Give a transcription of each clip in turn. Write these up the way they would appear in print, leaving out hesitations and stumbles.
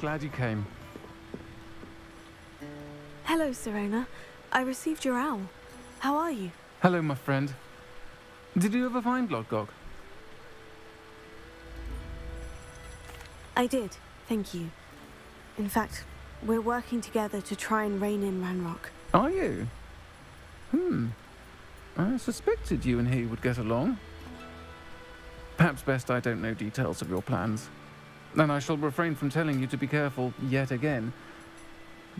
glad you came. Hello, Serona. I received your owl. How are you? Hello, my friend. Did you ever find Lodgok? I did, thank you. In fact, we're working together to try and rein in Ranrock. Are you? I suspected you and he would get along. Perhaps best I don't know details of your plans. And I shall refrain from telling you to be careful yet again.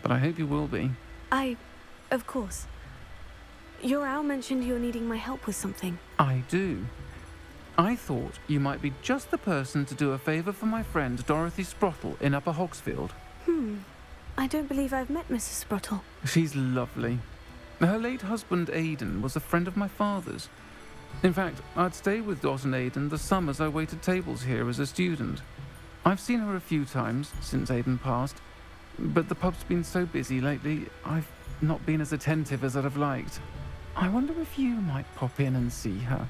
But I hope you will be. Of course. Your owl mentioned you're needing my help with something. I do. I thought you might be just the person to do a favour for my friend Dorothy Sprottle in Upper Hogsfield. I don't believe I've met Mrs. Sprottle. She's lovely. Her late husband Aidan was a friend of my father's. In fact, I'd stay with Dot and Aidan the summers I waited tables here as a student. I've seen her a few times since Aidan passed, but the pub's been so busy lately, I've not been as attentive as I'd have liked. I wonder if you might pop in and see her.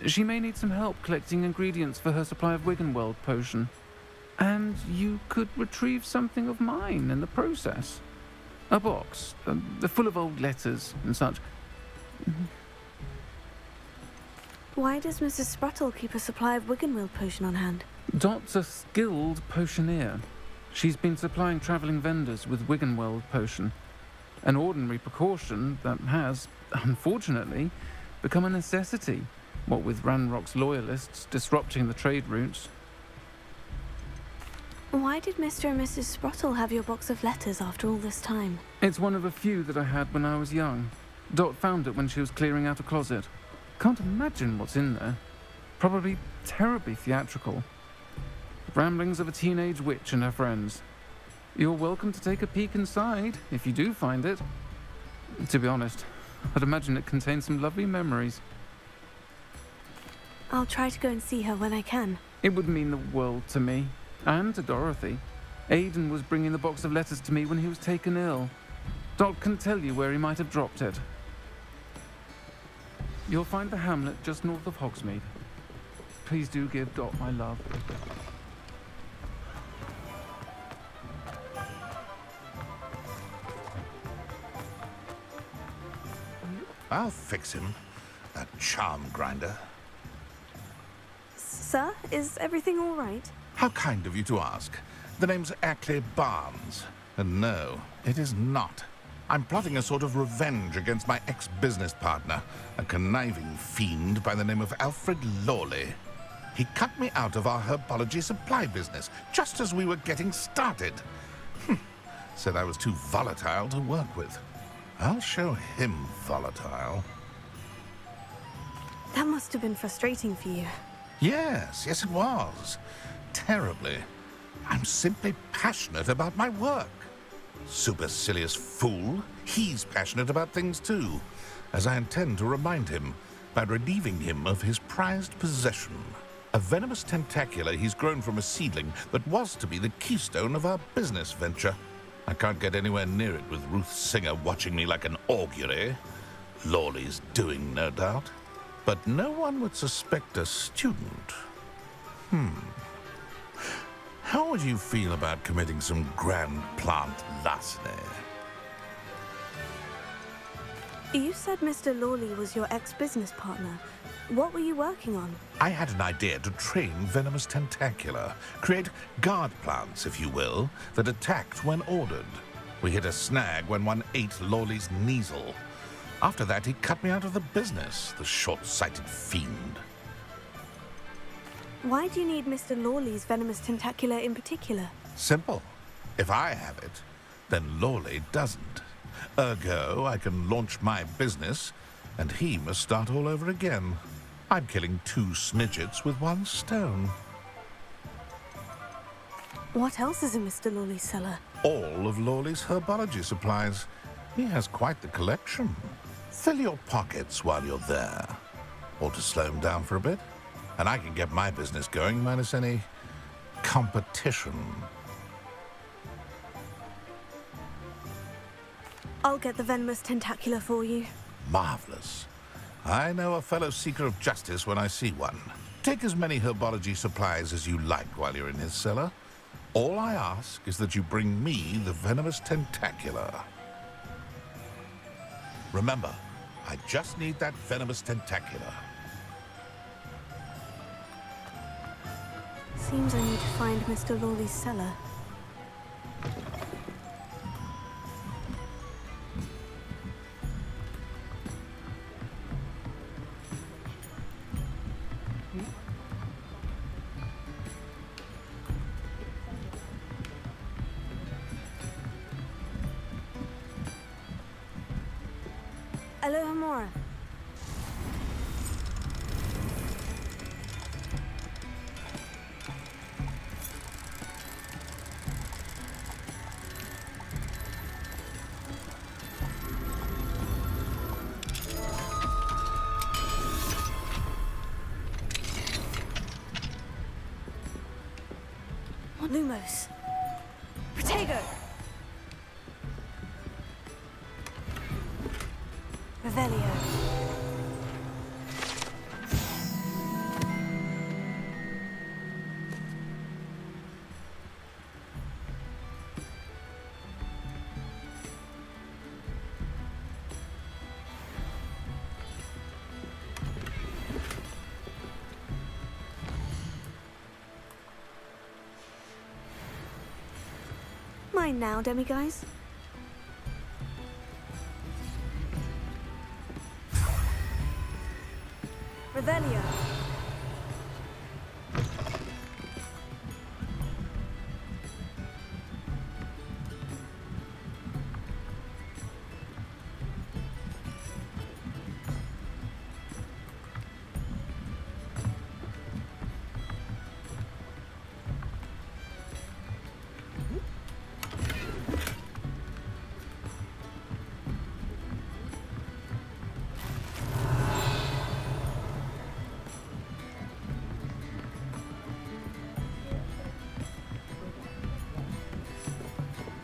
She may need some help collecting ingredients for her supply of Wiggenweld potion. And you could retrieve something of mine in the process. A box, full of old letters and such. Why does Mrs. Sprottle keep a supply of Wiggenweld potion on hand? Dot's a skilled potioneer. She's been supplying travelling vendors with Wiggenweld potion. An ordinary precaution that has, unfortunately, become a necessity, what with Ranrock's loyalists disrupting the trade routes. Why did Mr. and Mrs. Sprottle have your box of letters after all this time? It's one of a few that I had when I was young. Dot found it when she was clearing out a closet. Can't imagine what's in there. Probably terribly theatrical. Ramblings of a teenage witch and her friends. You're welcome to take a peek inside, if you do find it. To be honest, I'd imagine it contains some lovely memories. I'll try to go and see her when I can. It would mean the world to me, and to Dorothy. Aidan was bringing the box of letters to me when he was taken ill. Dot can tell you where he might have dropped it. You'll find the hamlet just north of Hogsmeade. Please do give Dot my love. I'll fix him, that charm grinder. Sir, is everything all right? How kind of you to ask. The name's Ackley Barnes. And no, it is not. I'm plotting a sort of revenge against my ex-business partner, a conniving fiend by the name of Alfred Lawley. He cut me out of our herbology supply business, just as we were getting started. Said I was too volatile to work with. I'll show him volatile. That must have been frustrating for you. Yes, it was. Terribly. I'm simply passionate about my work. Supercilious fool. He's passionate about things too, as I intend to remind him by relieving him of his prized possession. A venomous tentacula he's grown from a seedling that was to be the keystone of our business venture. I can't get anywhere near it with Ruth Singer watching me like an augury. Lawley's doing, no doubt. But no one would suspect a student. How would you feel about committing some grand plant larceny? You said Mr. Lawley was your ex-business partner. What were you working on? I had an idea to train venomous tentacula, create guard plants, if you will, that attacked when ordered. We hit a snag when one ate Lawley's Kneasel. After that, he cut me out of the business, the short-sighted fiend. Why do you need Mr. Lawley's venomous tentacula in particular? Simple. If I have it, then Lawley doesn't. Ergo, I can launch my business, and he must start all over again. I'm killing two snidgets with one stone. What else is in Mr. Lawley's cellar? All of Lawley's herbology supplies. He has quite the collection. Fill your pockets while you're there. Or to slow him down for a bit. And I can get my business going minus any competition. I'll get the venomous tentacula for you. Marvelous. I know a fellow seeker of justice when I see one. Take as many herbology supplies as you like while you're in his cellar. All I ask is that you bring me the venomous tentacula. Remember, I just need that venomous tentacula. Seems I need to find Mr. Lawley's cellar. Aloha Mora. Lumos. Protego. Revelio. Mine now, demiguise. Revelio.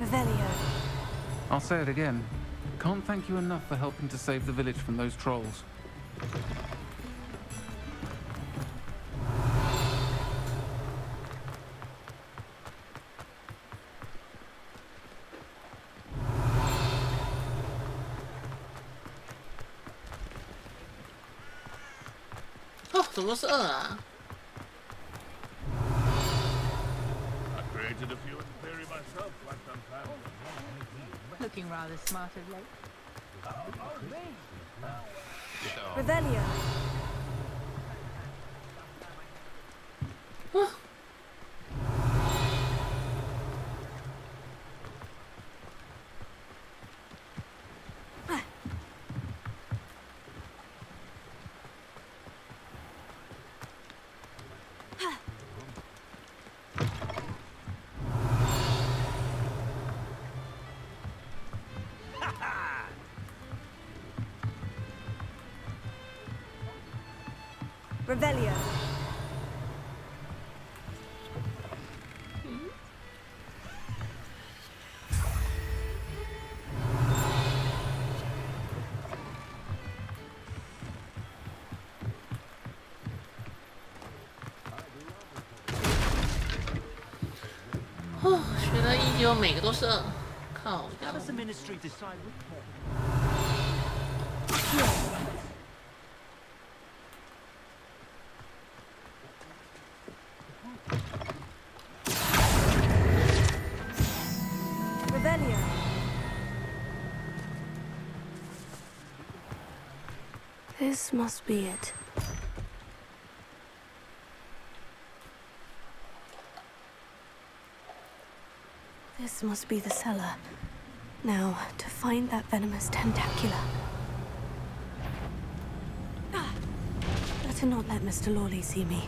Revelio. I'll say it again. Can't thank you enough for helping to save the village from those trolls. Oh, 怎么是2啊？ I created a few in theory myself quite some time ago. Looking rather smart of late. Revelio. Revelio. Oh, 学了1，结果每个都是2，靠！ How does the ministry decide which Revelio. This must be it. This must be the cellar. Now, to find that venomous tentacula. Better not let Mr. Lawley see me.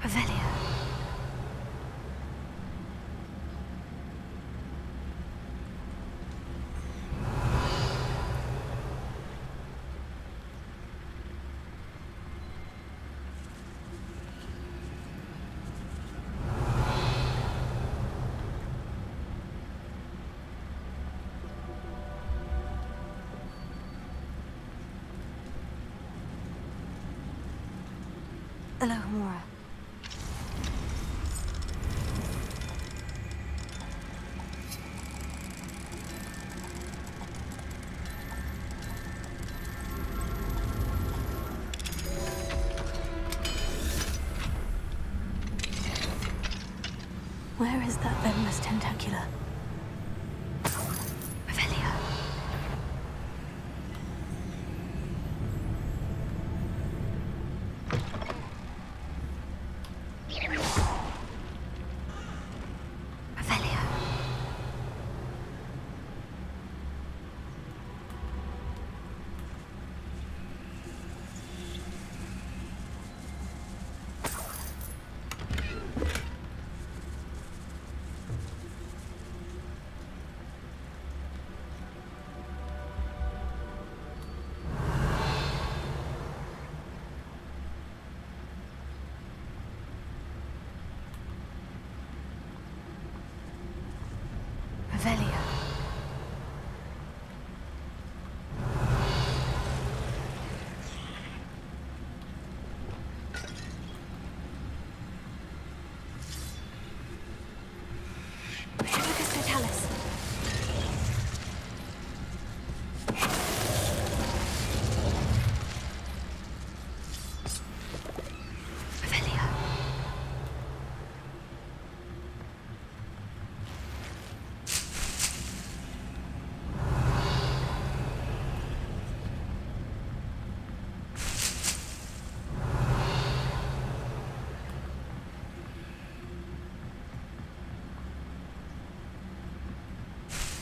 Revelio. Alohomora. Where is that venomous tentacula? Revelio. Revelio. Revelio. Relogus totalis. Revelio.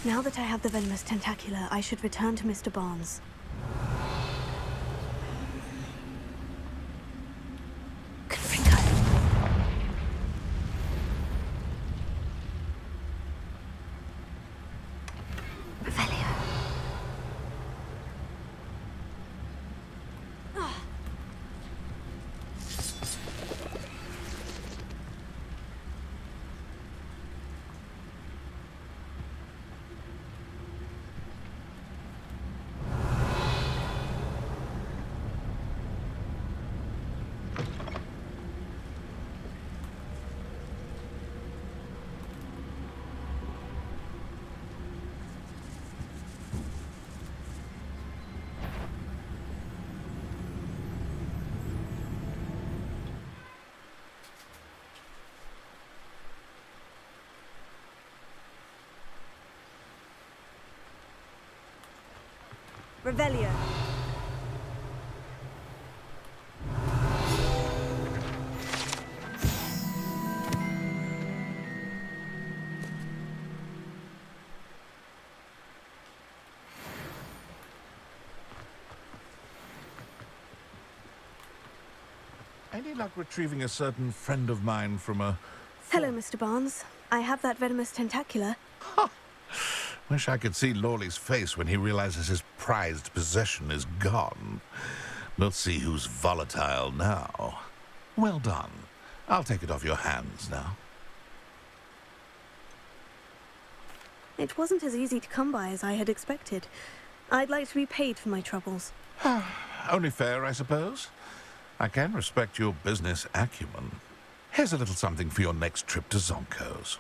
Now that I have the venomous tentacula, I should return to Mr. Barnes. Confringo. Revelio. Revelio. Any luck retrieving a certain friend of mine from a... Hello, Mr. Barnes. I have that venomous tentacula. Wish I could see Lawley's face when he realizes his prized possession is gone. We'll see who's volatile now. Well done. I'll take it off your hands now. It wasn't as easy to come by as I had expected. I'd like to be paid for my troubles. Only fair, I suppose. I can respect your business acumen. Here's a little something for your next trip to Zonko's.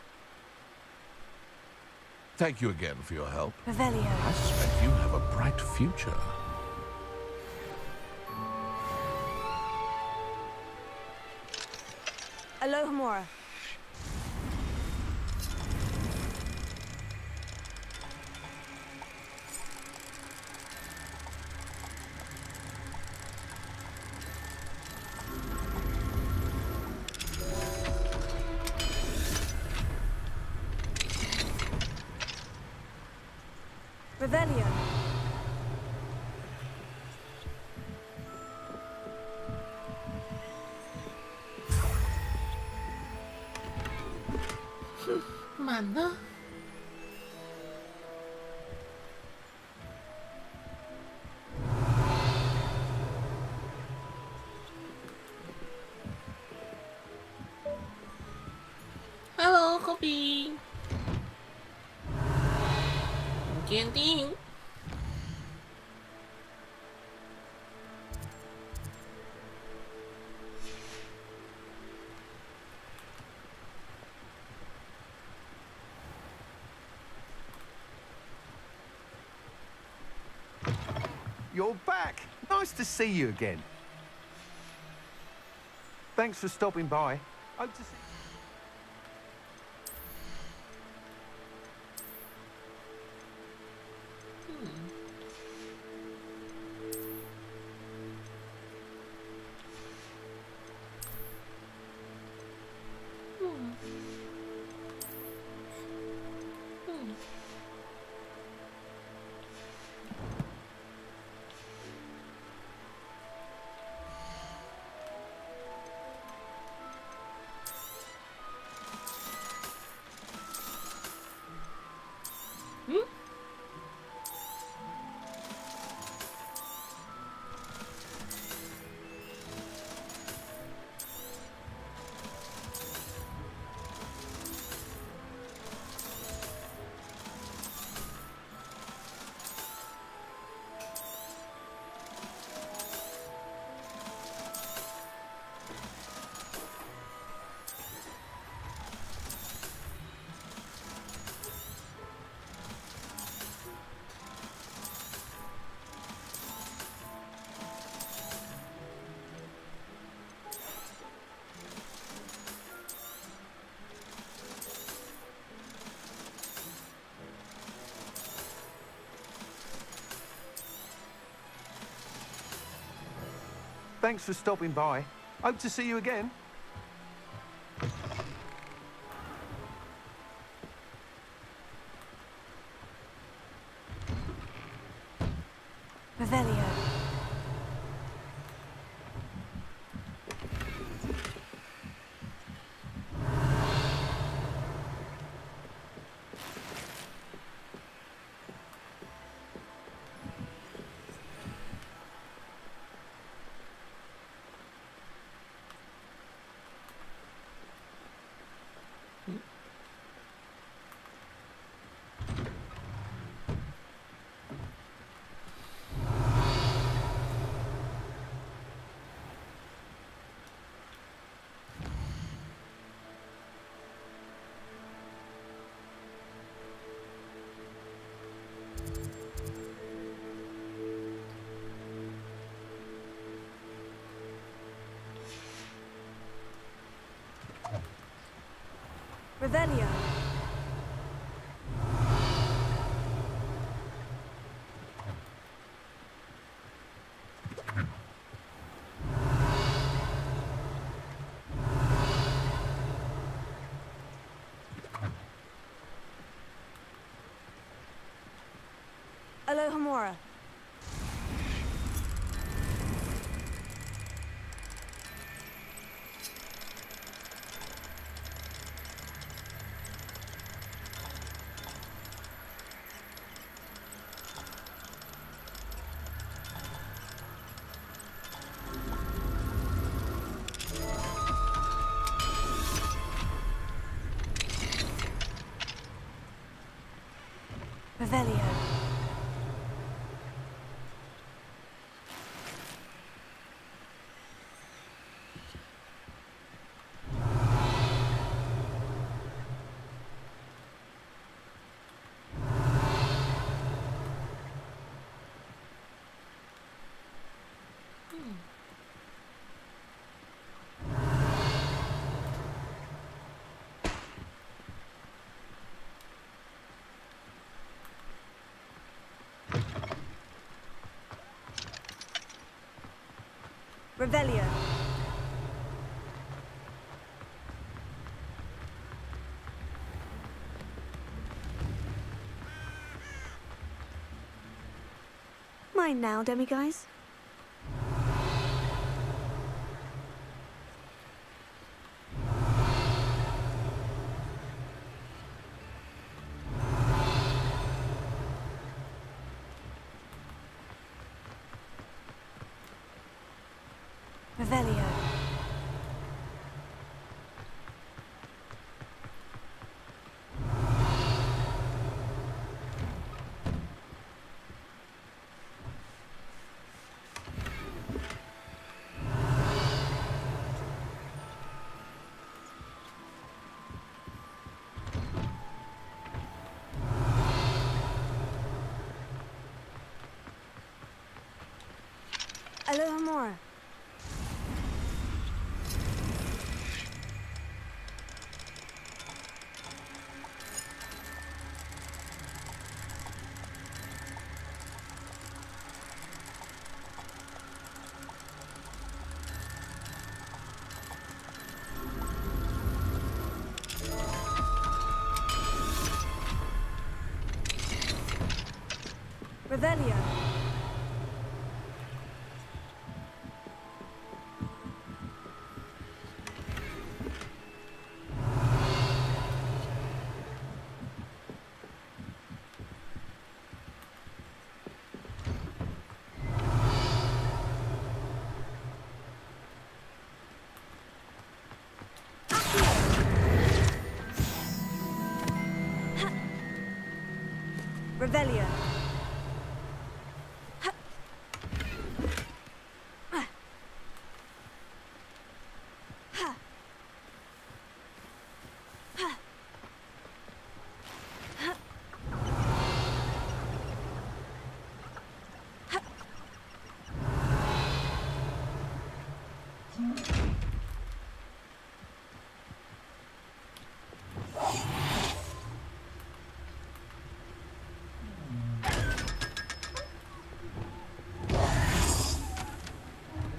Thank you again for your help. Revelio. I suspect you have a bright future. Alohomora. Revelio. Mana? Halo, kopi. 坚定。you're back. Nice to see you again. Thanks for stopping by. Hope to see. Thanks for stopping by. Hope to see you again. Revelio. Revelio. Alohomora. Revelio. Revelio. Mine now, demiguise. Revelio. Hamura. Revelio. Revelio.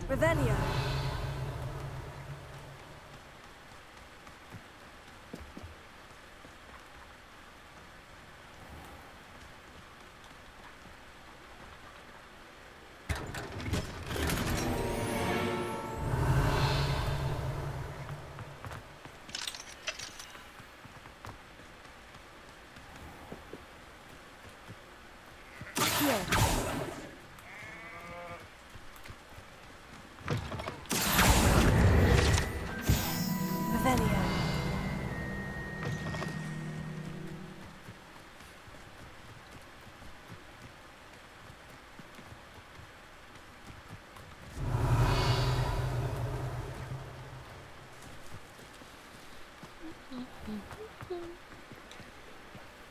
Revelio. Here. Revelio.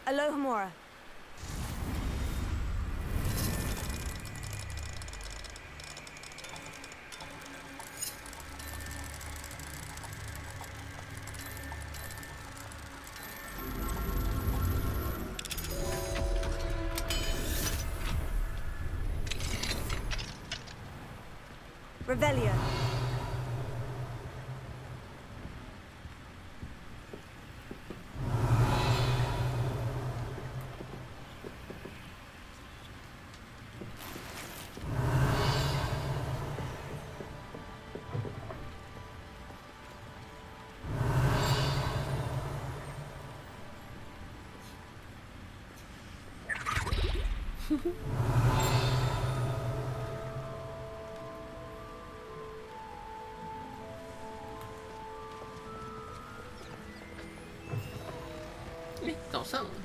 Alohomora. Revelio.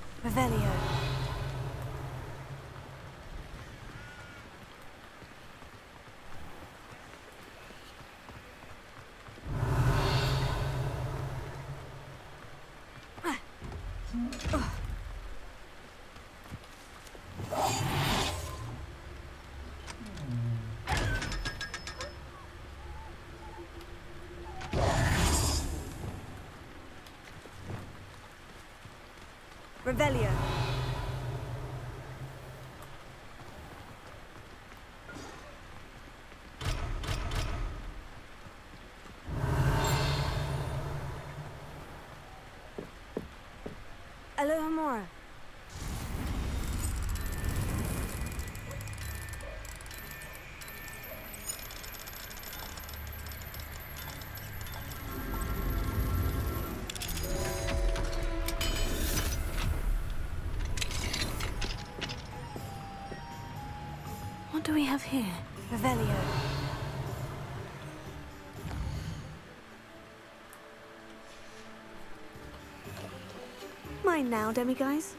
Revelio. Revelio. Alohomora. What do we have here? Revelio. Mine now, demiguise.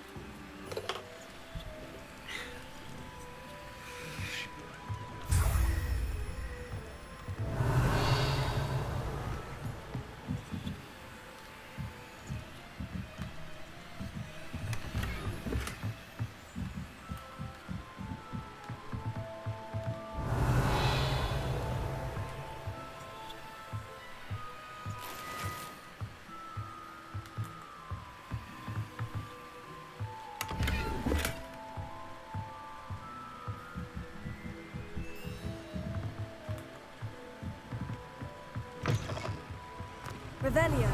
Revelio.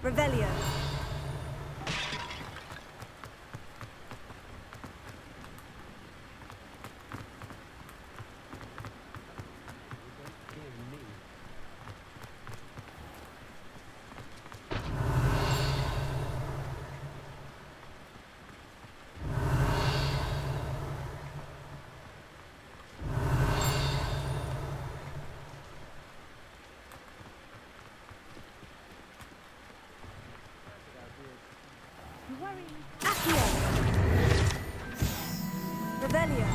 Revelio. Accio. Revelio.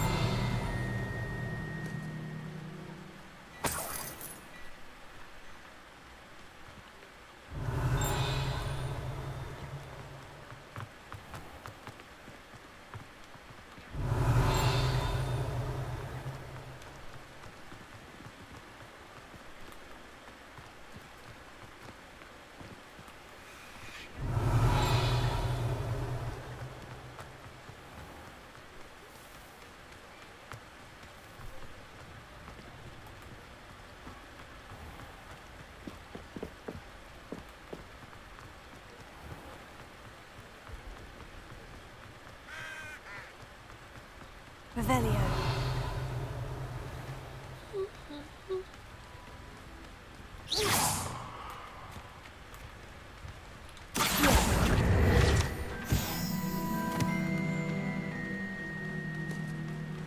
Revelio.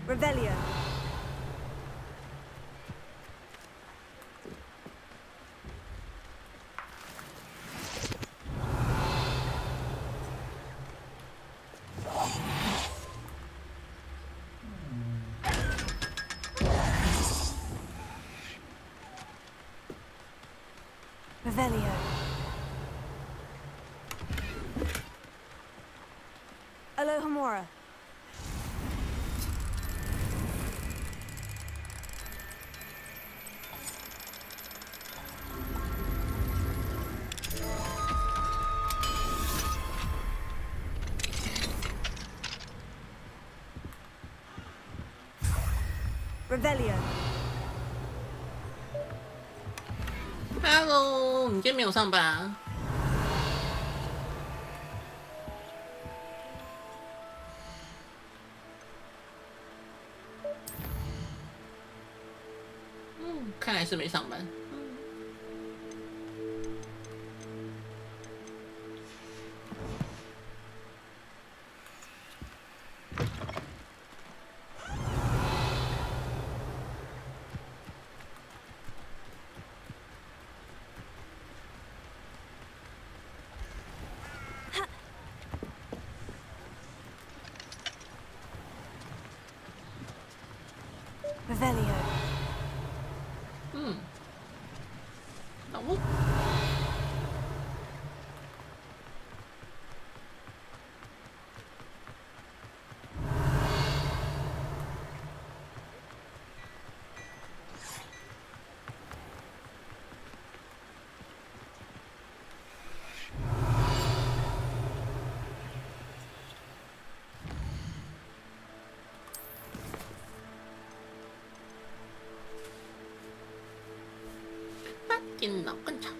Revelio. Revelio. Alohomora. Revelio. Hello，你今天没有上班啊？看来是没上班。Revelio. 那我电脑更长。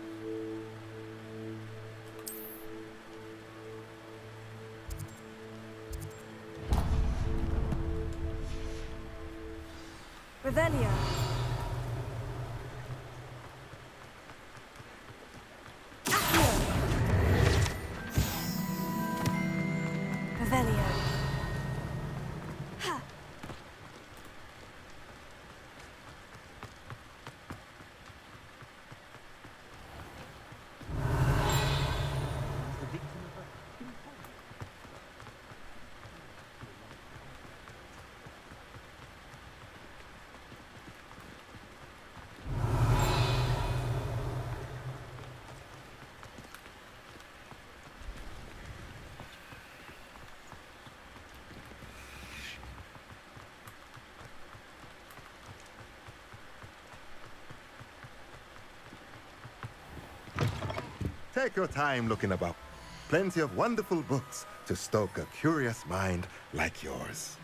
Revelio. Accio. Revelio. Ha. Take your time looking about. Plenty of wonderful books to stoke a curious mind like yours.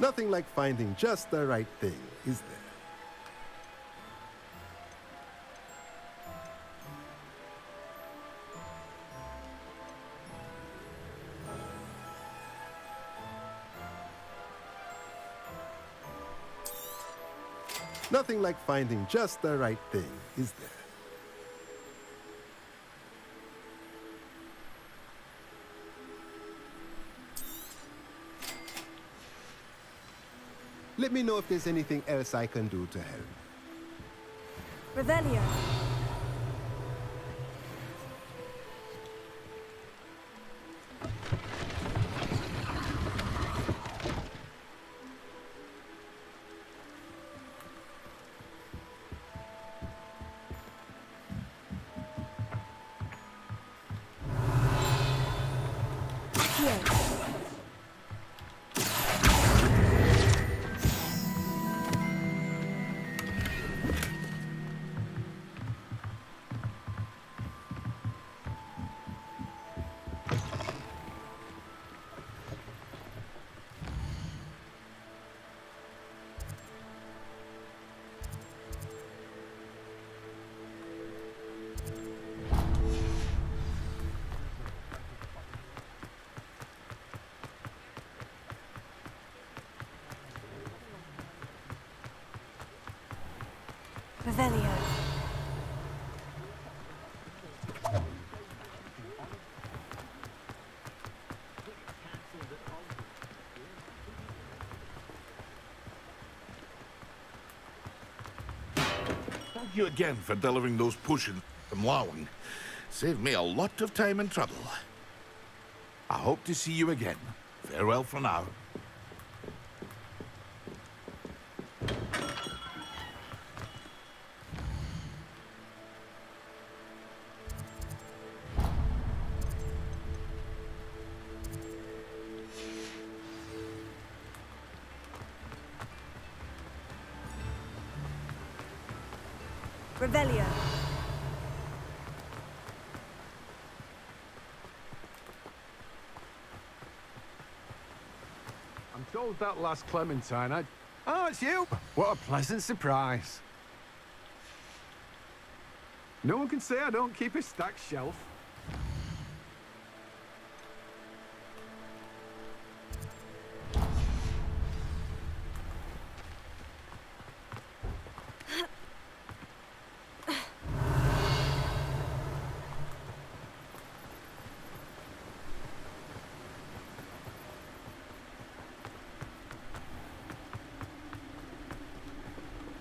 Nothing like finding just the right thing, is there? Nothing like finding just the right thing, is there? Let me know if there's anything else I can do to help. Revelio. Revelio. Thank you again for delivering those potions from Lawing. Saved me a lot of time and trouble. I hope to see you again. Farewell for now. Revelio. I'm told that last Clementine, Oh, it's you! What a pleasant surprise. No one can say I don't keep a stacked shelf.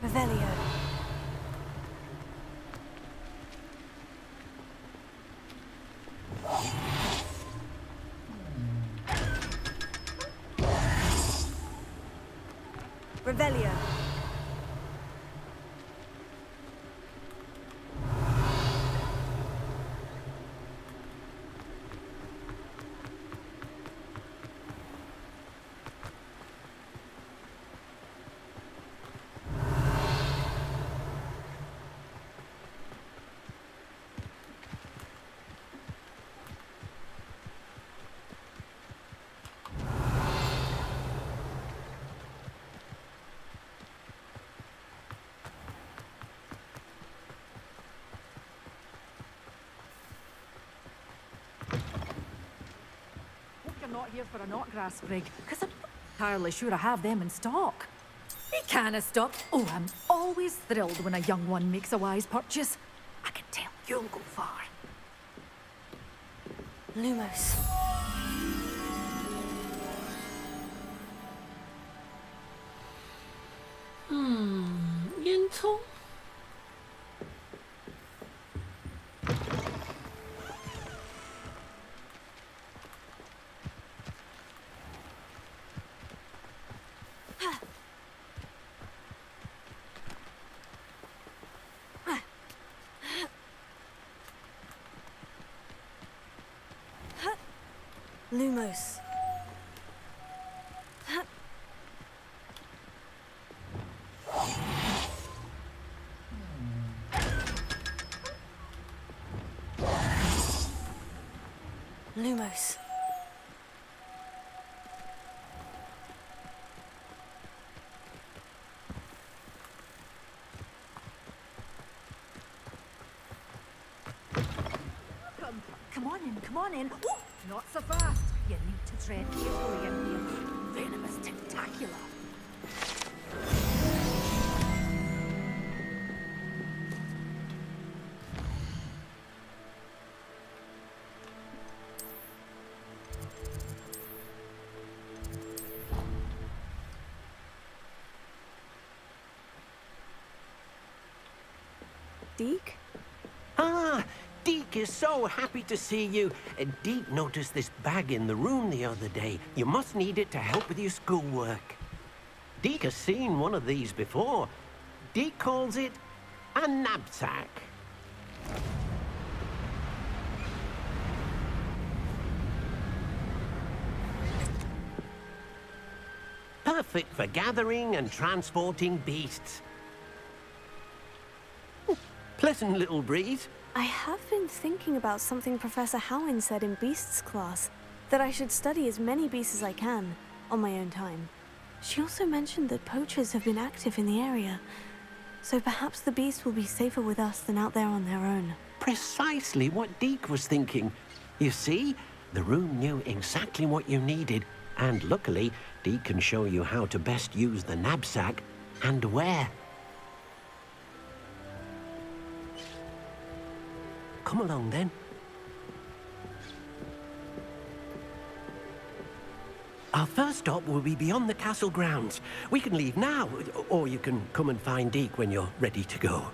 Revelio. Revelio. Hope you're not here for a knotgrass sprig, because I'm not entirely sure I have them in stock. They can't stop. Oh, I'm always thrilled when a young one makes a wise purchase. I can tell you'll go far. Lumos.烟囱。Lumos. Lumos. Come on in, come on in. Ooh, not so fast. You need to tread carefully in here. Venomous tentacular. Deke? Ah, Deke is so happy to see you. Deke noticed this bag in the room the other day. You must need it to help with your schoolwork. Deke has seen one of these before. Deke calls it a knapsack. Perfect for gathering and transporting beasts. Pleasant little breeze. I have been thinking about something Professor Howin said in Beasts class, that I should study as many beasts as I can, on my own time. She also mentioned that poachers have been active in the area, so perhaps the beasts will be safer with us than out there on their own. Precisely what Deke was thinking. You see, the room knew exactly what you needed, and luckily, Deke can show you how to best use the knapsack and where. Come along, then. Our first stop will be beyond the castle grounds. We can leave now, or you can come and find Deke when you're ready to go.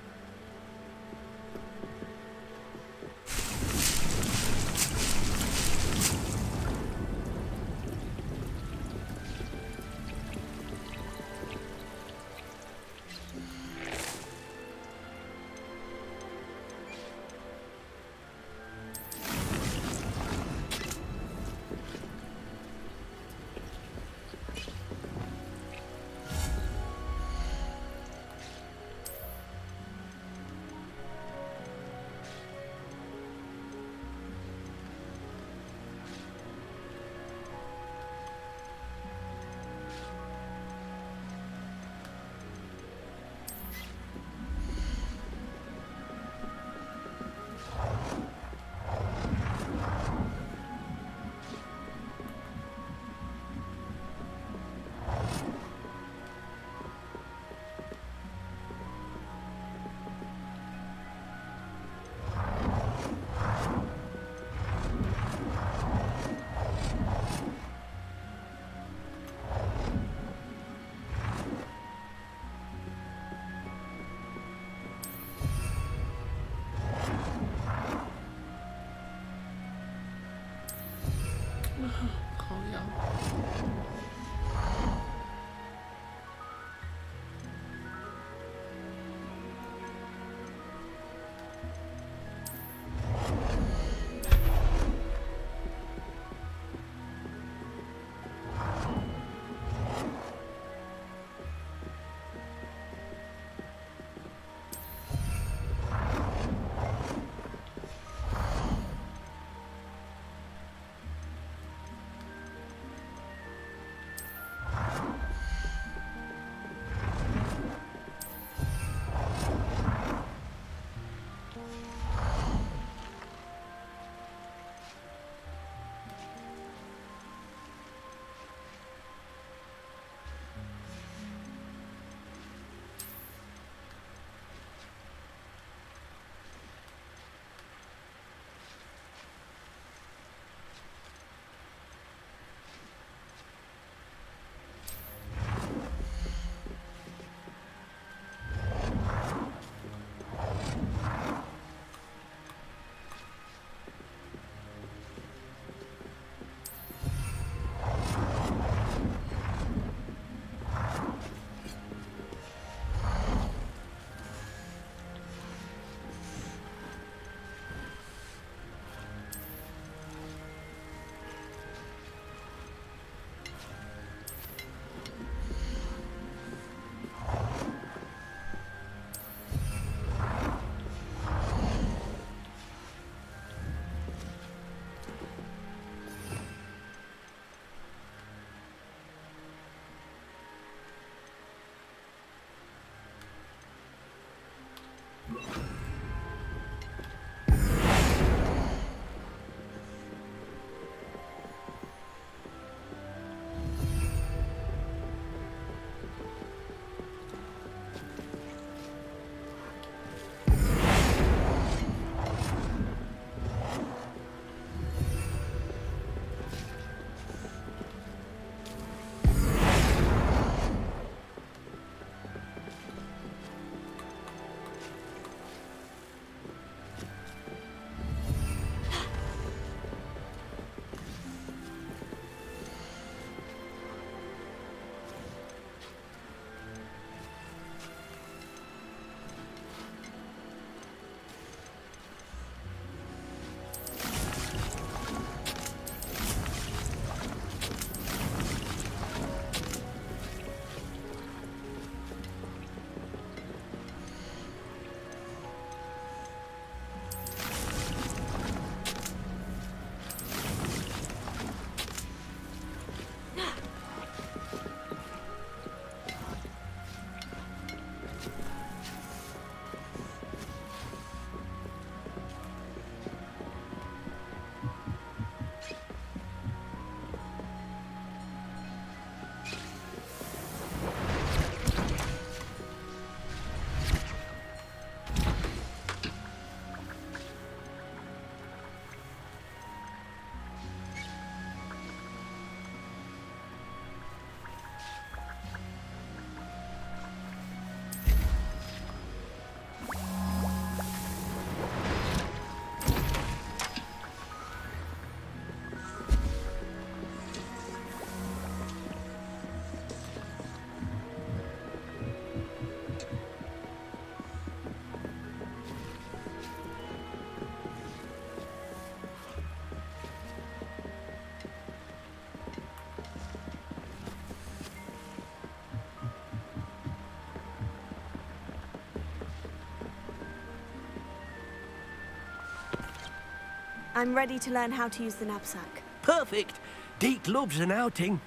I'm ready to learn how to use the knapsack. Perfect. Deke loves an outing.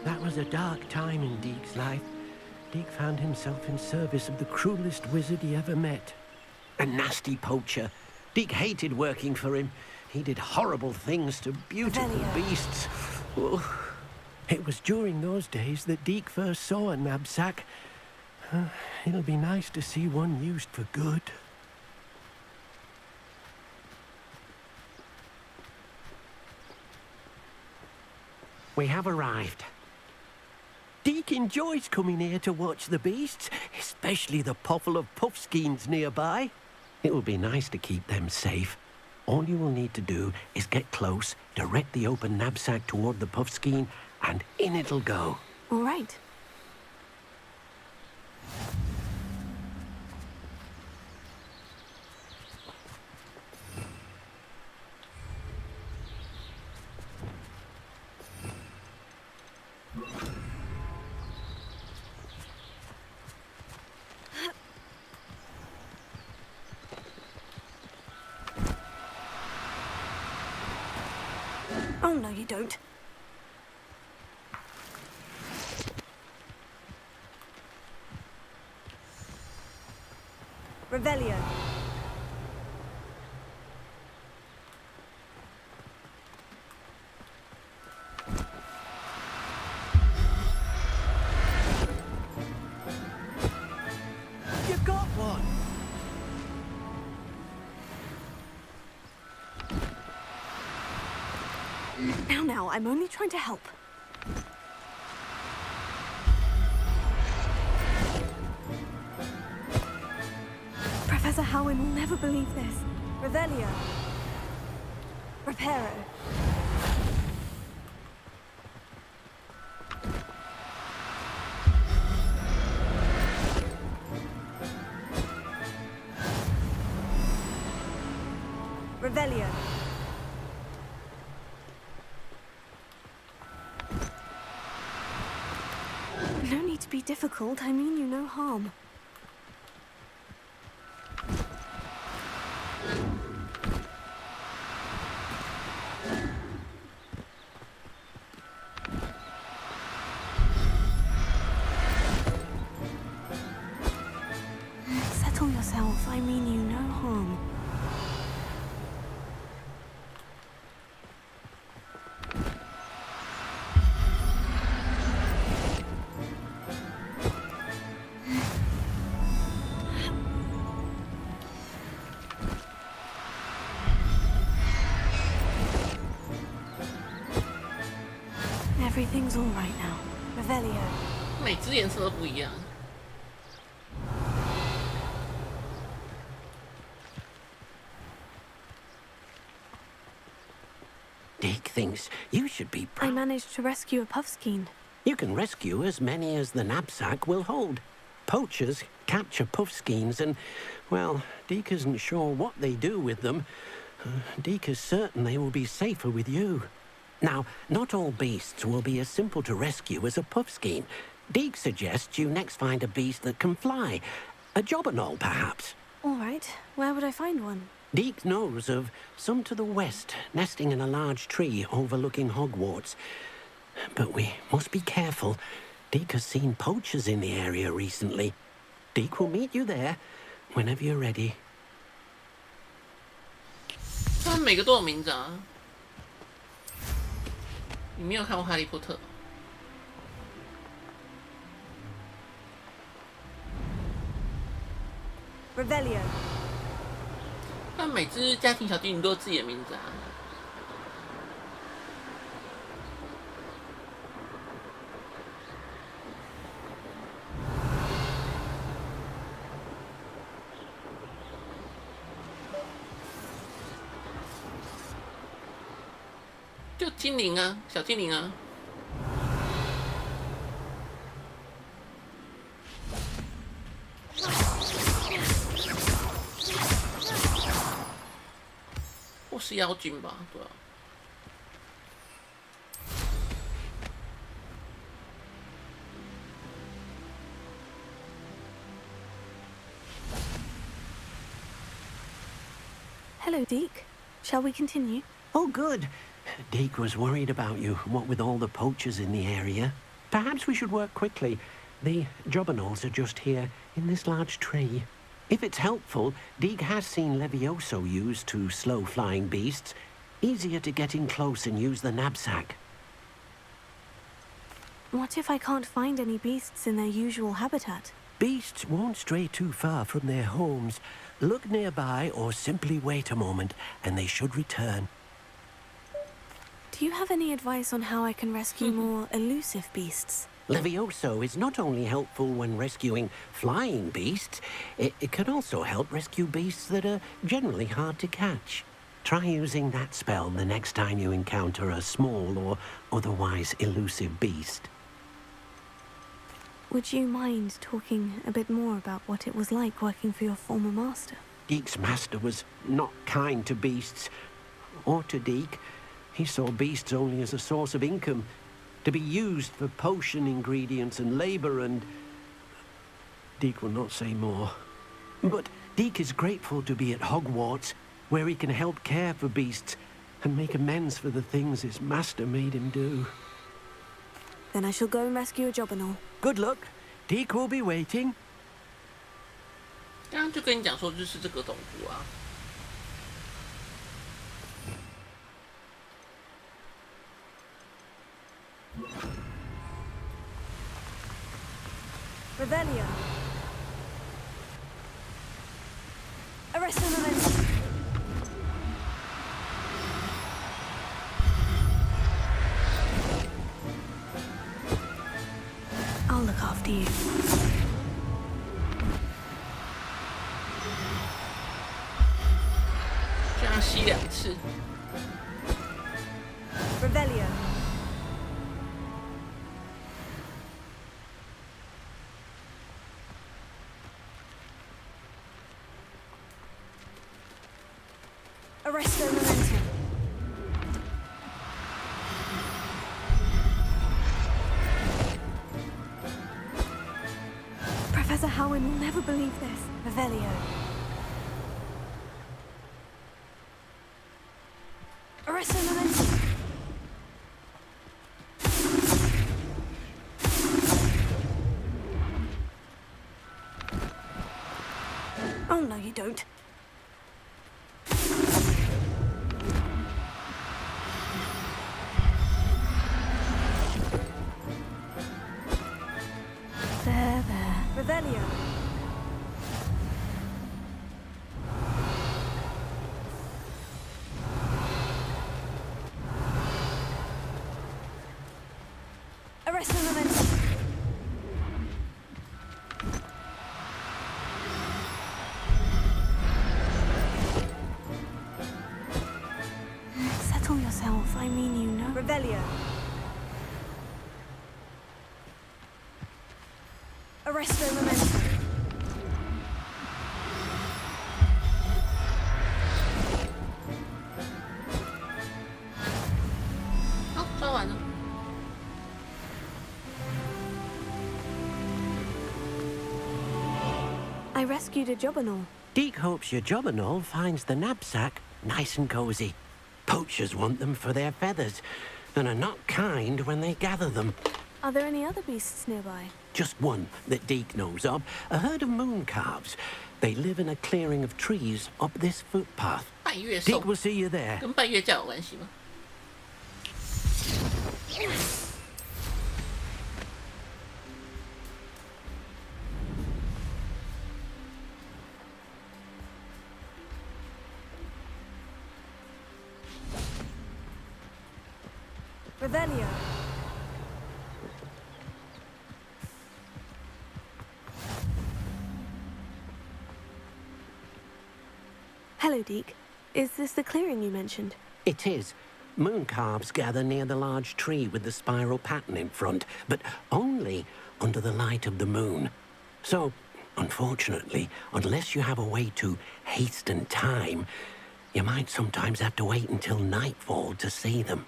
That was a dark time in Deke's life. Deke found himself in service of the cruelest wizard he ever met. A nasty poacher. Deke hated working for him. He did horrible things to beautiful beasts. Oh. It was during those days that Deke first saw a knapsack. It'll be nice to see one used for good. We have arrived. Deke enjoys coming here to watch the beasts, especially the potful of puffskeins nearby. It will be nice to keep them safe. All you will need to do is get close, direct the open knapsack toward the puffskein, and in it'll go. All right. Oh, no, you don't. Revelio. You got one! Now, I'm only trying to help. Professor Howin will never believe this. Revelio. Reparo. Revelio. No need to be difficult. I mean you no harm. Settle yourself. I mean you no harm. Everything's all right now. Revelio. 每只颜色都不一样。Deke thinks you should be I managed to rescue a puffskein. You can rescue as many as the knapsack will hold. Poachers capture puffskeins and, well, Deke isn't sure what they do with them. Deke is certain they will be safer with you. Now, not all beasts will be as simple to rescue as a puffskein. Deke suggests you next find a beast that can fly. A jobberknoll, perhaps. All right. Where would I find one? Deke knows of some to the west, nesting in a large tree overlooking Hogwarts. But we must be careful. Deke has seen poachers in the area recently. Deke will meet you there whenever you're ready. 他们每个都有名字啊。你没有看过《哈利波特》？ Revelio. 他们每只家庭小精灵都有自己的名字啊。就精灵啊，小精灵啊。妖精吧？对啊。Hello, Deke. Shall we continue? Oh, good. Deke was worried about you, what with all the poachers in the area. Perhaps we should work quickly. The jobberknolls are just here, in this large tree. If it's helpful, Deke has seen Levioso used to slow flying beasts. Easier to get in close and use the knapsack. What if I can't find any beasts in their usual habitat? Beasts won't stray too far from their homes. Look nearby or simply wait a moment, and they should return. Do you have any advice on how I can rescue more elusive beasts? Levioso is not only helpful when rescuing flying beasts, it can also help rescue beasts that are generally hard to catch. Try using that spell the next time you encounter a small or otherwise elusive beast. Would you mind talking a bit more about what it was like working for your former master? Deke's master was not kind to beasts, or to Deke. He saw beasts only as a source of income, to be used for potion ingredients and labor, and Deke will not say more. But Deke is grateful to be at Hogwarts, where he can help care for beasts and make amends for the things his master made him do. Then I shall go and rescue a jobberknoll. Good luck. Deke will be waiting. 刚刚就跟你讲说，就是这个动物啊。Revelio. Arresto momentum. I'll look after you. Revelio. Arresto momentum. Professor Howin will never believe this. Revelio. Arresto momentum. Oh no, you don't. There. Revelio. Arresto momentum. Settle yourself, I mean you know. Revelio. Arresto momentum. Oh, 抓完了。I rescued a jobberknoll. Deke hopes your jobberknoll finds the knapsack nice and cozy. Poachers want them for their feathers, and are not kind when they gather them. Are there any other beasts nearby? Just one that Deke knows of, a herd of moon calves. They live in a clearing of trees up this footpath. 拜月 Deke 兽 will see you there. 跟拜月教有关系吗？ Revelio. Hello, Deke. Is this the clearing you mentioned? It is. Moon calves gather near the large tree with the spiral pattern in front, but only under the light of the moon. So, unfortunately, unless you have a way to hasten time, You might sometimes have to wait until nightfall to see them.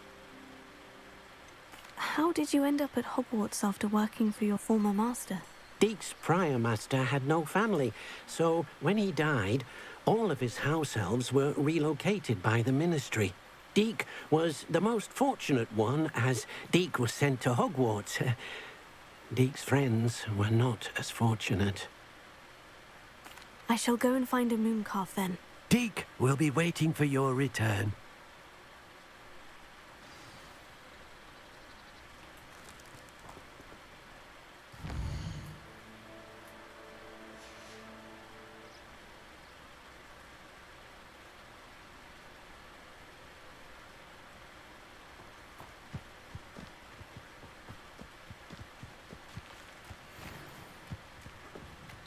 How did you end up at Hogwarts after working for your former master? Deek's prior master had no family, so when he died, all of his house elves were relocated by the Ministry. Deek was the most fortunate one, as Deek was sent to Hogwarts. Deek's friends were not as fortunate. I shall go and find a mooncalf then. Deek will be waiting for your return.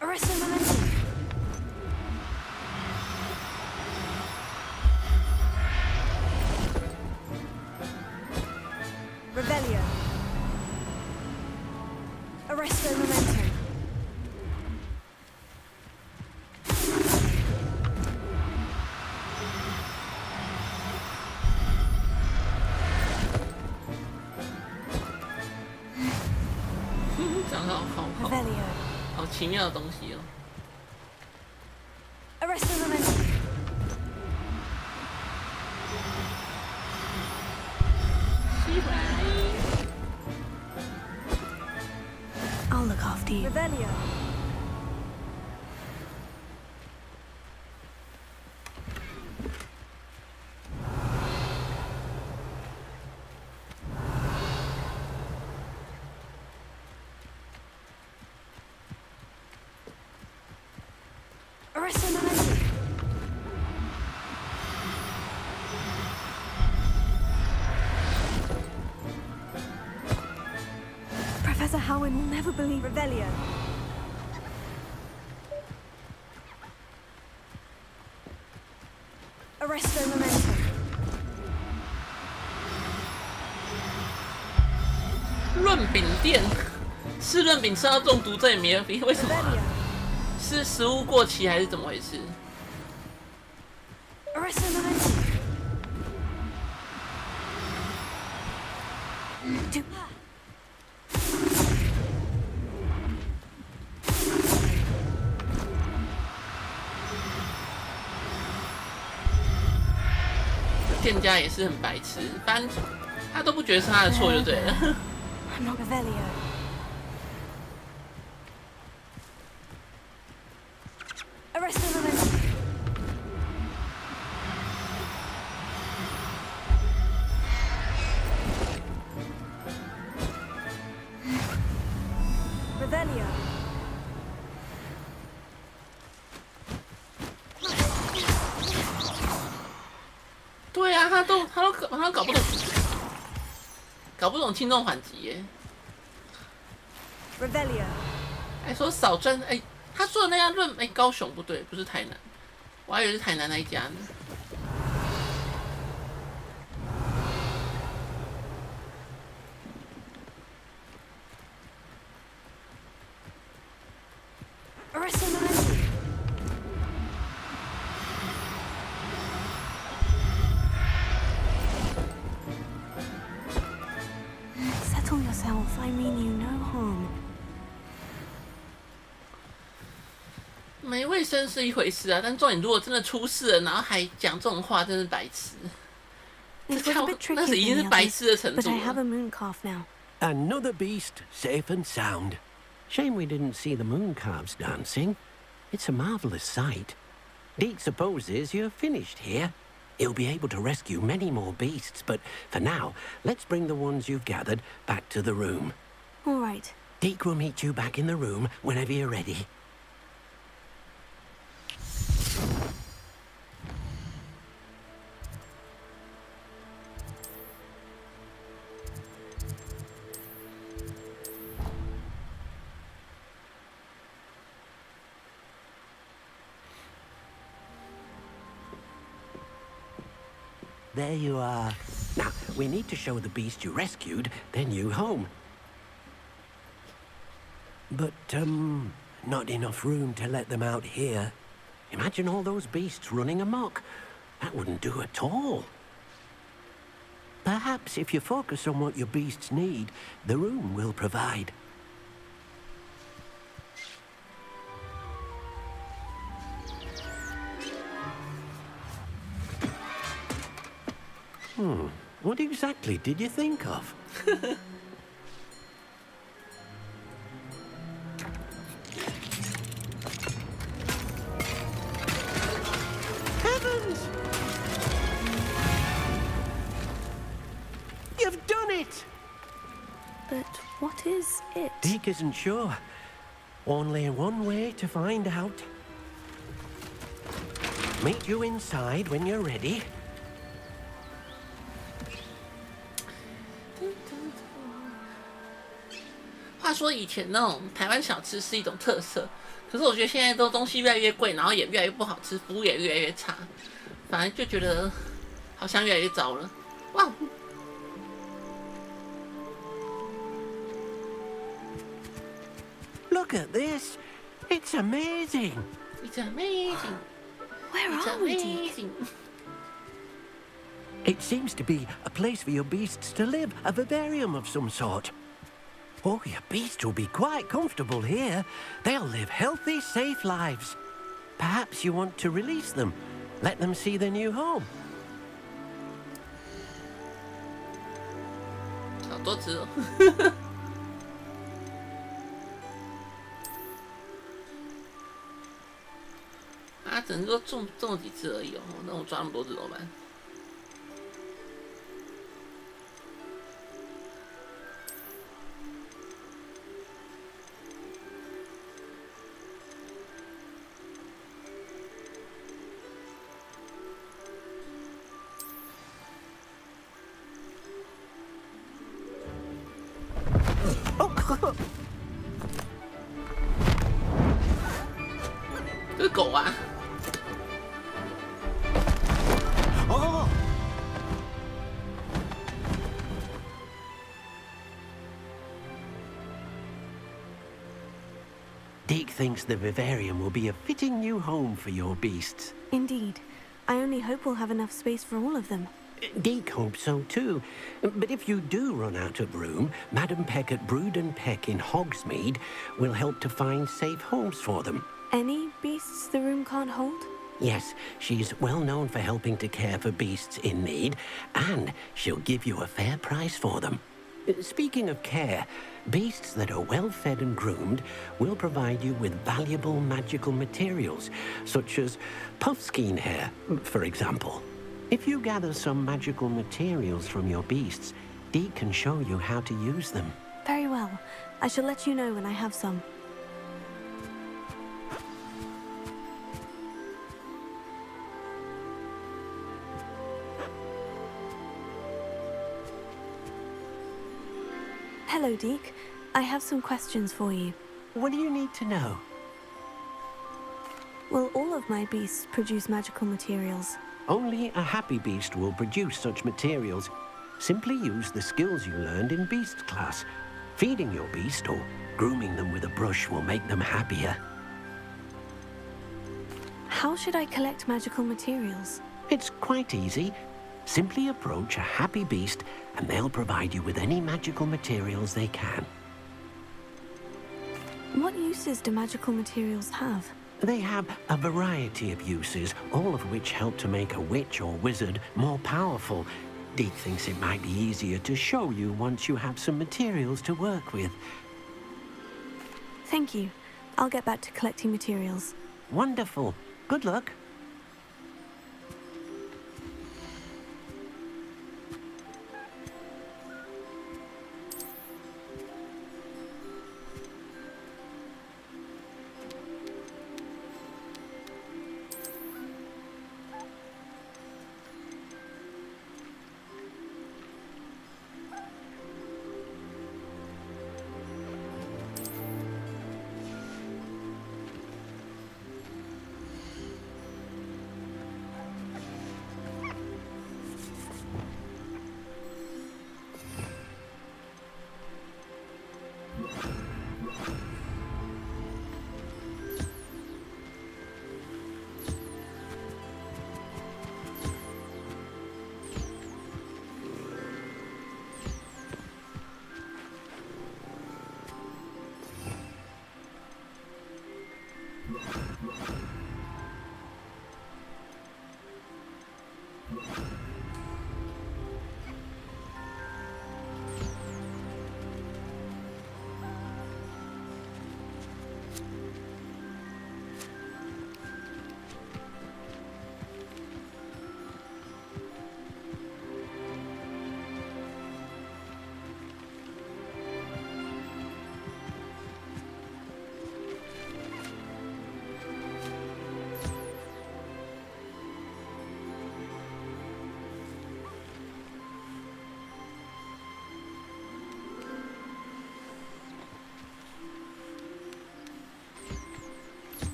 Arrested momentum. Revelio. Arresto momentum. Revelio. 好奇妙的东西哦。 Arresto momentum. I'll look after you. Revelio. Arresto momentum. Professor Howin will never believe Revelio. Arresto momentum. 润饼店吃润饼吃到中毒，这也没人为什么、啊？ Revelio. 是食物过期还是怎么回事？ Arresto momentum. Do- 店家也是很白痴，反正他都不觉得是他的错就对了。I'm not Revelio. Arresto momentum. Revelio. 对啊，他都搞不懂轻重缓急耶。 Revelio. 还说少赚哎，他说的那家润哎高雄不对，不是台南，我还以为是台南那一家呢。 Arresto momentum. Settle yourself. I mean you no harm. 没卫生是一回事啊，但重点如果真的出事了，然后还讲这种话，真是白痴。 It was a bit 那 tricky 是已经 for 是 me, 白 Albie, 痴的程 but 度 I have 了。 a mooncalf now. Another beast, safe and sound. Shame we didn't see the mooncalves dancing. It's a marvelous sight. Deek supposes you're finished here. He'll be able to rescue many more beasts, but for now, let's bring the ones you've gathered back to the room. All right. Deek will meet you back in the room whenever you're ready. There you are. Now, we need to show the beast you rescued their new home. But, not enough room to let them out here. Imagine all those beasts running amok. That wouldn't do at all. Perhaps if you focus on what your beasts need, the room will provide. What exactly did you think of? Heavens! You've done it! But what is it? Deke isn't sure. Only one way to find out. Meet you inside when you're ready. 话说以前那种台湾小吃是一种特色，可是我觉得现在都东西越来越贵，然后也越来越不好吃，服务也越来越差，反正就觉得好像越来越糟了。哇！ Look at this! It's amazing! It's amazing! Where It's are we, Deke? amazing! It seems to be a place for your beasts to live, a vivarium of some sort. Oh, your beasts will be quite comfortable here. They'll live healthy, safe lives. Perhaps you want to release them, let them see their new home. 好多只哦。啊，只能说中了几只而已哦，那我抓那么多只怎么办？这是狗啊！ Oh! Deke thinks the vivarium will be a fitting new home for your beasts. Indeed. I only hope we'll have enough space for all of them. Deke hopes so too. But if you do run out of room, Madam Peck at Brood and Peck in Hogsmeade will help to find safe homes for them. Any beasts the room can't hold? Yes, she's well known for helping to care for beasts in need, and she'll give you a fair price for them. Speaking of care, beasts that are well fed and groomed will provide you with valuable magical materials, such as puffskein hair, for example. If you gather some magical materials from your beasts, Deke can show you how to use them. Very well. I shall let you know when I have some. Hello, Deke. I have some questions for you. What do you need to know? Will all of my beasts produce magical materials? Only a happy beast will produce such materials. Simply use the skills you learned in beast class. Feeding your beast or grooming them with a brush will make them happier. How should I collect magical materials? It's quite easy. Simply approach a happy beast and they'll provide you with any magical materials they can. What uses do magical materials have? They have a variety of uses, all of which help to make a witch or wizard more powerful. Deke thinks it might be easier to show you once you have some materials to work with. Thank you. I'll get back to collecting materials. Wonderful. Good luck.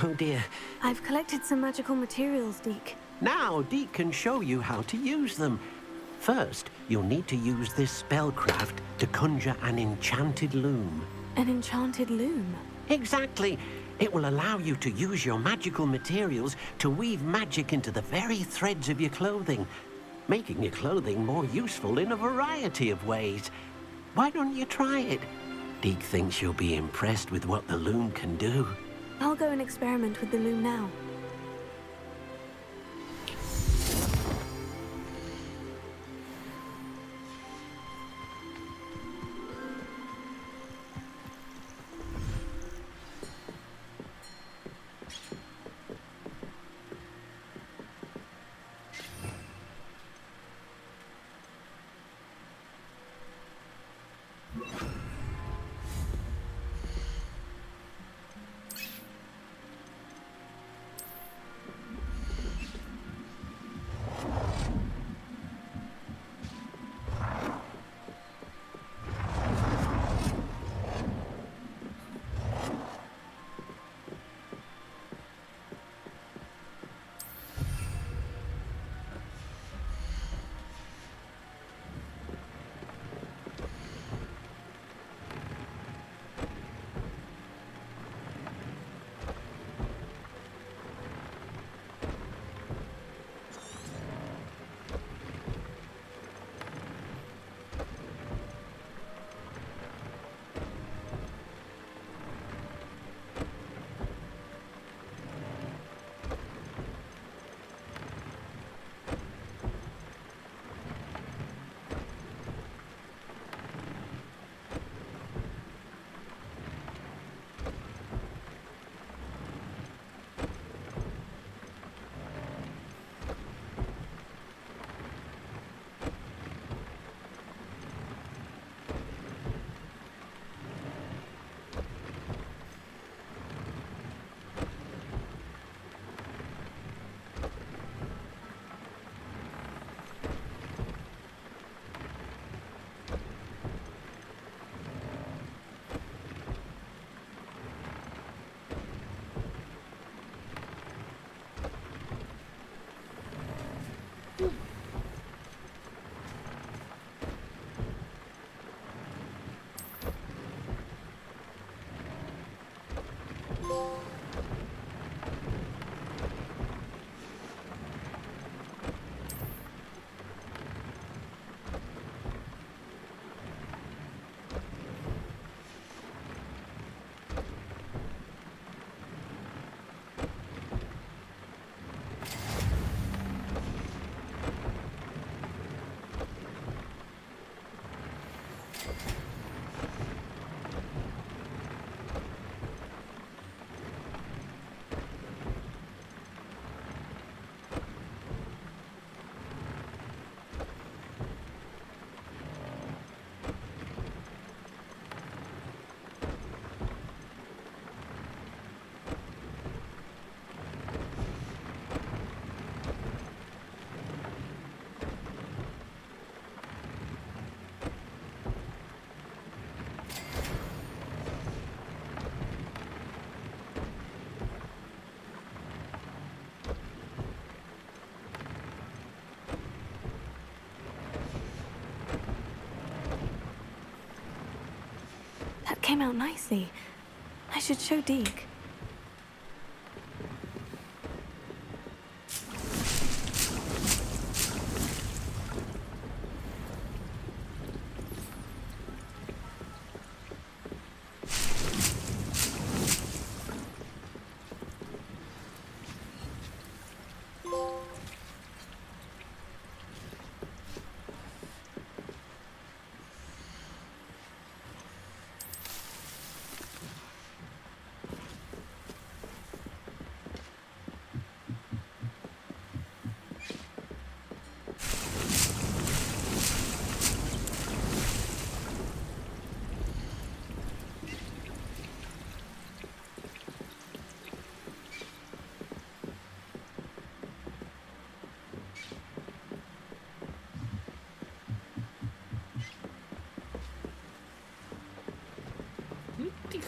Oh dear. I've collected some magical materials, Deke. Now, Deke can show you how to use them. First, you'll need to use this spellcraft to conjure an enchanted loom. An enchanted loom? Exactly. It will allow you to use your magical materials to weave magic into the very threads of your clothing, making your clothing more useful in a variety of ways. Why don't you try it? Deke thinks you'll be impressed with what the loom can do. I'll go and experiment with the loom now. came out nicely. I should show Deke. Deke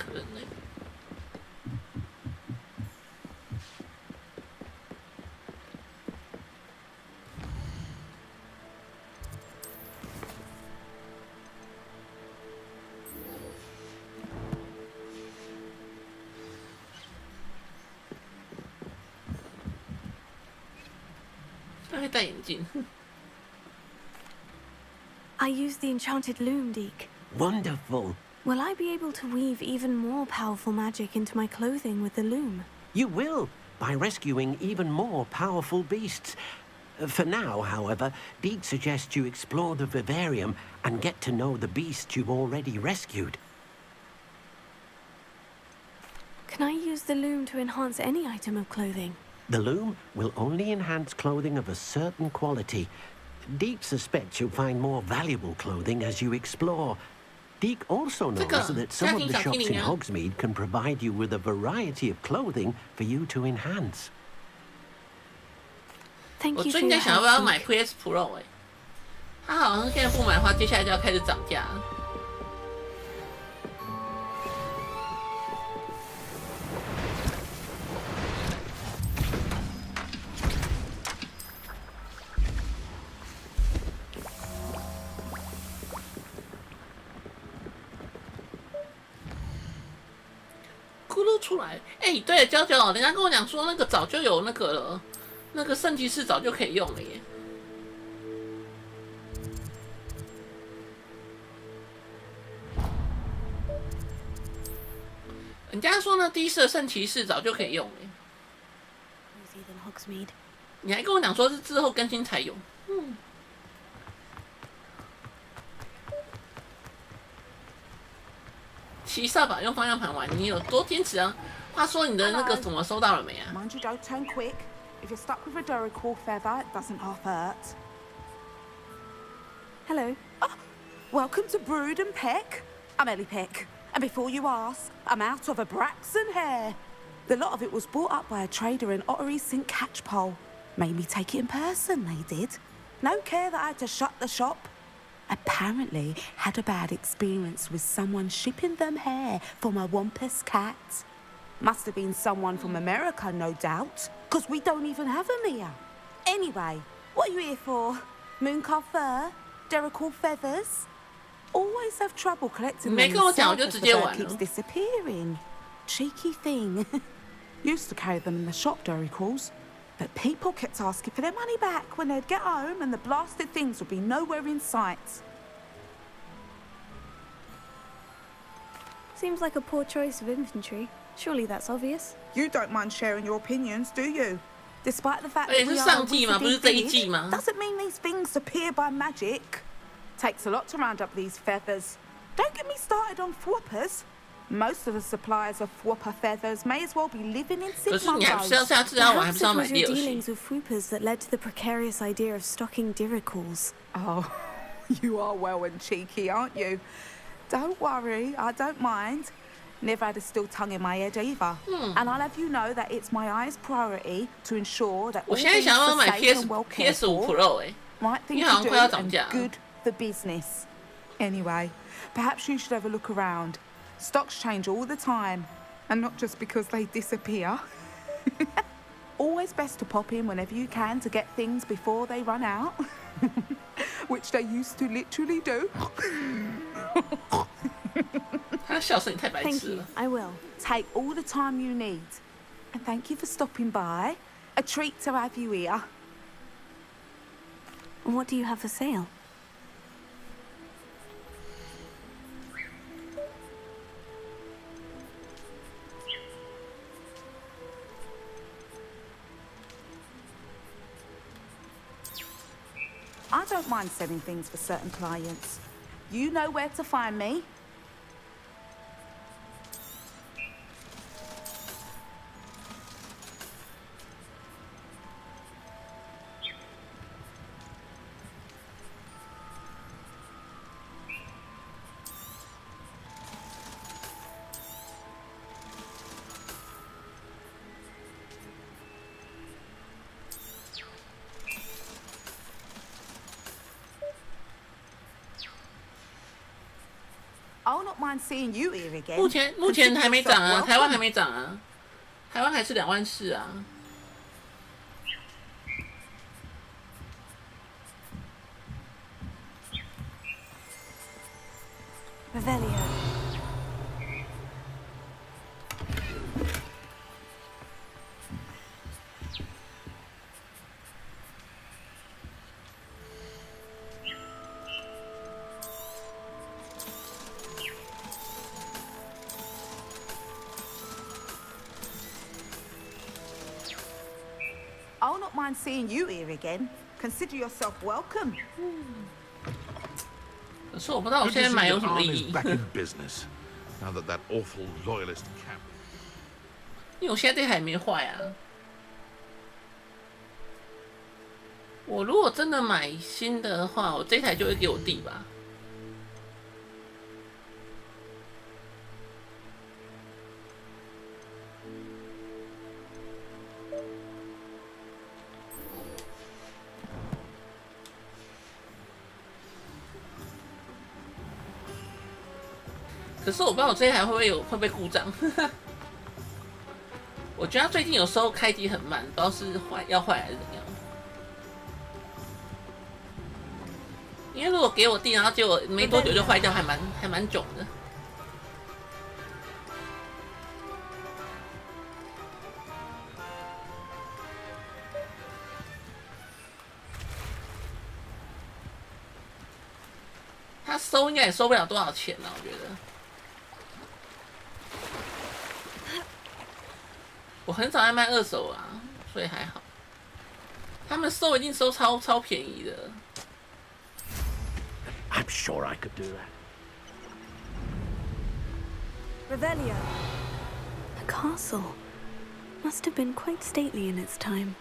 他会戴眼镜。I used the enchanted loom, Deke. Wonderful. Will I be able to weave even more powerful magic into my clothing with the loom? You will, by rescuing even more powerful beasts. For now, however, Deke suggests you explore the vivarium and get to know the beasts you've already rescued. Can I use the loom to enhance any item of clothing? The loom will only enhance clothing of a certain quality. Deke suspects you'll find more valuable clothing as you explore. Deke also knows that some of the shops in Hogsmeade can provide you with a variety of clothing for you to enhance. Thank 我 you 最 for 近 your 在想要不要 help, 买 Deke. PS Pro 它好像现在不买的话，接下来就要开始涨价了。咕噜出来，哎，对，娇娇，人家跟我讲说那个早就有那个了，那个圣骑士早就可以用了耶。人家说呢，第一次的圣骑士早就可以用了。你还跟我讲说是之后更新才有，骑扫把用方向盘玩，你有多坚持啊？话说你的那个什么收到了没啊？ Mind you don't turn quick. If you're stuck with a Duracell feather, it doesn't half hurt. Hello. Oh, welcome to Brood and Peck. I'm Ellie Peck. And before you ask, I'm out of a Braxton hair. The lot of it was bought up by a trader in Ottery St. Catchpole. Made me take it in person, they did. No care that I had to shut the shop. Apparently had a bad experience with someone shipping them hair for my Wampus cat. Must have been someone from America, no doubt, because we don't even have them here. Anyway, what are you here for? Mooncalf fur? Duracell feathers? Always have trouble collecting them myself as the bird keeps disappearing. Cheeky thing. Used to carry them in the shop, Duracalls. But people kept asking for their money back when they'd get home and the blasted things would be nowhere in sight. Seems like a poor choice of infantry. Surely that's obvious. You don't mind sharing your opinions, do you? Despite the fact that we 是 are 上 a 季吗？不是 wizarding 这一 village, 季吗？ doesn't mean these things appear by magic. Takes a lot to round up these feathers. Don't get me started on thwoppers. Most of the suppliers of thwopper feathers may as well be living in 可是你还不是要下次要玩，还不 Perhaps 是 it 要买 was your DLC？ dealings with Fwoopers that led to the precarious idea of stocking Duracalls. Oh, you are well and cheeky, aren't you? Don't worry, I don't mind. Never had a still tongue in my head either. And I'll have you know that it's my highest priority to ensure that all 我现在 things 想要 are 买 safe and well cared PS5 for. Pro Right thing 因为好 to 像快要 do 涨 and 价了。 good for business. Anyway, perhaps you should have a look around. Stocks change all the time, and not just because they disappear. Always best to pop in whenever you can to get things before they run out. Which they used to literally do. 他的笑声也太白 Thank 痴 you. 了。 I will. Take all the time you need. And thank you for stopping by. A treat to have you here. What do you have for sale? I don't mind selling things for certain clients. You know where to find me. I'll not mind seeing you here again. 目前还没涨啊， Welcome. 台湾还没涨啊，台湾还是24000啊。Revelio. I'll not mind seeing you here again. Consider yourself welcome. 可是我不知道我 Good 现 to 在 see 买有 the 什么意 army's 义， back in business. Now that that awful loyalist camp. 因为我现在这台没坏啊。我如果真的买新的话，我这台就会给我弟吧。可是我不知道我这台会不会故障。我觉得它最近有时候开机很慢，不知道是要坏还是怎样。因为如果给我弟，然后结果没多久就坏掉，还蛮囧的。他收应该也收不了多少钱了，我觉得。我很少爱卖二手啊，所以还好。他们收一定收超便宜的。I'm sure I could do that. Revelio. A castle. Must have been quite stately in its time.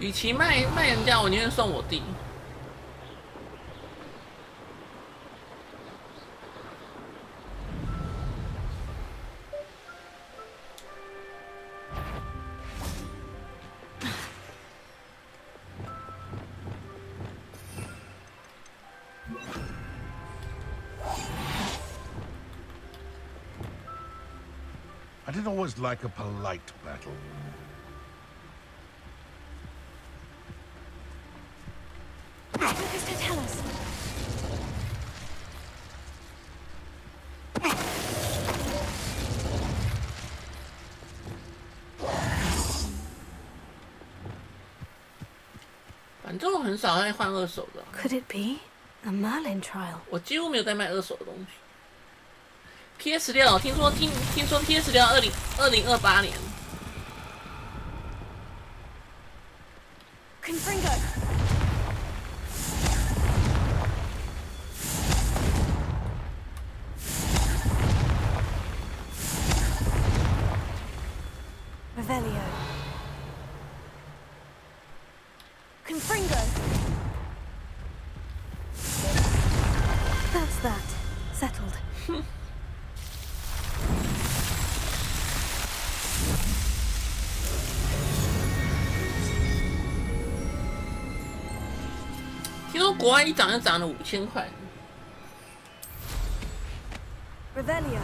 与其卖人家，我宁愿送我弟。I didn't always like a polite battle. What does it tell us? "反正我很少爱换二手的啊， Could it be a Merlin trial? 我几乎没有在卖二手的东西。PS6，听说 PS6 2028年。 Confringo. Revelio. Confringo. That's that. Settled. 听说国外一涨就涨了5000块。 Revelio.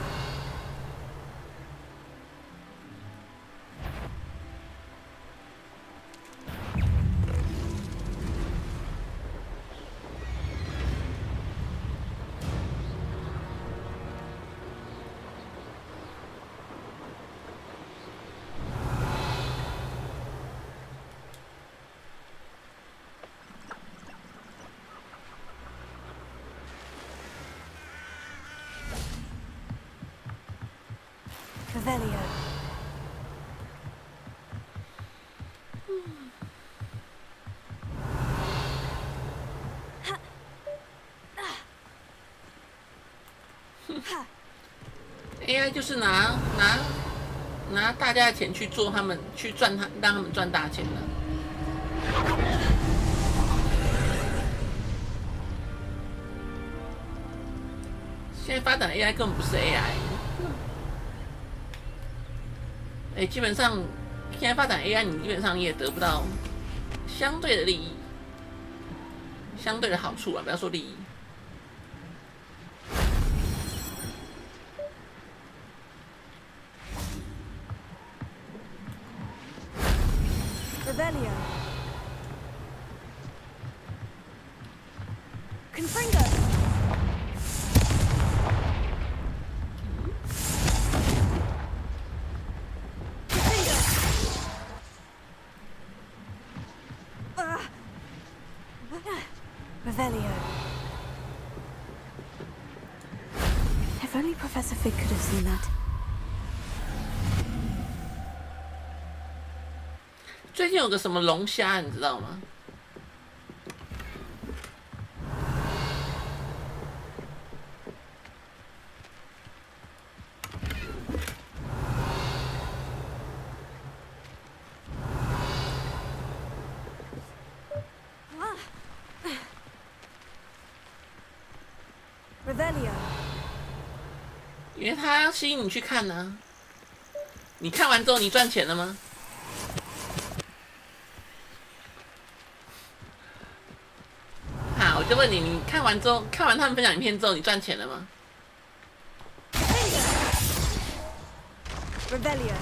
Revelio. AI 就是拿大家的钱去做他们去赚让他们赚大钱的。现在发展的 AI 根本不是 AI。基本上现在发展 AI， 你基本上你也得不到相对的利益，相对的好处啊，不要说利益。Revelio. Confringo. Revelio. If only Professor Fig could have seen that. 最近有个什么龙虾，你知道吗？Revelio. 因为它要吸引你去看呢、啊。你看完之后，你赚钱了吗？我就问你，你看完之后，看完他们分享影片之后，你赚钱了吗 ？Revelio.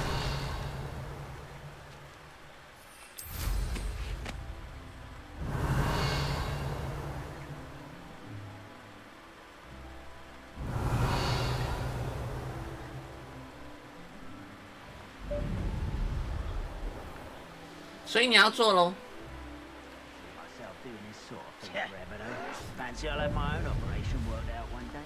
所以你要做喽。Fancy I'll have my own operation worked out one day.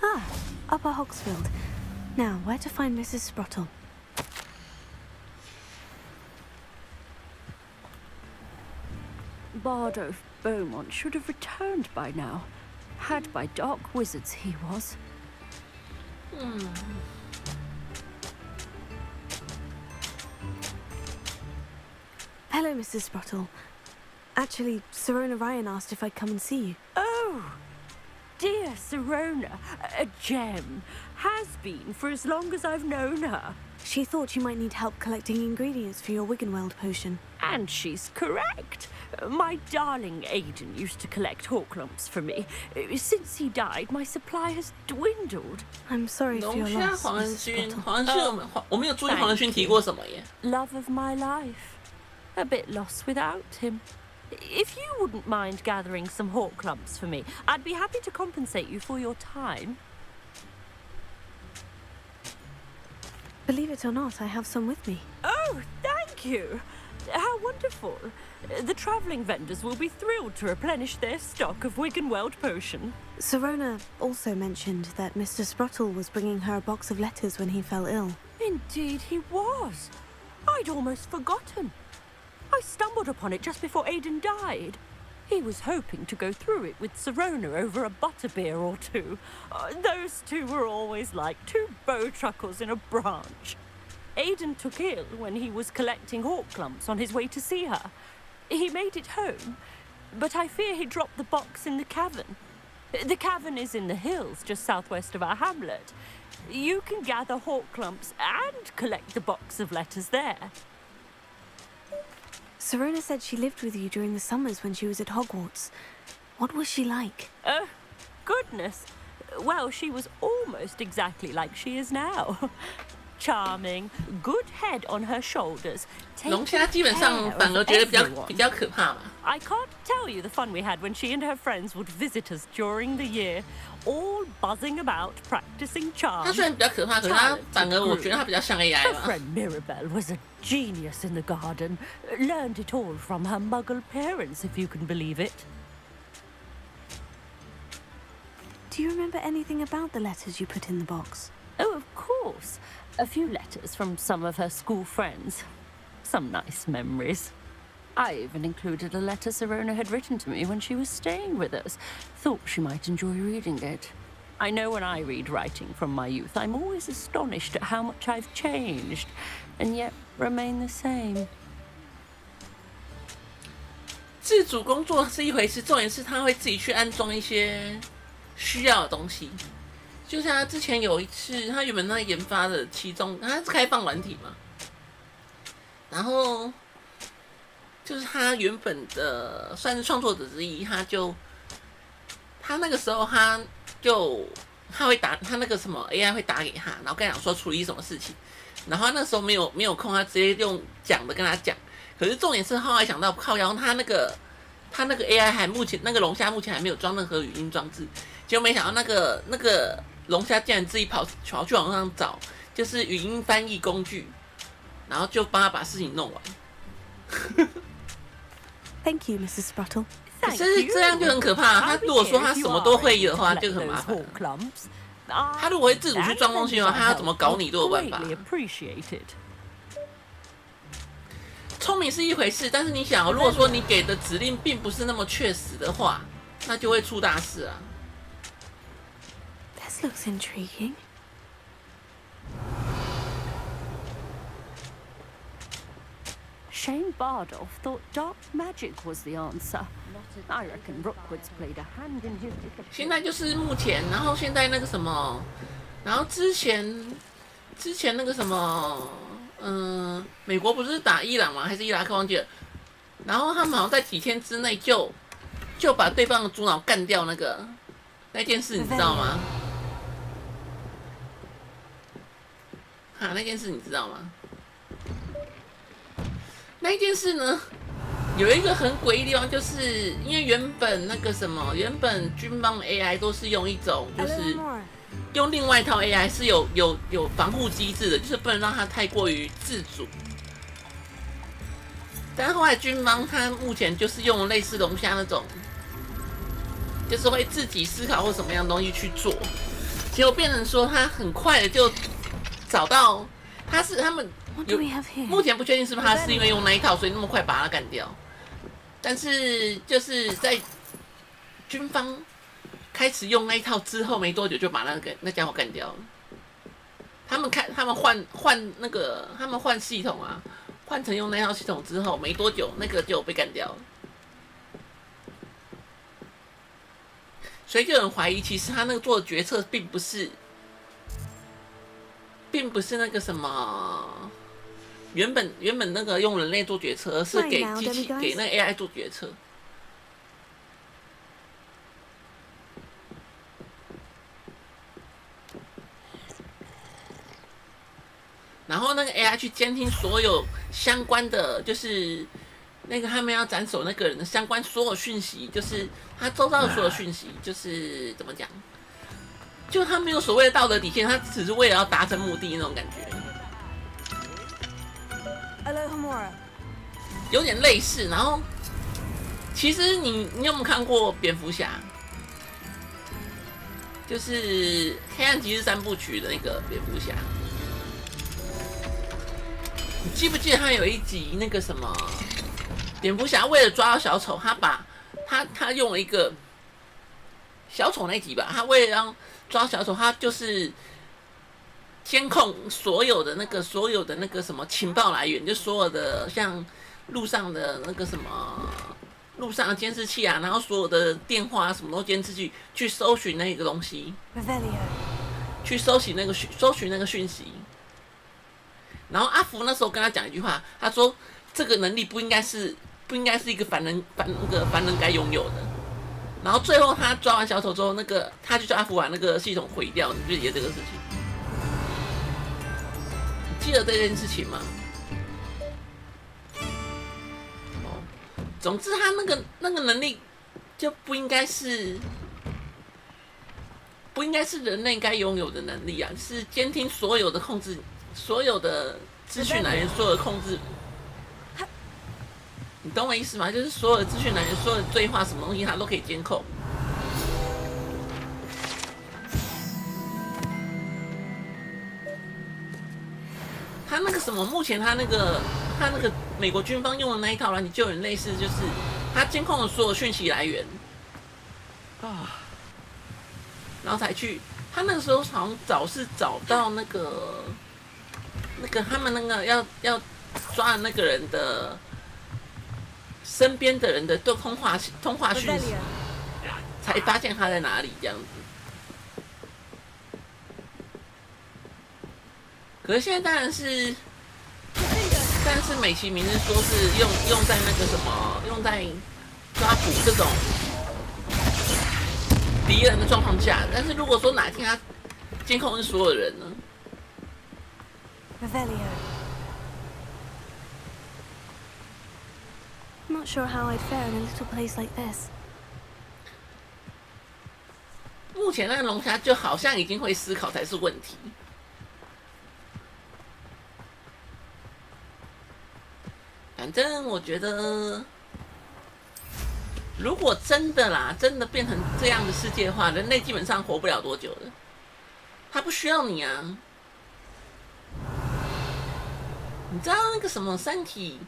Ah, Upper Hogsfield. Now, where to find Mrs. Sprottle? Bardo Beaumont should have returned by now. Had by dark wizards he was. Hello, Mrs. Sprottle. Actually, Sirona Ryan asked if I'd come and see you. Oh, dear Sirona, a gem. Has been for as long as I've known her. She thought you might need help collecting ingredients for your Wiggenweld potion. And she's correct. My darling Aiden used to collect hawk lumps for me. Since he died, my supply has dwindled. I'm sorry for your loss, Mrs. Sprottle. 我没有注意黄仁勋提过什么耶。Love of my life. A bit lost without him. If you wouldn't mind gathering some hawk lumps for me, I'd be happy to compensate you for your time. Believe it or not, I have some with me. Oh, thank you. How wonderful. The travelling vendors will be thrilled to replenish their stock of Wiggenweld potion. Sirona also mentioned that Mr. Sprottle was bringing her a box of letters when he fell ill. Indeed he was. I'd almost forgotten. I stumbled upon it just before Aiden died. He was hoping to go through it with Sirona over a butterbeer or two. Those two were always like two bowtruckles in a branch. Aiden took ill when he was collecting hawk lumps on his way to see her. He made it home, but I fear he dropped the box in the cavern. The cavern is in the hills just southwest of our hamlet. You can gather hawk lumps and collect the box of letters there. Sirona said she lived with you during the summers when she was at Hogwarts. What was she like? Oh, goodness. Well, she was almost exactly like she is now. Charming, good head on her shoulders. 龙虾基本上反而觉得比较可怕嘛。I can't tell you the fun we had when she and her friends would visit us during the year, all buzzing about practicing charms. 她虽然比较可怕，可是她反而我觉得她比较像 AI 嘛。Her friend Mirabelle was a genius in the garden. Learned it all from her muggle parents, if you can believe it. Do you remember anything about the letters you put in the box? Oh, of course. A few letters from some of her school friends. Some nice memories. I even included a letter Sirona had written to me when she was staying with us. Thought she might enjoy reading it. I know when I read writing from my youth, I'm always astonished at how much I've changed, and yet remain the same. 自主工作是一回事，重点是他会自己去安装一些需要的东西。就像他之前有一次，他原本在研发的其中，他是开放软体嘛，然后就是他原本的算是创作者之一，他那个时候他会打他那个什么 AI 会打给他，然后跟他讲说处理什么事情，然后他那时候没有空，他直接用讲的跟他讲。可是重点是后来想到靠腰，他那个 AI 目前那个龙虾目前还没有装任何语音装置，结果没想到那个龙虾竟然自己跑去网上找，就是语音翻译工具，然后就帮他把事情弄完。Thank you, Mrs. Spruttle. 可是这样就很可怕。他如果说他什么都会的话，就很麻烦。他如果会自主去装东西的话，他要怎么搞你都有办法。聪明是一回事，但是你想，如果说你给的指令并不是那么确实的话，那就会出大事啊。This looks intriguing. Shane Bardolph thought dark magic was the answer. I reckon Rookwood's played a hand in his. 现在就是目前，然后现在那个什么，然后之前那个什么，美国不是打伊朗吗？还是伊拉克忘记了？然后他们好像在几天之内就把对方的主脑干掉那件事，你知道吗？那件事你知道吗？那一件事呢，有一个很诡异的地方，就是因为原本军方 AI 都是用一种就是用另外一套 AI 是有防护机制的，就是不能让它太过于自主。但后来军方它目前就是用类似龙虾那种，就是会自己思考或什么样的东西去做，结果变成说它很快的就找到他们。目前不确定是不是他是因为用那一套，所以那么快把他干掉。但是就是在军方开始用那一套之后没多久，就把那家伙干掉了。他们换系统啊，换成用那套系统之后没多久，那个就被干掉了。所以就有人怀疑，其实他那个做的决策并不是那个什么。原本那个用人类做决策，而是给那个 AI 做决策。然后那个 AI 去监听所有相关的，就是那个他们要斩首那个人的相关所有讯息，就是他周遭的所有讯息，就是怎么讲？就他没有所谓的道德底线，他只是为了要达成目的那种感觉。有点类似，然后其实你有没有看过蝙蝠侠？就是黑暗骑士三部曲的那个蝙蝠侠，你记不记得他有一集那个什么，蝙蝠侠为了抓到小丑，他用了一个小丑那集吧，他为了让抓小丑，他就是监控所有的那个什么情报来源，就所有的像路上的那个什么路上的监视器啊，然后所有的电话什么都监视器去搜寻那个东西，去搜寻那个讯息。然后阿福那时候跟他讲一句话，他说这个能力不应该是一个凡人该拥有的。然后最后他抓完小丑之后，他就叫阿福把那个系统毁掉，你就记得这个事情。记得这件事情吗？总之，他那个能力就不应该是人类该拥有的能力啊！是监听所有的控制，所有的资讯来源所有的控制。你懂我意思吗？就是所有的资讯来源、所有的对话，什么东西它都可以监控。他那个什么，目前他那个美国军方用的那一套软体，就很类似，就是他监控了所有讯息来源啊，然后才去。他那个时候好像是找到那个他们那个要抓的那个人的身边的人的通话讯息，才发现他在哪里这样子。可是现在当然是美其名是说是用在那个什么，用在抓捕这种敌人的状况下，但是如果说哪天他监控是所有人呢 Revelio. I'm not sure how I'd fare in a little place like this. 目前那个龙虾就好像已经会思考才是问题。反正我觉得，如果真的变成这样的世界的话，人类基本上活不了多久了。他不需要你啊！你知道那个什么《三体》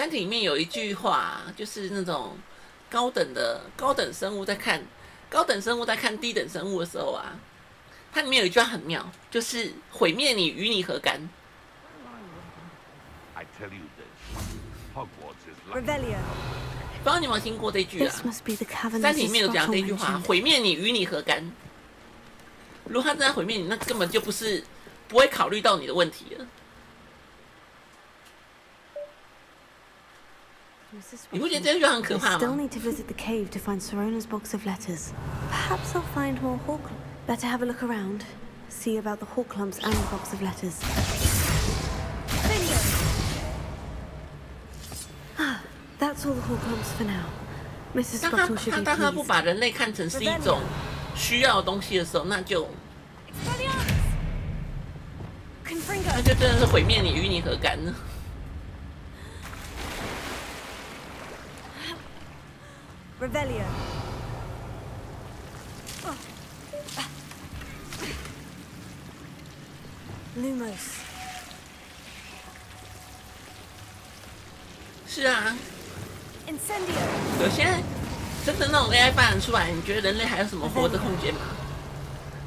里面有一句话，就是那种高等生物在看低等生物的时候啊，它里面有一句话很妙，就是毁灭你与你何干。Revelio. 不知道你有没有听过这句啊？三体里面有讲这一句话：毁灭你与你何干？如果他真的毁灭你，那根本就不会考虑到你的问题了。你不觉得这句话很可怕吗 Still need to visit the cave to find Sorona's box of letters. Perhaps I'll find more hawk. Better have a look around. See about the hawk lumps and the box of letters. That's all the hawk lumps for now. Mrs. Bottle should be 当他不 pleased. 把人类看成是一种需要的东西的时候，那就真的是毁灭你与你何干呢？ Revelio. Lumos. 是啊， Incendio. 有些真的那种 AI 发展出来，你觉得人类还有什么活的空间吗？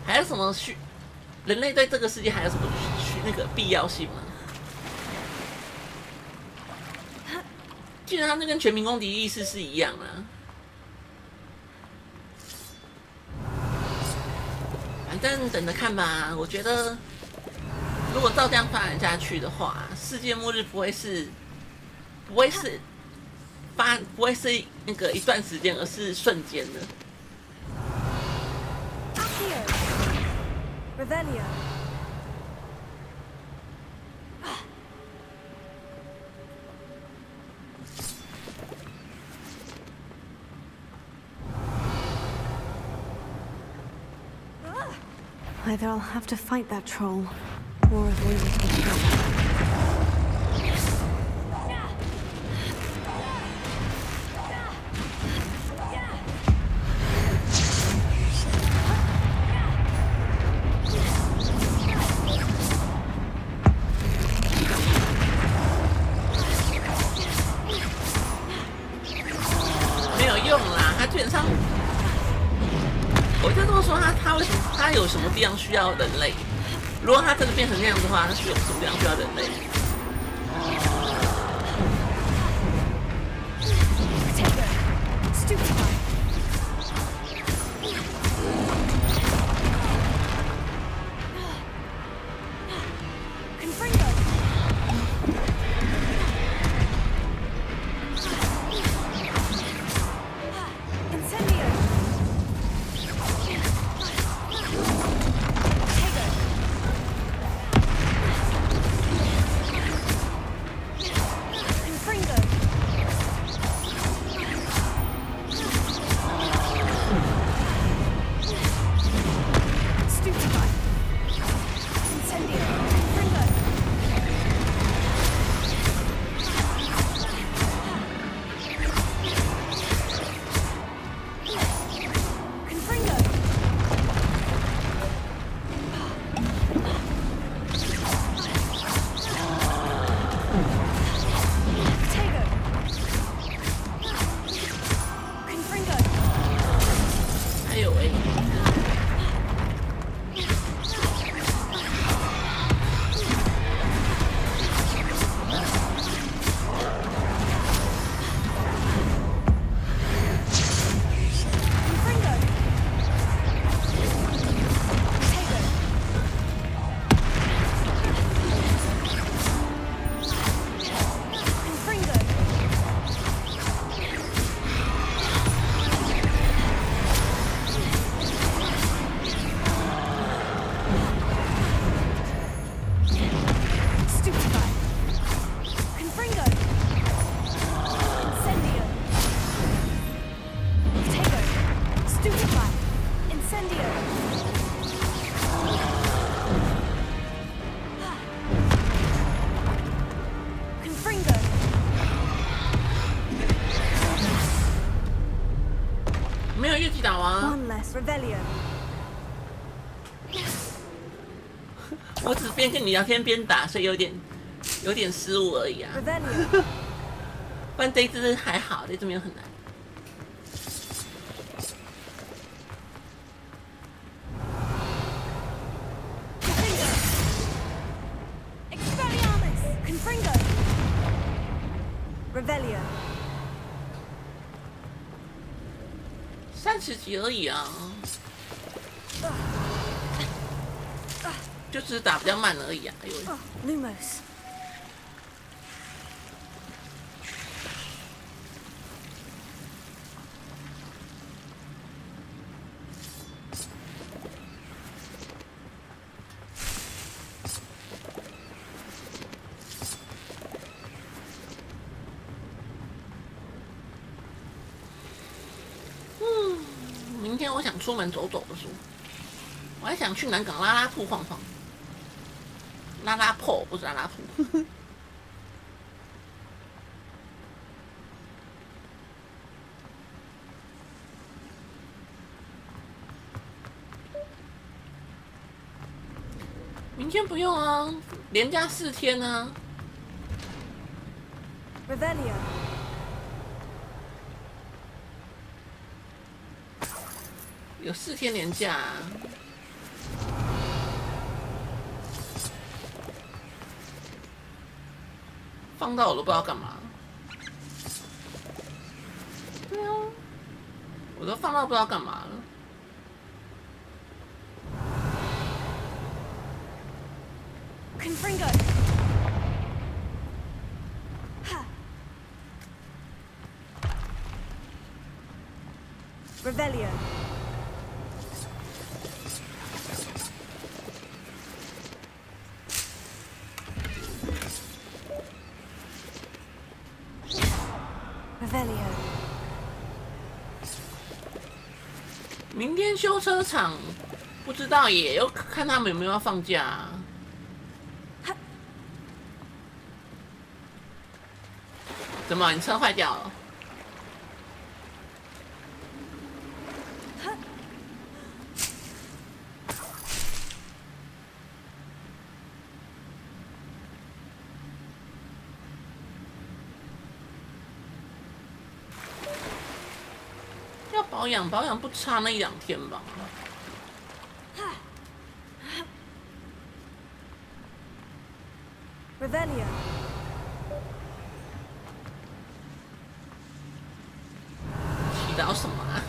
还有什么人类对这个世界还有什么那个必要性吗？基本上就跟全民公敌意识是一样啊。反正等着看吧。我觉得，如果照这样发展下去的话，世界末日不会是那个一段时间，而是瞬间的。Revelio. Either I'll have to fight that troll, or avoid it. 没有用啦，他基本上，我就这么说，他为什么他有什么地方需要人类？如果他真的变成那样的话，他是有什么地方需要人类？ Incendio. Confringo. 没有越级打王啊！ One less Revelio. 我只边跟你聊天边打，所以有点失误而已啊。Revelio. 不然这一只还好，这一只没有很难。Expelliarmus. Confringo. Revelio. 30级而已啊，就只是打比较慢而已啊。哎呦， Lumos. 明天我想出门走走的说，我还想去南港拉拉铺晃晃。拉拉铺不是拉拉铺。明天不用啊，连假4天啊。Revelio. 有4天连假啊。放到我都不知道干嘛。对啊，我都放到不知道干嘛了。Confringo. Ha. Revelio. Revelio. 明天修车厂不知道耶，要看他们有没有要放假啊。怎么？你车坏掉了？要保养，保养不差那1-2天吧。Revelio. 祈祷什么啊？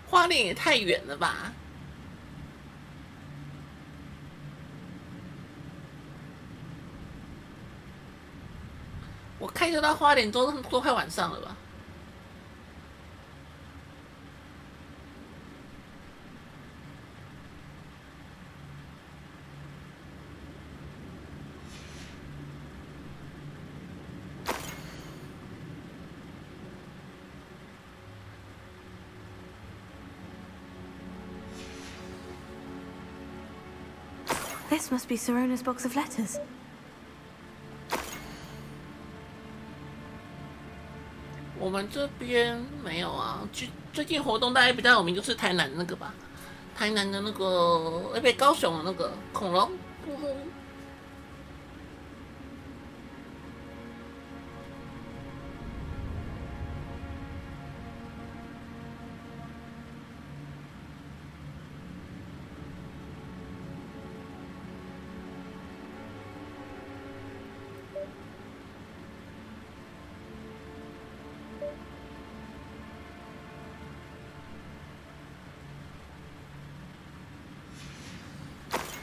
花莲也太远了吧！我开车到花莲都快晚上了吧？This must be Sorona's box of letters. 我们这边没有啊，最近活动大概比较有名就是台南那个吧，台南的那个，不，高雄的那个恐龙。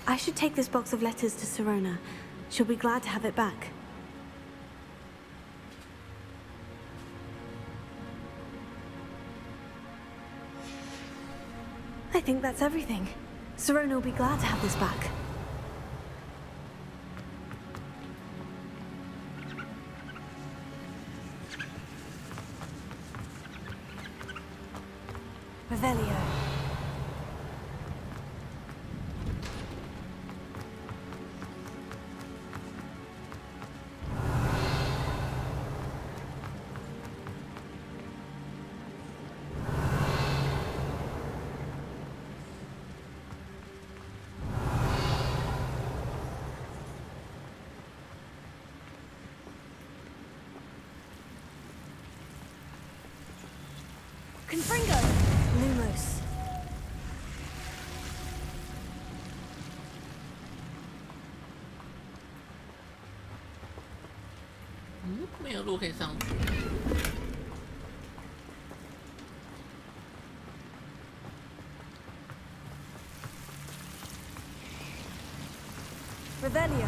I should take this box of letters to Sirona. She'll be glad to have it back. I think that's everything. Sirona will be glad to have this back. Revelio. Confringo! Lumos. 没有路可以上去。Revelio.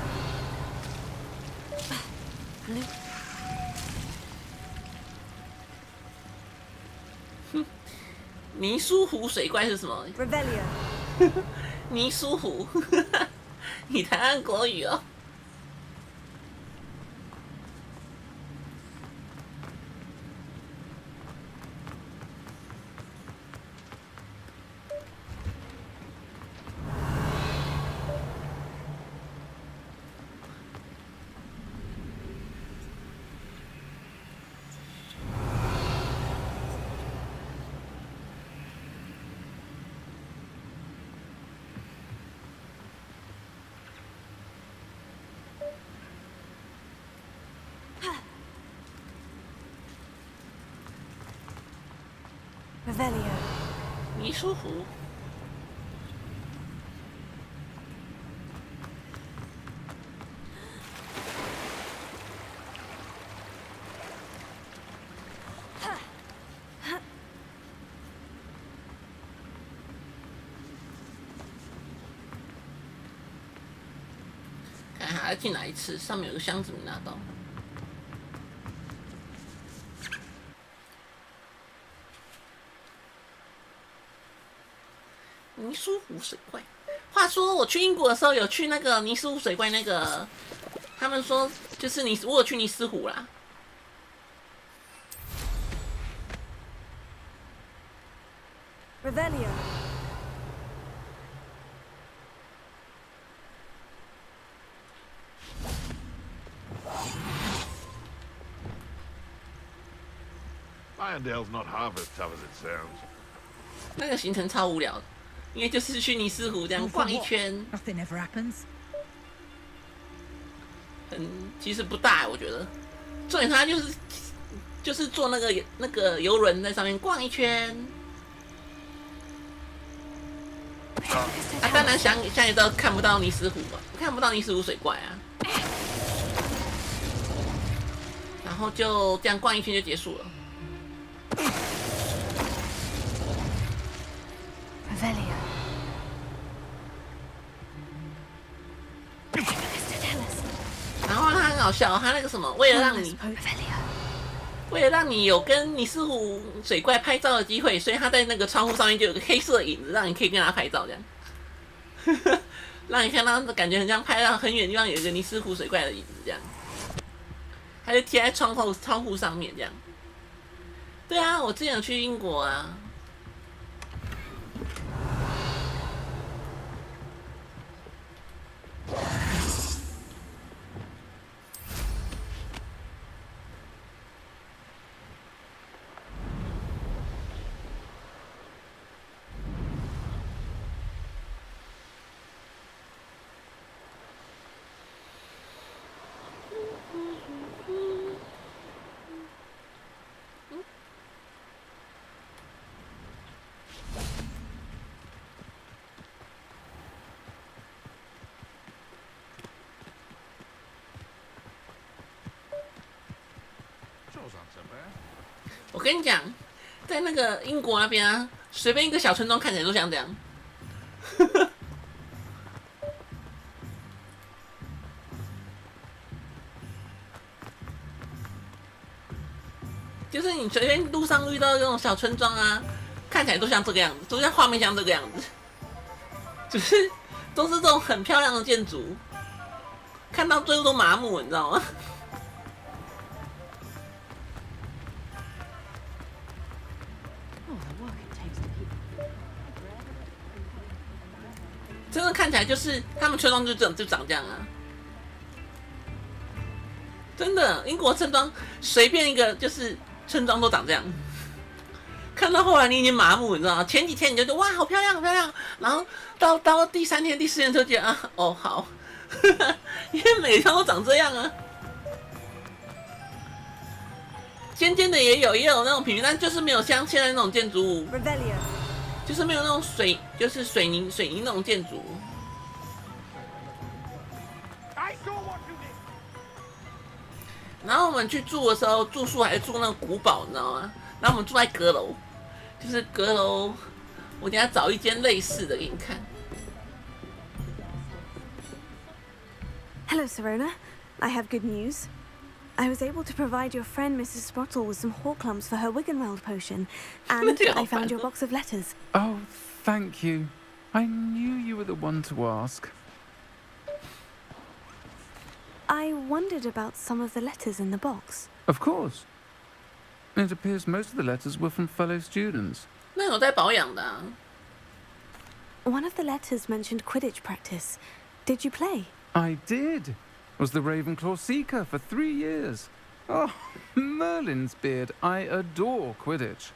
泥苏湖水怪是什么 Revelio. 泥苏湖，你台湾国语哦。Revelio. 泥苏湖。看还要进来一次，上面有个箱子没拿到。泥苏湖水怪。话说我去英国的时候有去那个泥苏湖水怪那个，他们说就是我有去尼斯湖啦。Revelio. Irondale's not half as tough as it sounds. 那个行程超无聊的，因为就是去尼斯湖这样逛一圈， Nothing ever happens. 其实不大，我觉得。重点它就是坐那个游轮在上面逛一圈。当然想也知道看不到尼斯湖嘛，看不到尼斯湖水怪啊。然后就这样逛一圈就结束了。Revelio. 然后他很好笑，他那个什么，为了让你有跟尼斯湖水怪拍照的机会，所以他在那个窗户上面就有个黑色的影子，让你可以跟他拍照，这样，让你看到感觉很像拍到很远地方有一个尼斯湖水怪的影子，这样，他就贴在窗户上面这样。对啊，我之前有去英国啊。我跟你讲，在那个英国那边啊，随便一个小村庄看起来都像这样。就是你随便路上遇到这种小村庄啊，看起来都像这个样子，都像画面像这个样子，就是都是这种很漂亮的建筑，看到最后都麻木，你知道吗？真的看起来就是他们村庄就长这样啊！真的，英国村庄随便一个就是村庄都长这样。看到后来你已经麻木，你知道吗？前几天你就觉得哇好漂亮好漂亮，然后到第3天第4天就觉得啊哦好，因为每条都长这样啊。尖尖的也有那种平面，但就是没有像现在那种建筑物。就是没有那种就是水泥那种建筑。然后我们去住的时候，住宿还是住那个古堡，你知道吗？然后我们住在阁楼，就是阁楼。我等一下找一间类似的给你看。Hello, Serona. I have good news. I was able to provide your friend Mrs. Sprottle with some hawk lumps for her Wiggenweld potion, and I found your box of letters. Oh, thank you. I knew you were the one to ask. I wondered about some of the letters in the box. Of course. It appears most of the letters were from fellow students. 那有在保养的啊。One of the letters mentioned Quidditch practice. Did you play? I did. Was the Ravenclaw Seeker for 3 years. Oh, Merlin's beard. I adore Quidditch.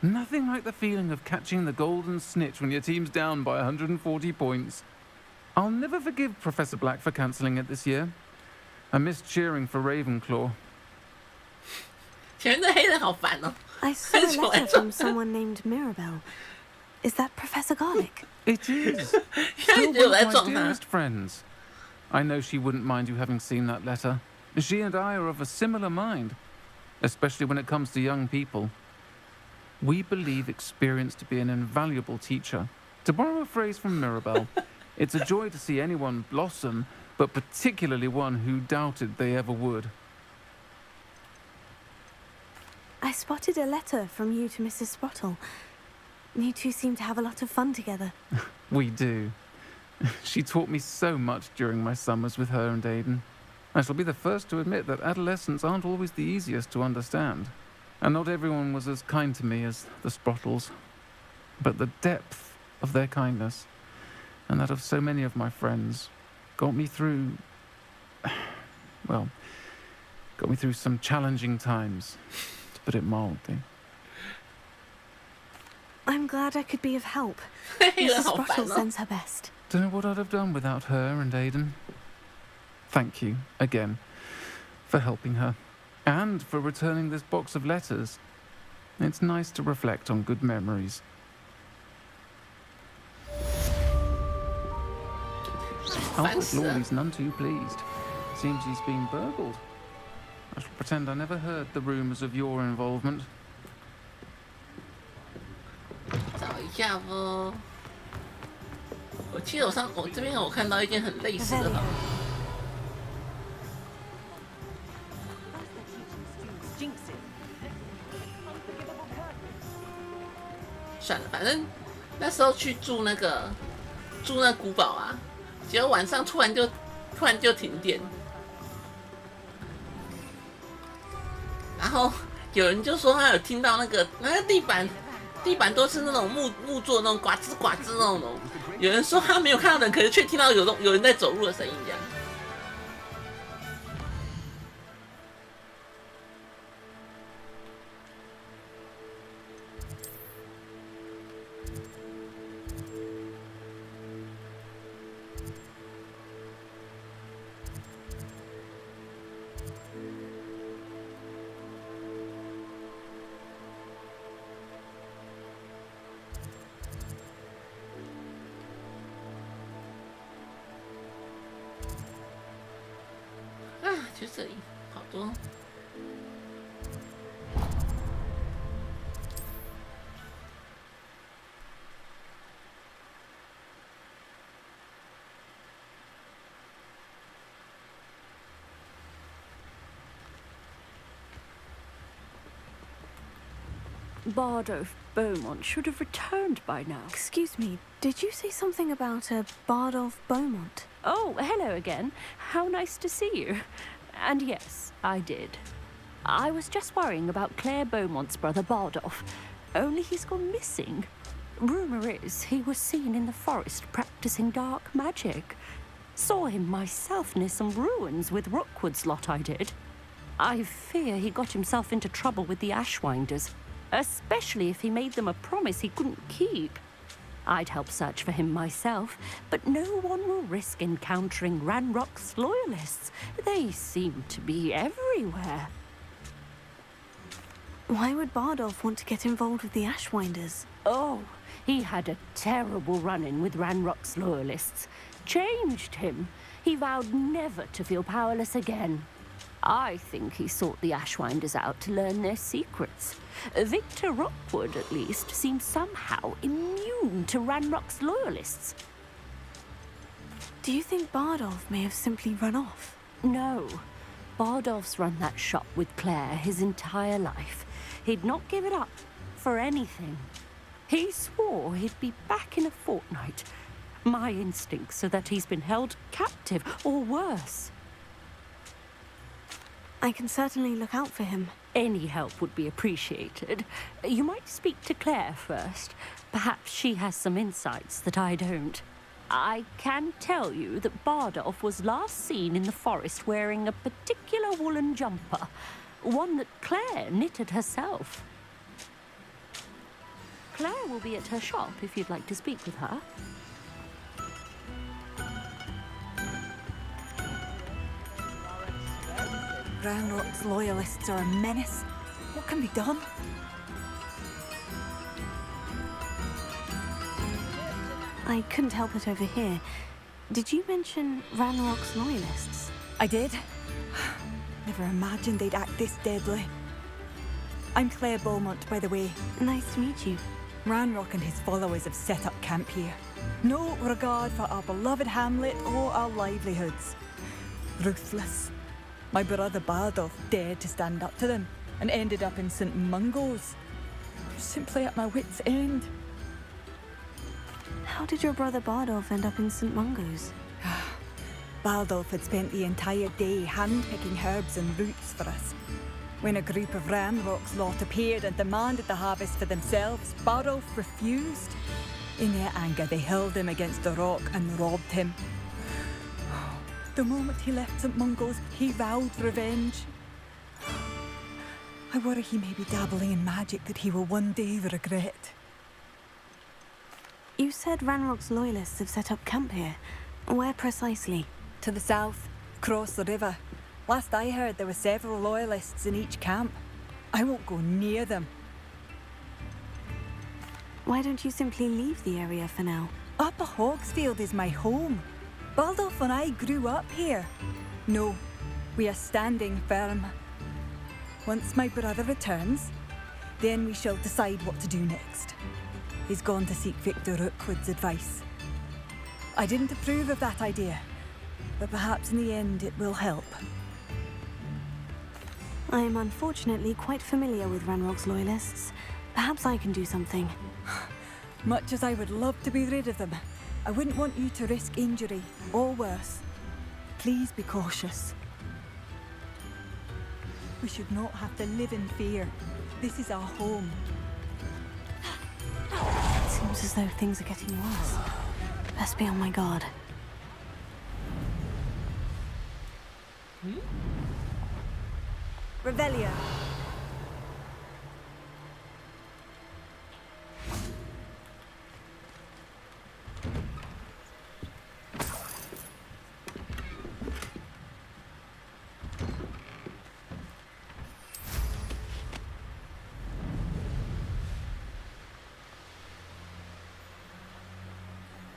Nothing like the feeling of catching the golden snitch when your team's down by 140 points. I'll never forgive Professor Black for cancelling it this year. I missed cheering for Ravenclaw. 前面的黑人好烦哦。I saw a letter from someone named Mirabelle. Is that Professor Garlick? It is. Still one of my dearest friends. I know she wouldn't mind you having seen that letter. She and I are of a similar mind, especially when it comes to young people. We believe experience to be an invaluable teacher. To borrow a phrase from Mirabelle, it's a joy to see anyone blossom, but particularly one who doubted they ever would. I spotted a letter from you to Mrs. Sprottle. You two seem to have a lot of fun together. We do. She taught me so much during my summers with her and Aidan. I shall be the first to admit that adolescents aren't always the easiest to understand. And not everyone was as kind to me as the Sprottles. But the depth of their kindness, and that of so many of my friends, got me through... well, got me through some challenging times, to put it mildly. I'm glad I could be of help. Mrs. Sprottle sends her best. Don't know what I'd have done without her and Aidan. Thank you, again, for helping her, and for returning this box of letters. It's nice to reflect on good memories. Albert Lawley's none too pleased. Seems he's been burgled. I shall pretend I never heard the rumours of your involvement. 找一下哦。我记得我这边我看到一件很类似的吧。算了，反正那时候去住那古堡啊，结果晚上突然就停电，然后有人就说他有听到那个地板都是那种木做那种呱吱呱吱那种，有人说他没有看到人，可是却听到有人在走路的声音这样。就这里好多。Bardolph Beaumont should have returned by now. Excuse me, did you say something about a Bardolph Beaumont? Oh, hello again. How nice to see you. And yes, I did. I was just worrying about Claire Beaumont's brother Bardolph, only he's gone missing. Rumour is he was seen in the forest practicing dark magic. Saw him myself near some ruins with Rookwood's lot, I did. I fear he got himself into trouble with the Ashwinders, especially if he made them a promise he couldn't keep. I'd help search for him myself, but no one will risk encountering Ranrock's loyalists. They seem to be everywhere. Why would Bardolph want to get involved with the Ashwinders? Oh, he had a terrible run-in with Ranrock's loyalists. Changed him. He vowed never to feel powerless again. I think he sought the Ashwinders out to learn their secrets. Victor Rookwood, at least, seems somehow immune to Ranrock's loyalists. Do you think Bardolph may have simply run off? No. Bardolph's run that shop with Claire his entire life. He'd not give it up for anything. He swore he'd be back in a fortnight. My instincts are that he's been held captive, or worse. I can certainly look out for him. Any help would be appreciated. You might speak to Claire first. Perhaps she has some insights that I don't. I can tell you that Bardolph was last seen in the forest wearing a particular woolen jumper, one that Claire knitted herself. Claire will be at her shop if you'd like to speak with her. Ranrock's loyalists are a menace. What can be done? I couldn't help it over here. Did you mention Ranrock's loyalists? I did. Never imagined they'd act this deadly. I'm Claire Beaumont, by the way. Nice to meet you. Ranrock and his followers have set up camp here. No regard for our beloved hamlet or our livelihoods. Ruthless. My brother Bardolph dared to stand up to them and ended up in St. Mungo's. Simply at my wit's end. How did your brother Bardolph end up in St. Mungo's? Bardolph had spent the entire day hand-picking herbs and roots for us. When a group of Ranrock's lot appeared and demanded the harvest for themselves, Bardolph refused. In their anger, they hurled him against the rock and robbed him. The moment he left St. Mungo's, he vowed revenge. I worry he may be dabbling in magic that he will one day regret. You said Ranrock's loyalists have set up camp here. Where precisely? To the south, across the river. Last I heard, there were several loyalists in each camp. I won't go near them. Why don't you simply leave the area for now? Upper Hogsfield is my home. Bardolph and I grew up here. No, we are standing firm. Once my brother returns, then we shall decide what to do next. He's gone to seek Victor Rookwood's advice. I didn't approve of that idea, but perhaps in the end it will help. I am unfortunately quite familiar with Ranrock's loyalists. Perhaps I can do something. Much as I would love to be rid of them, I wouldn't want you to risk injury, or worse. Please be cautious. We should not have to live in fear. This is our home. It seems as though things are getting worse. Best be on my guard. Revelio.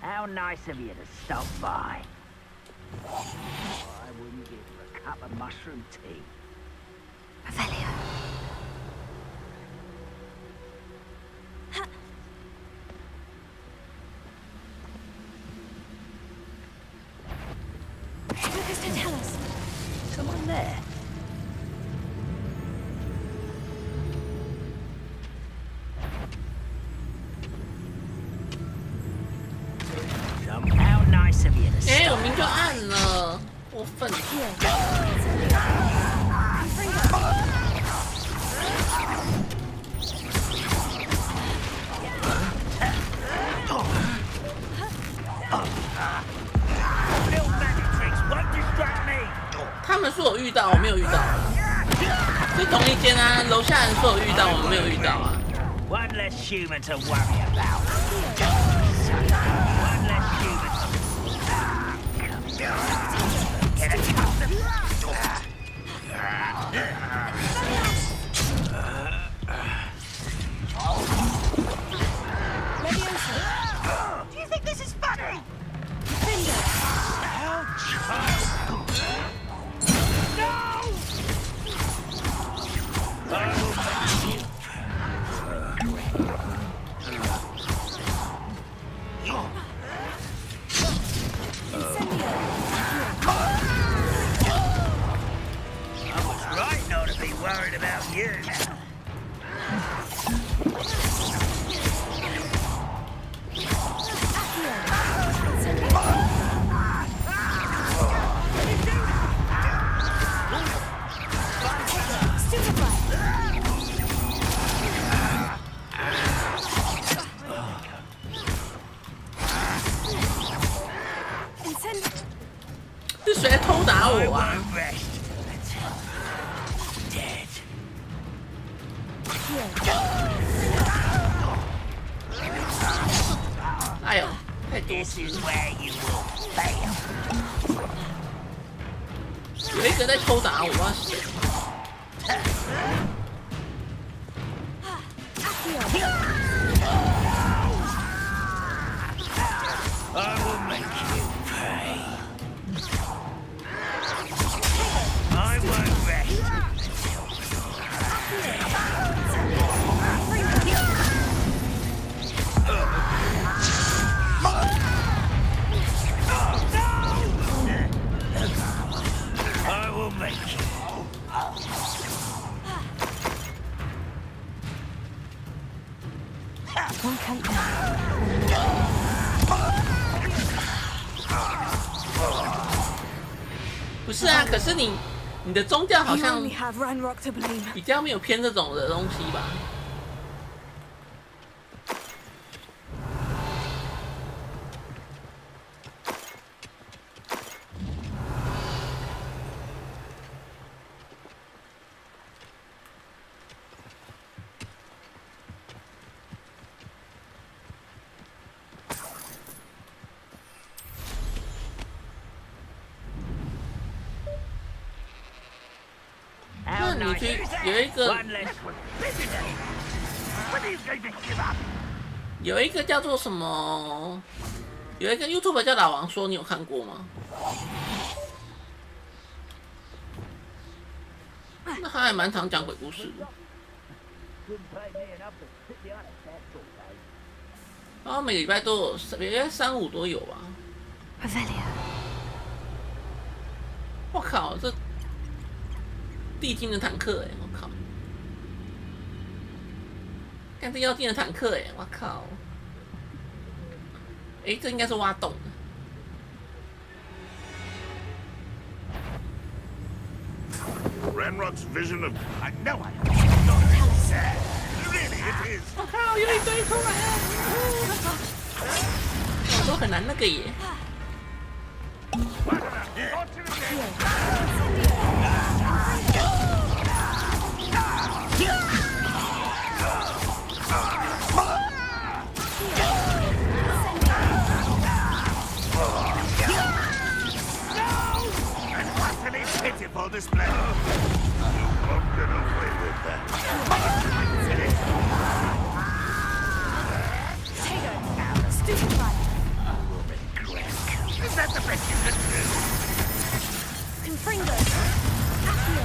How nice of you to stop by. I wouldn't give for a cup of mushroom tea. Revelio. Lucas, don't tell us. Someone there? 过分。他们说有遇到，我没有遇到。是同一间啊，楼下人说有遇到，我没有遇到啊。One less human to worry about. One less human. Get accustomed. Do you think this is funny? Worried about you. Intend. 是谁在偷打我啊？哎呦，太多次有一个在偷打我，不知道谁。I will make you pay. I won't rest. I will make you. 不是啊，可是你的宗教好 You 像 only have Ranrock to blame. 比较没有偏这种的东西吧？那你去有一个 One less. When are you going to give up? 有一个叫做什么？有一个 YouTuber 叫老王说，你有看过吗？那他还蛮常讲鬼故事的。然后每个礼拜都有，每个礼拜3、5都有吧。Revelia. 我靠，这地精的坦克哎、欸！我靠，干这妖精的坦克哎、欸！我靠，哎、这应该是挖洞的。Ranrock's vision of... I know I am not sad. Really, it is. 我靠，有一堆出来了！我都很难那个耶。Pitiful display. You won't get away with that. Stupefy. Is that the best you can do? Confringo. Accio.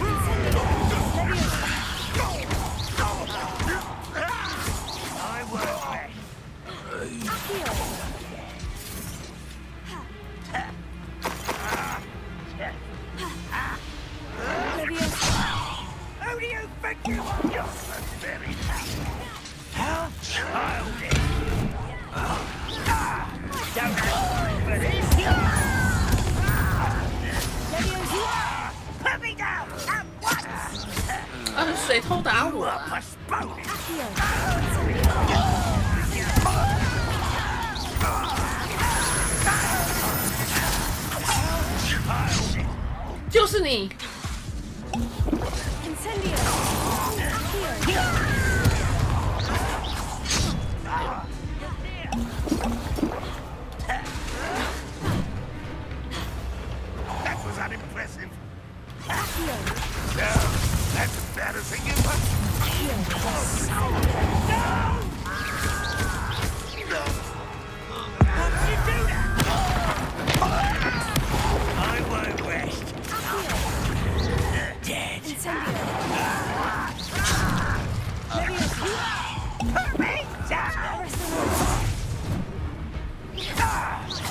Incendio. I won't rest. Accio. Who do you think you are? You're the very How childish. Don't ask for this. 谁偷打我啊？就是你。That was unimpressive. No, that's embarrassing you. No! How did you do that? I won't rest. Dead.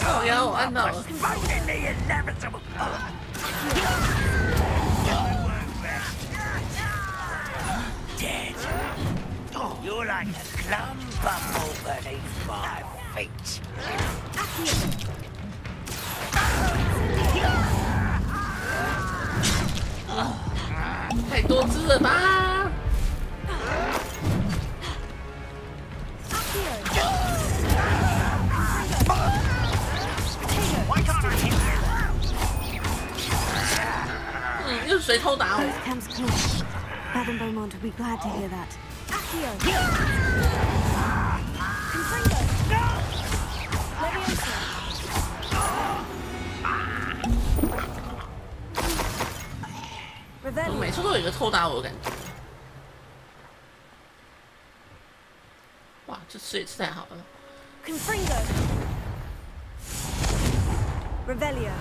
Oh, 呀，我按到了。Dead. You're like a clump of beneath my feet. 太多只了吧！ 又是谁偷打我？ Both camps closed. Bad and Beaumont will be glad to hear that. Confringo. 每次都有一个偷打我的感觉。哇，这吃也吃太好了。 Confringo. Revelio.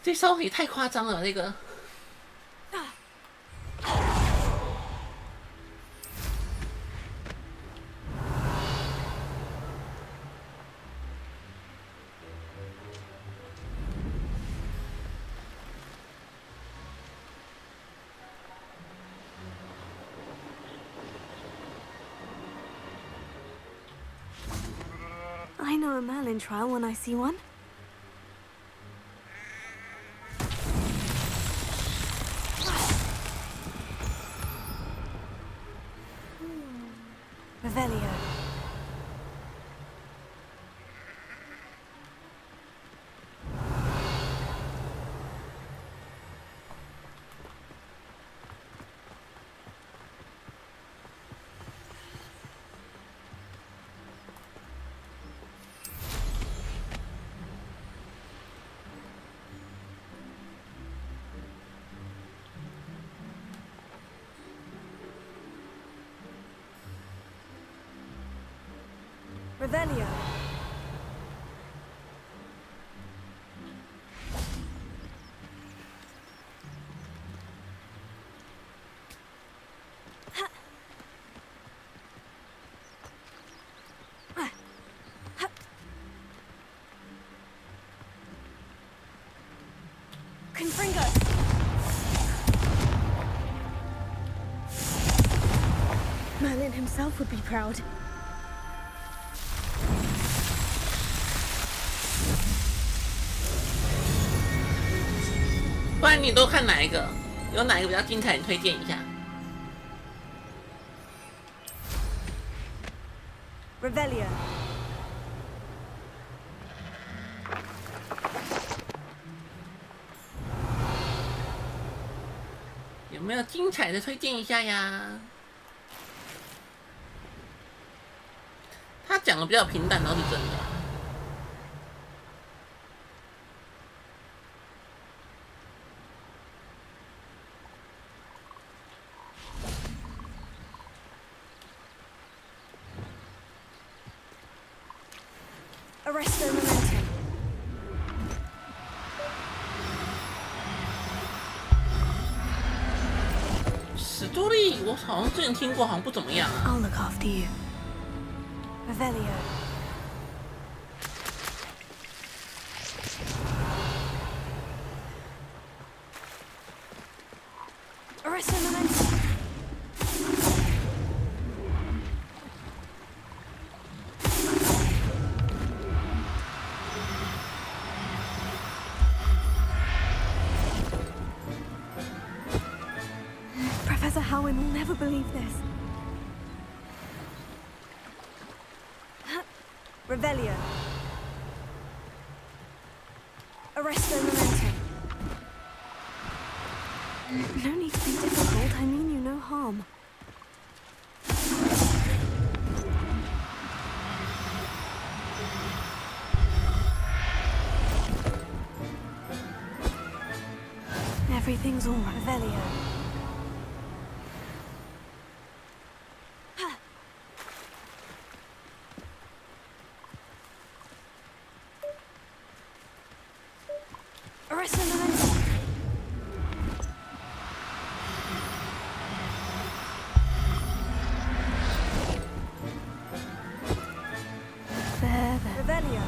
这招也太夸张了，那个。I know a Merlin trial when I see one. Revelio. Revelio. Confringo. Merlin himself would be proud. 不然你都看哪一个？有哪一个比较精彩？你推荐一下。 Revelio. 有没有精彩的推荐一下呀？他讲的比较平淡，倒是真的。 Arresto momentum. 史多利，我好像之前听过，好像不怎么样啊。 I'll look after you. Revelio. Arresto momentum. never believe this. Revelio. Arresto momentum. No need to be difficult. I mean you no harm. Everything's all right. Revelio. Arresto momentum. There. Revelio.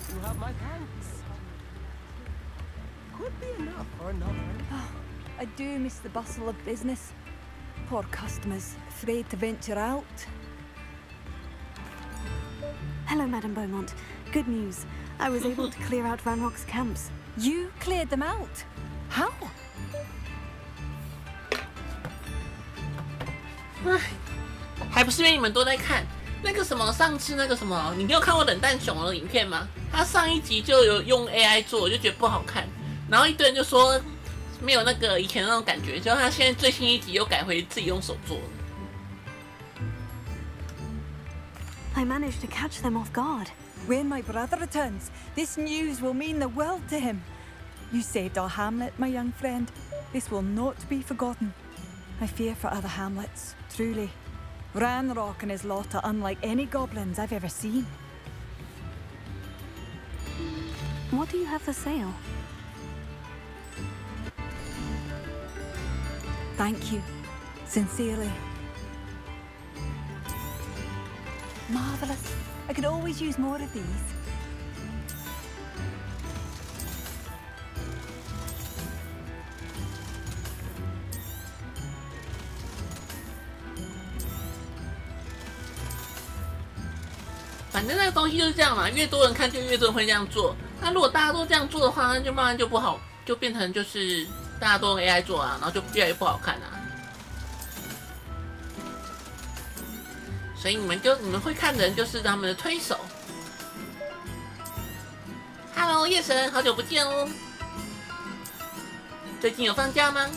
You have my thanks. Could be enough for another. I do miss the bustle of business. Poor customers, afraid to venture out. Hello, Madame Beaumont. Good news. I was able to clear out Ranrock's camps. You cleared them out? How? 唉，还不是因为你们都在看那个什么，上次那个什么，你没有看过冷淡熊的影片吗？他上一集就有用 AI 做，我就觉得不好看，然后一堆人就说没有那个以前那种感觉，就他现在最新一集又改回自己用手做了。I managed to catch them off guard. When my brother returns, this news will mean the world to him. You saved our hamlet, my young friend. This will not be forgotten. I fear for other hamlets, truly. Ranrock and his lot are unlike any goblins I've ever seen. What do you have for sale? Thank you, sincerely. Marvelous. I could always use more of these. "反正那个东西就是这样嘛，越多人看就越多人会这样做。那如果大家都这样做的话，那就慢慢就不好，就变成就是大家都用 AI 做啊，然后就越来越不好看啊。所以你们会看的人就是他们的推手。Hello， 夜神，好久不见哦。最近有放假吗？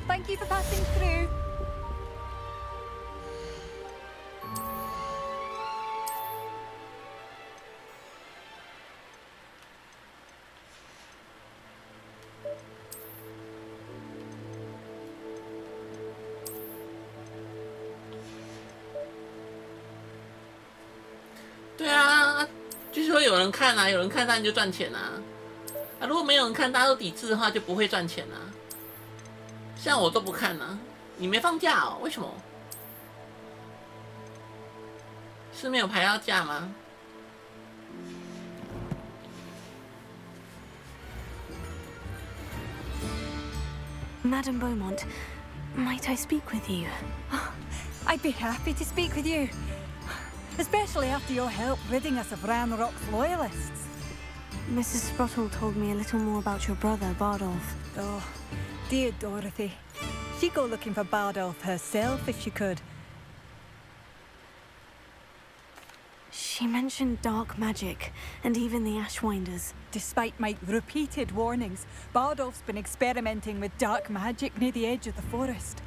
Thank you for passing through. "对啊，就是会有人看啊，有人看当然就赚钱啊。如果没有人看，大家都抵制的话，就不会赚钱啊。像我都不看啊。你没放假哦？为什么？是没有排到假吗？ Madame Beaumont, might I speak with you? Oh, I'd be happy to speak with you. Especially after your help ridding us of Ranrock's loyalists. Mrs. Sprottle told me a little more about your brother, Bardolph. Oh, dear Dorothy. She'd go looking for Bardolph herself if she could. She mentioned dark magic, and even the Ashwinders. Despite my repeated warnings, Bardolph's been experimenting with dark magic near the edge of the forest.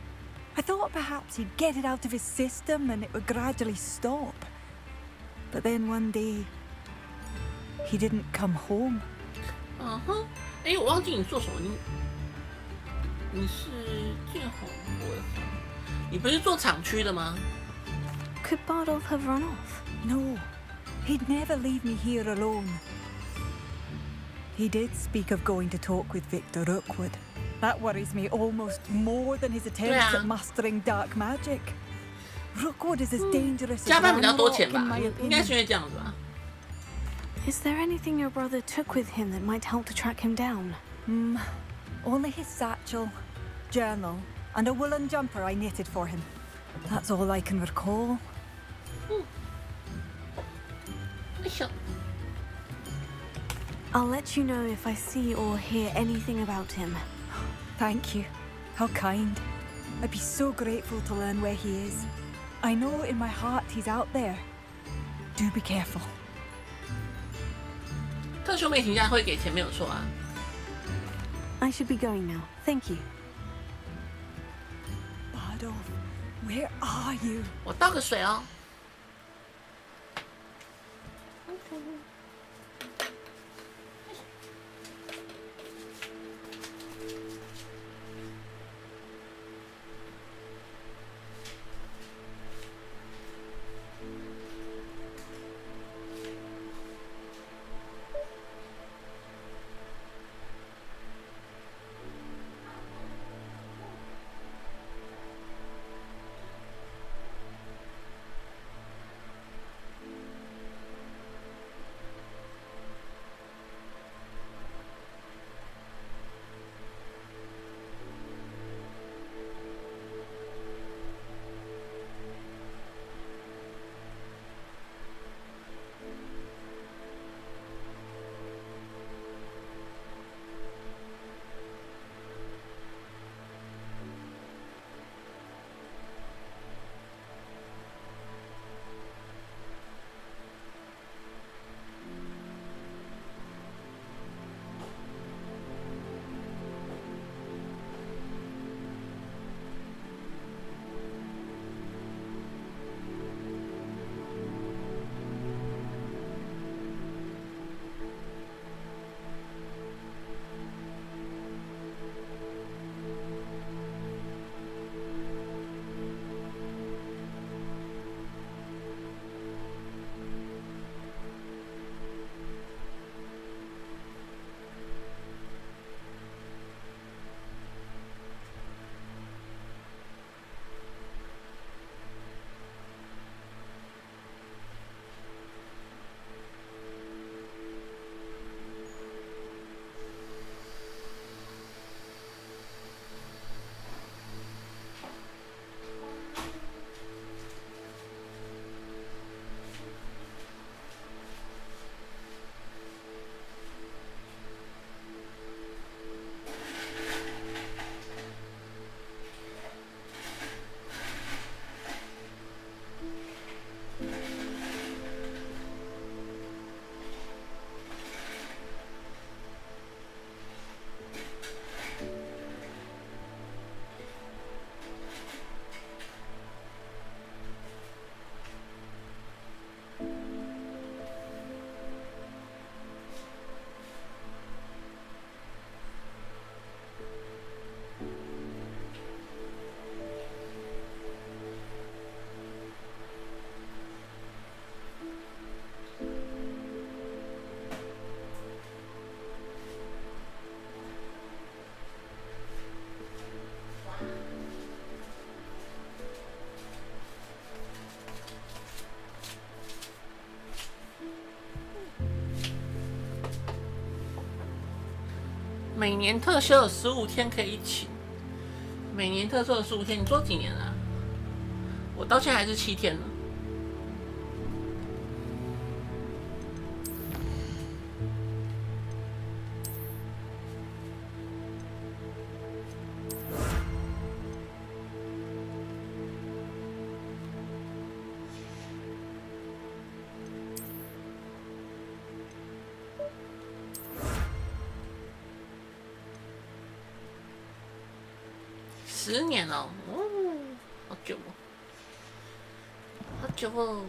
I thought perhaps he'd get it out of his system and it would gradually stop. But then one day, he didn't come home. 嗯哼，哎，我忘记你做什么，你是建宏国的，你不是做厂区的吗？ Could Bardolph have run off? No, he'd never leave me here alone. He did speak of going to talk with Victor Rookwood. That worries me almost more than his attempts at mastering dark magic. Rookwood is as dangerous as 加班比较多 Ranrock, 钱吧 in my， 应该 opinion. 是因为这样子吧。 Is there anything your brother took with him that might help to track him down? Only his satchel, journal, and a woolen jumper I knitted for him. That's all I can recall. I'll let you know if I see or hear anything about him. Thank you. How kind. I'd be so grateful to learn where he is. I know in my heart he's out there. Do be careful. 特休没请假会给钱没有错啊。I should be going now. Thank you. Bardolph, where are you? 我倒个水哦。每年特休有15天可以请，每年特休有15天，你做几年了啊？我到现在还是7天了。10年了，哦，好久哦，好久哦。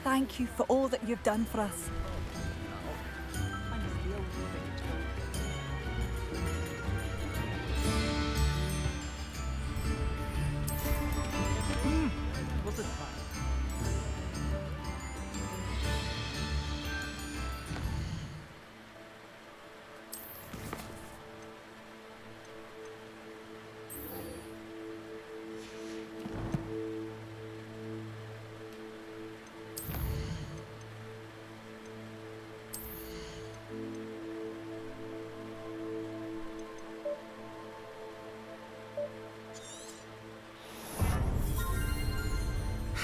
Thank you for all that you've done for us.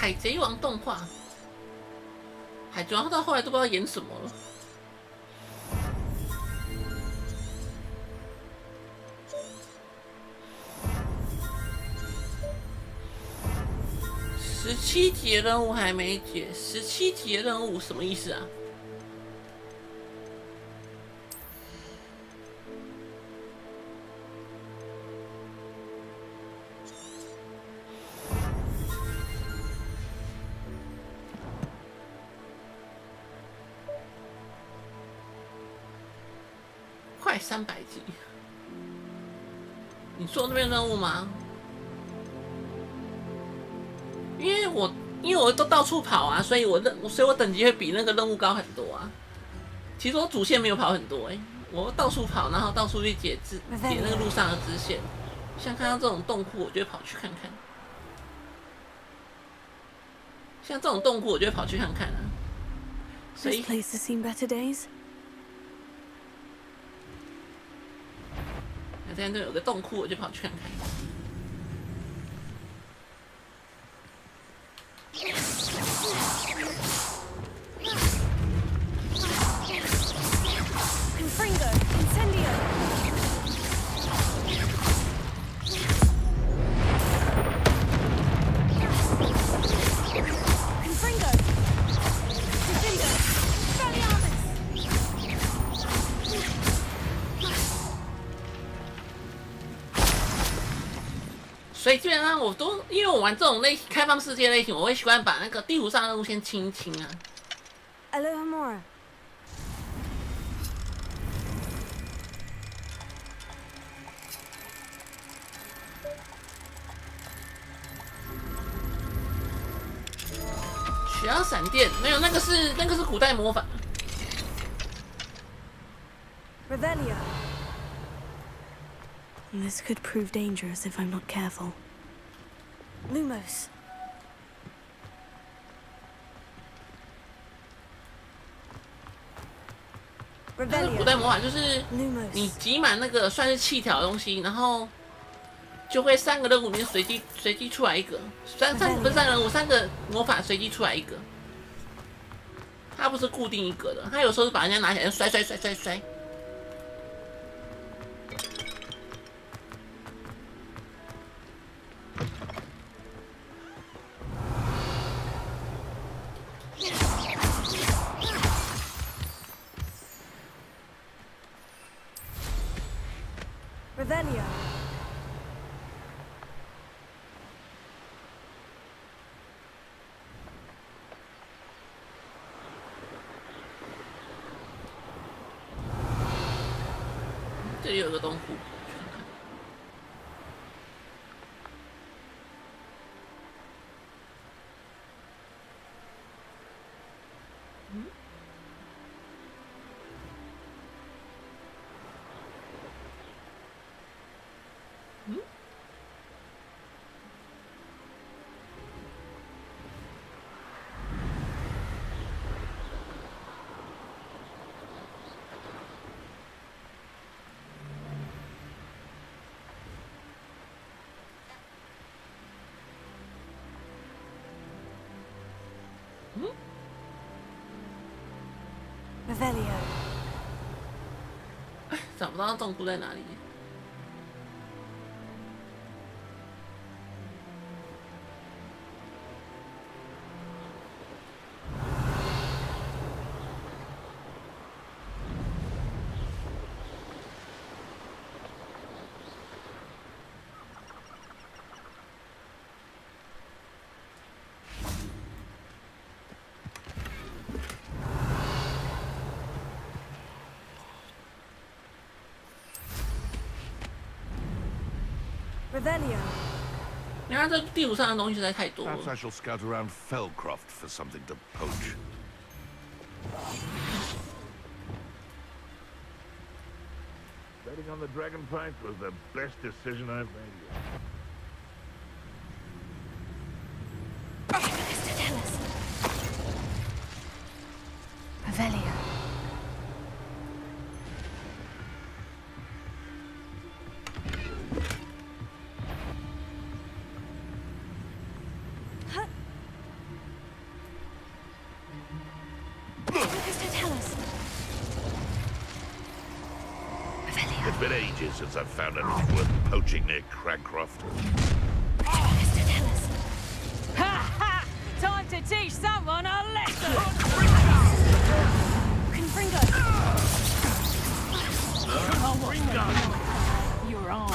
海贼王动画，海贼王到后来都不知道演什么了。17级的任务还没解，17级的任务什么意思啊？快300级，你做那边任务吗？因为我都到处跑啊，所以我等级会比那个任务高很多啊。其实我主线没有跑很多我到处跑，然后到处去解那个路上的支线。像看到这种洞窟，我就会跑去看看。像这种洞窟，我就会跑去看看啊。所以 This place has seen better days. 那这边都有个洞窟，我就跑去看看。Confringo, incendio. Confringo, Confringo, Expelliarmus. 所以基本上我都，因为我玩这种开放世界类型，我会习惯把那个地图上的任务先清一清啊。Alohomora. 需要闪电？没有，那个是古代魔法。Revelio. This could prove dangerous if I'm not careful. Lumos. 它是古代魔法，就是 Lumos. 你集满那个算是气条的东西，然后就会3个任务里面随机出来一个，不是3个任务，3个魔法随机出来一个。它不是固定一个的，它有时候是把人家拿起来摔。Revelio. 这里有个洞窟。Revelio. 找不到洞窟在哪里。Revelio. 你看这地图上的东西实在太多了。 Perhaps I shall scout around Fellcroft for something to poach. Betting on the Dragon Pint was the best decision I've made yet. Mr. Tellus. Revelio. It's been ages since I've found anything worth poaching near Crancroft. Ha ha! Time to teach someone a lesson! Confringo! You're on.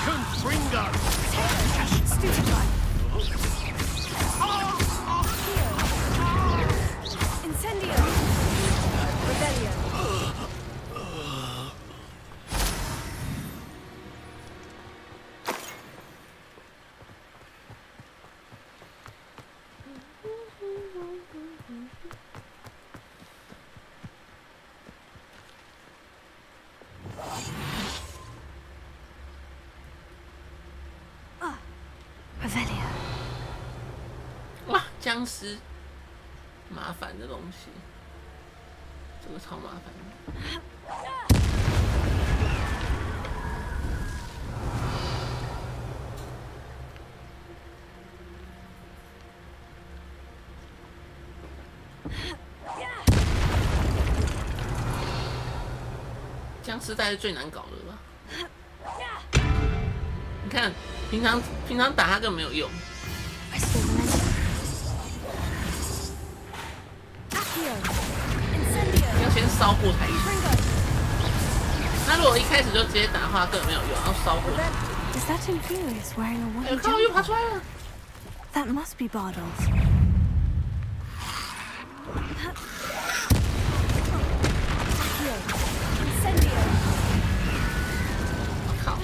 Confringo! Stupefy! Incendio! Rebellion! Revelio. 哇，僵尸，麻烦的东西，这个超麻烦的。僵尸大概是最难搞的吧？你看，平常打他根本没有用。要先烧过才行。那如果一开始就直接打的话，根本没有用，要烧过。Is that Infurious wearing a wooden 看到又爬出 jumper? 来了。That must be Bardo's. Incendio. 靠！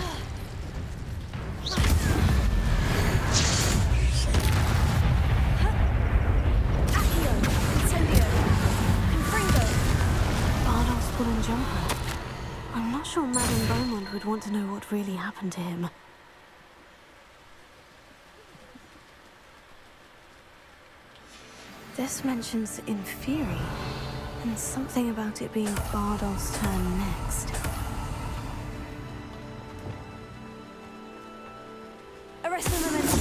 Accio. Incendio. Confringo. Bardo's wooden jumper. I'm not sure Madame Beaumont would want to know what really happened to him. This mentions Infuri, and something about it being Bardo's turn next. Arrest the momentum.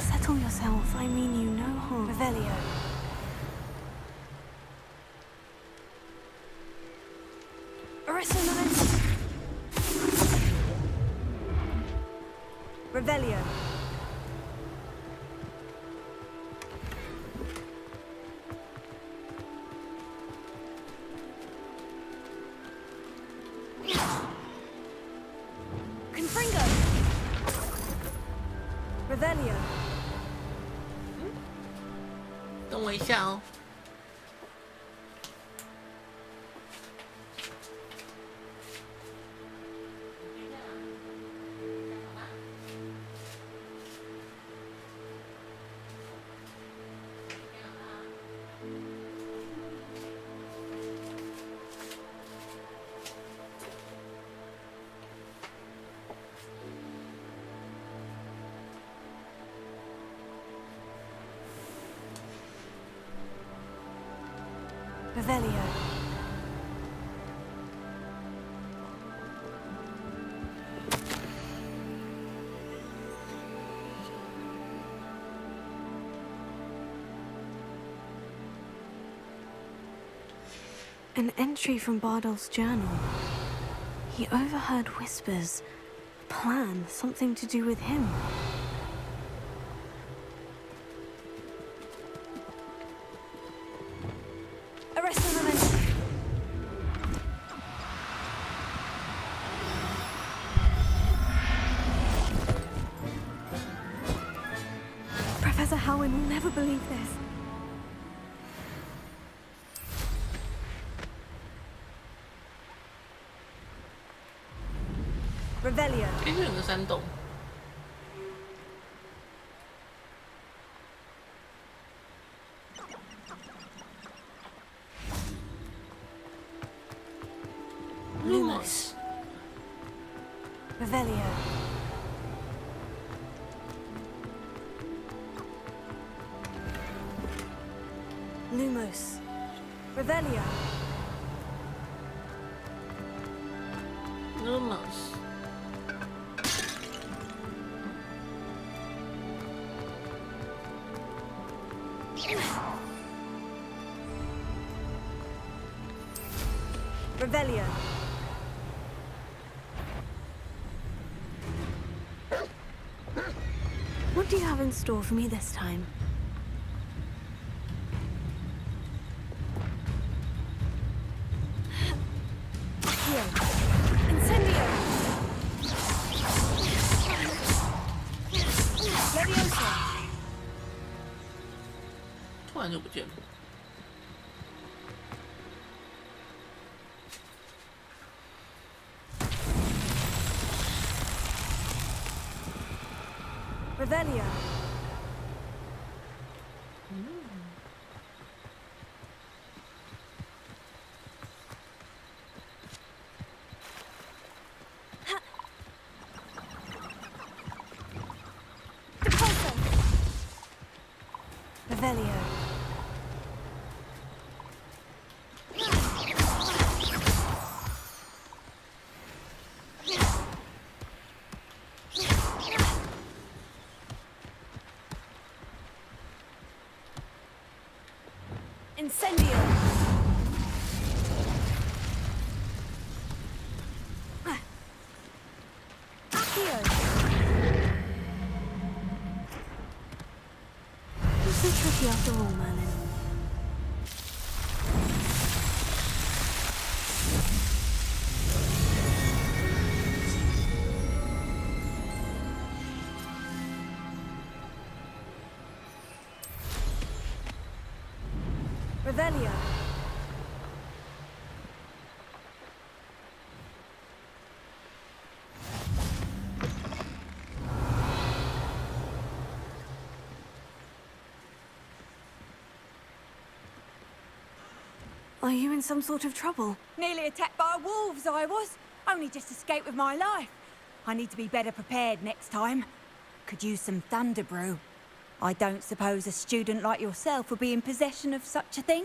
Settle yourself, I mean you no harm. Revelio. Arrest the momentum. Revelio. Confringo. Revelio. 等我一下哦。Revelio. An entry from Bardolph's journal. He overheard whispers. A plan, something to do with him. Arrest the momentum. Professor Howin will never believe this. Revelio. 这是有个山洞。Lumos. Revelio. Lumos. Revelio. Numerous. Revelio. What do you have in store for me this time? Here. Incendio! Leviosa! 突然就不见了。Revelio. Revelio. Incendio. Accio. You're so tricky after all, Merlin. Revelio. Are you in some sort of trouble? Nearly attacked by wolves, I was. Only just escaped with my life. I need to be better prepared next time. Could use some thunder brew. I don't suppose a student like yourself would be in possession of such a thing?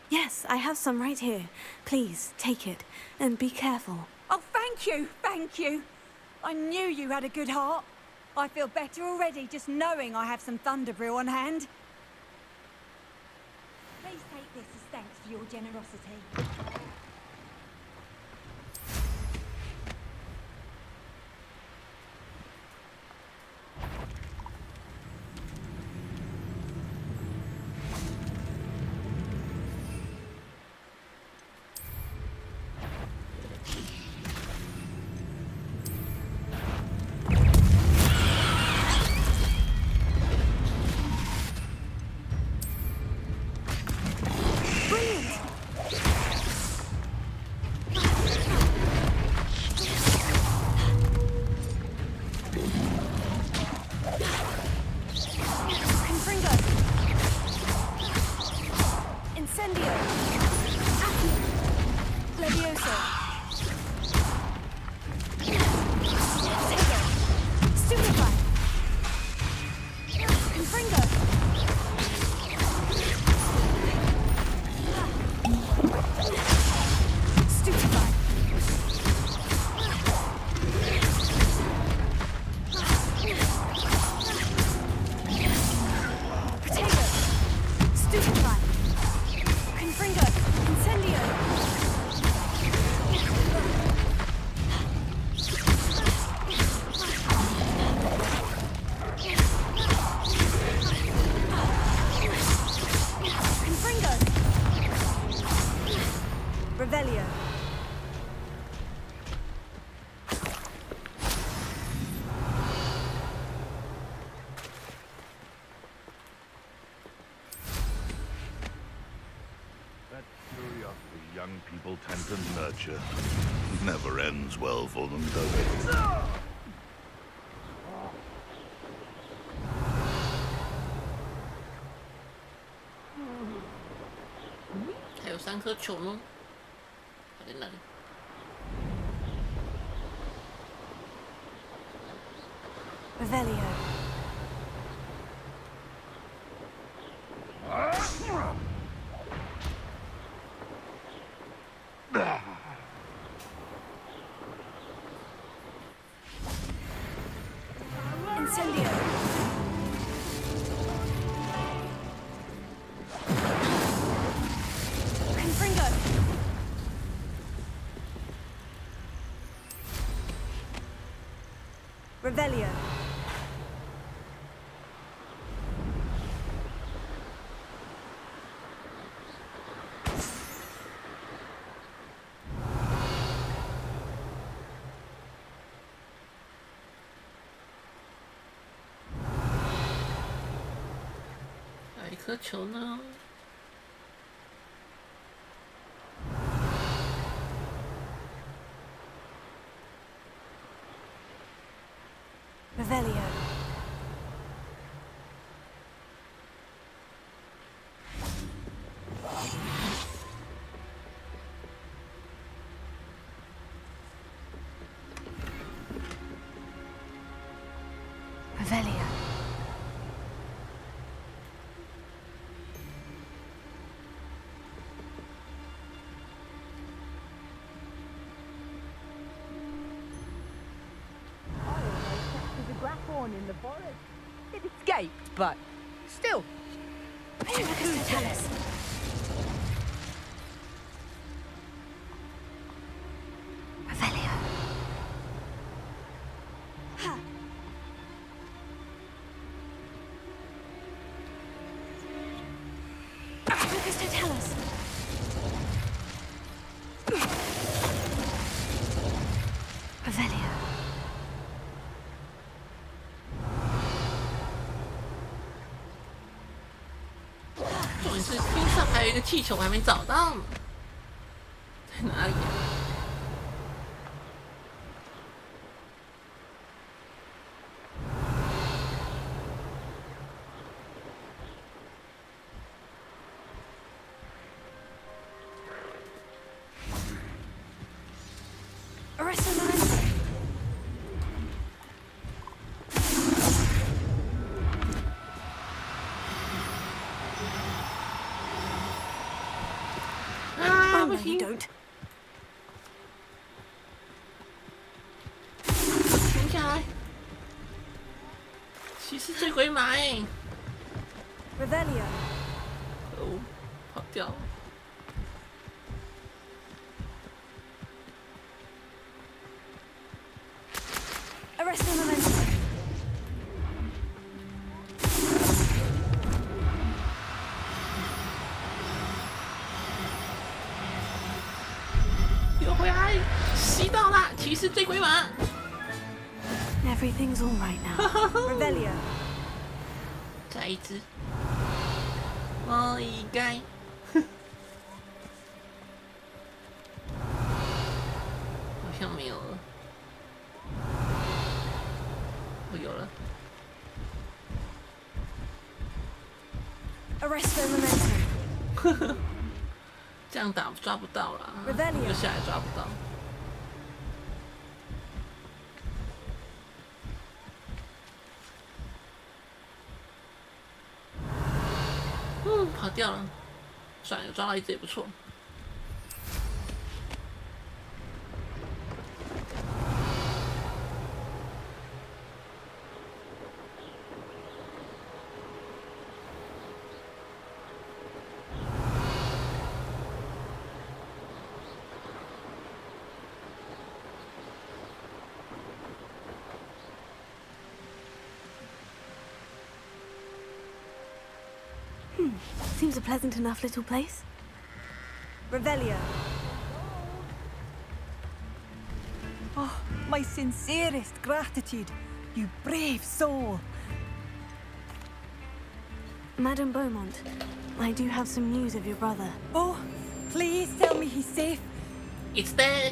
Yes, I have some right here. Please, take it. And be careful. Oh, thank you, thank you. I knew you had a good heart. I feel better already just knowing I have some thunder brew on hand. Please take this as thanks for your generosity. Revelio. That curiosity young people tend to nurture never ends well for them, does it? 还有3颗球呢，还在那里。Revelio. Revelio.哪一颗球呢？ Revelio. Revelio. In the forest. It escaped, but still. Tell us. Revelio. Ha. Tell us. Revelio. 重点是天上还有一个气球，我还没找到呢，在哪里啊？ No, you don't. 停下来！骑士追鬼马哎！ Revelio. 可恶，跑掉了。 Arrest the momentum. 又回来，吸到啦！骑士追鬼马。 Everything's all right now. Revelio. 再一只。哦，应该。好像没有了。哦，有了。 Arrest the momentum. 这样打抓不到啦， Revelio. 就下来抓不到。跑掉了，算了，抓到一只也不错。Seems a pleasant enough little place. Revelio. Oh, my sincerest gratitude, you brave soul. Madame Beaumont, I do have some news of your brother. Oh, please tell me he's safe. It's there.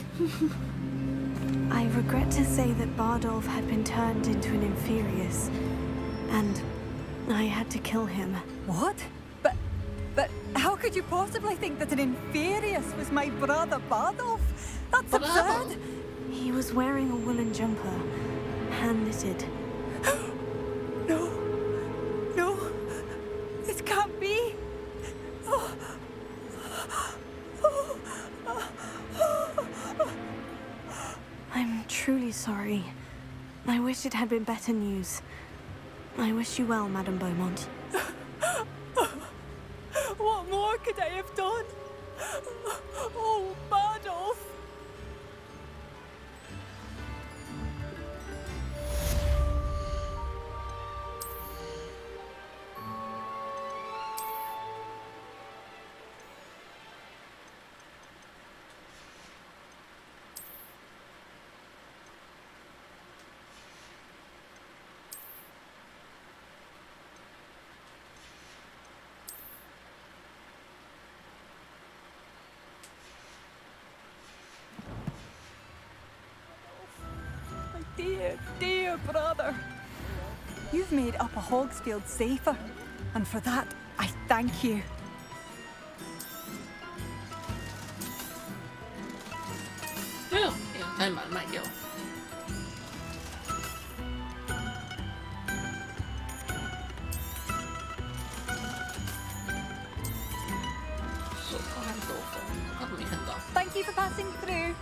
I regret to say that Bardolph had been turned into an Inferius, and I had to kill him. What? But how could you possibly think that an Inferius was my brother Bardolph? That's absurd. He was wearing a woolen jumper, hand-knitted. No. No. This can't be. Oh. I'm truly sorry. I wish it had been better news. I wish you well, Madame Beaumont. What more could I have done? Oh, Bardolph. dear, dear brother. You've made Upper Hogsfield safer, and for that, I thank you. 哎呦，差点把它卖掉。手套和斗篷，我怎么没看到？ Thank you for passing through.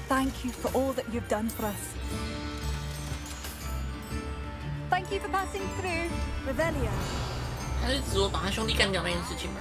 Thank you for all that you've done for us. Thank you for passing through. Revelio. 还是指我把他兄弟干掉那件事情吧。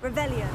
Revelio.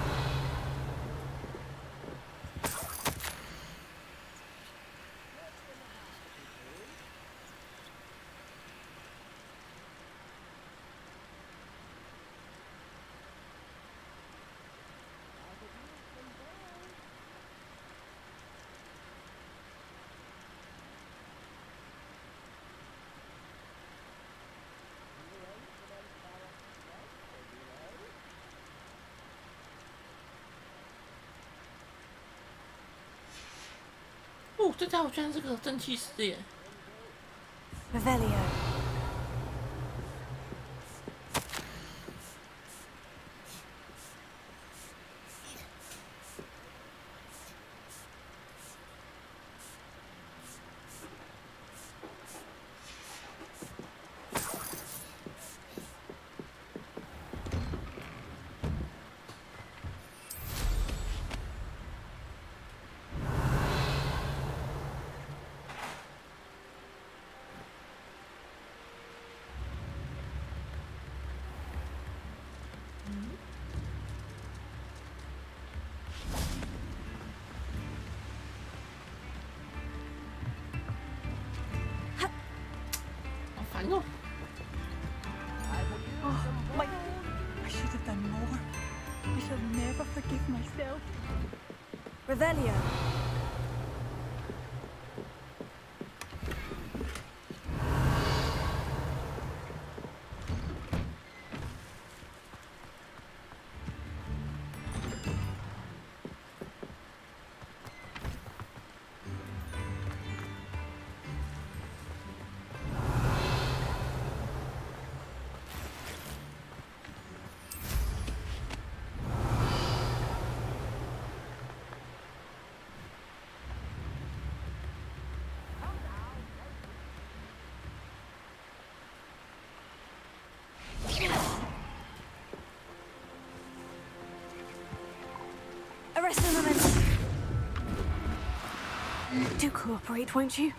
哦，这家伙居然是个蒸汽师耶！ Revelio. Oh, Mike, I should have done more. I shall never forgive myself. Revelio. Arrest them a minute. Do cooperate, won't you?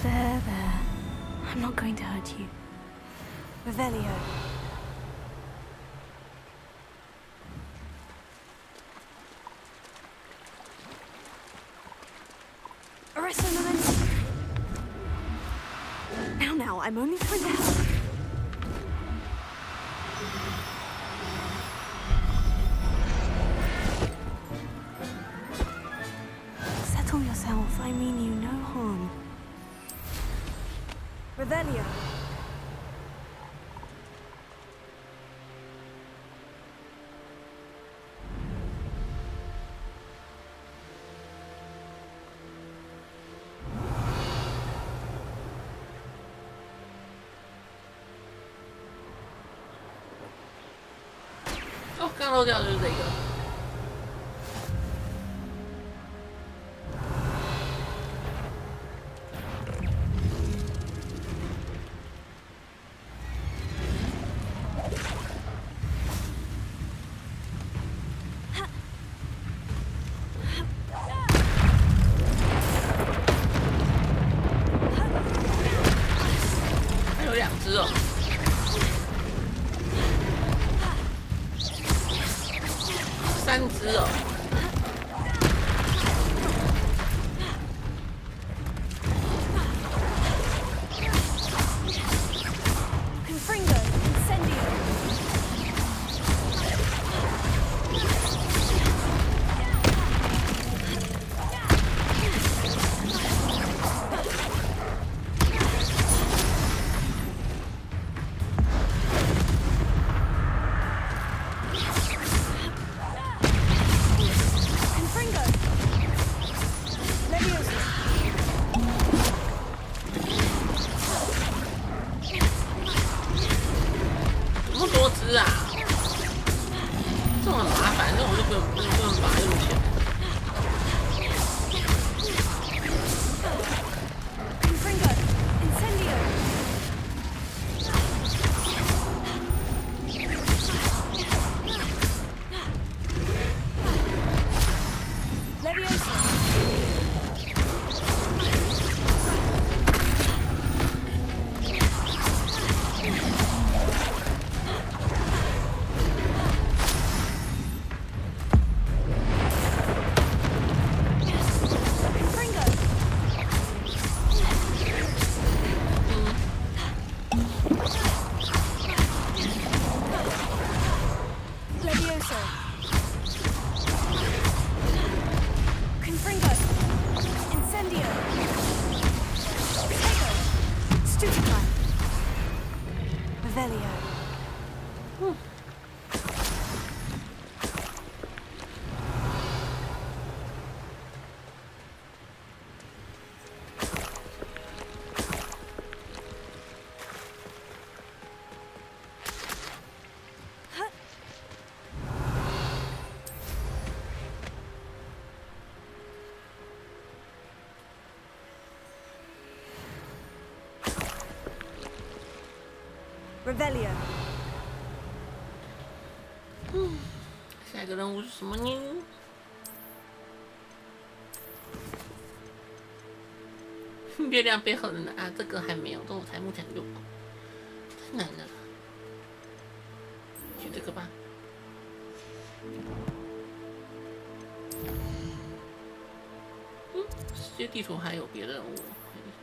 There, there. I'm not going to hurt you. Revelio. now. I'm only trying to help. Settle yourself. I mean you no harm. Revelio.哦，刚漏掉的就是这个。还有2只哦。3只哦。Confringo, incendio. Confringo. Leviosa. 怎么多只啊？这种很麻烦，这种就不用把它用起来。Confringo, incendio. Leviosa. Confringo. Leviosa. Confringo. Incendio. Potato. Stupefy. Revelio. Revelio. 下一个任务是什么呢？月亮背后的呢？啊，这个还没有，这我才目前用过，太难了。去这个吧。世界地图还有别的任务。看一下。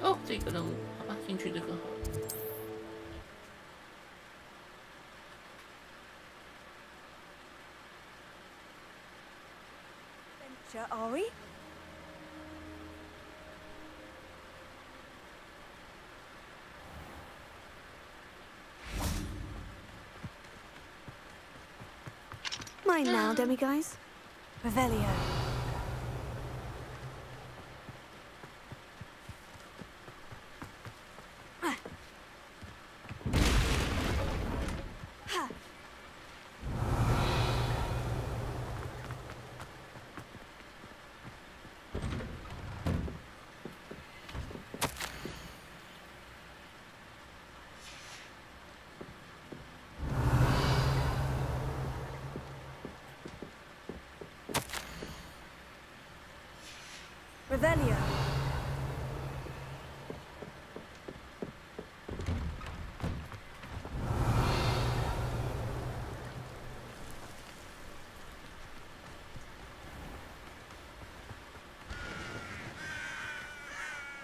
哦，这个任务，好吧，先去这个好了。Are we? Mine now, demiguise. Revelio. Revelio.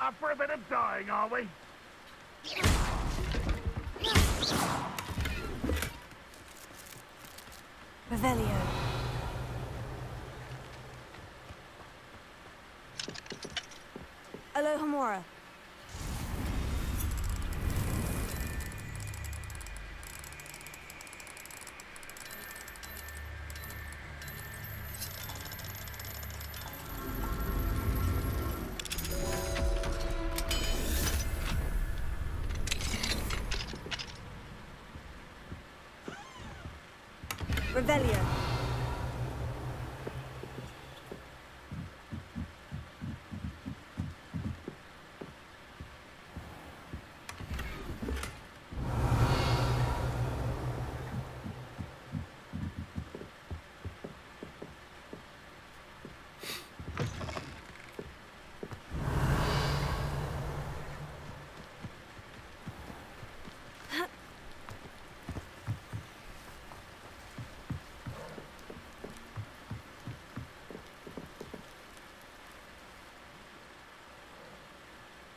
Up for a bit of dying, are we? Revelio. Alohomora. Revelio.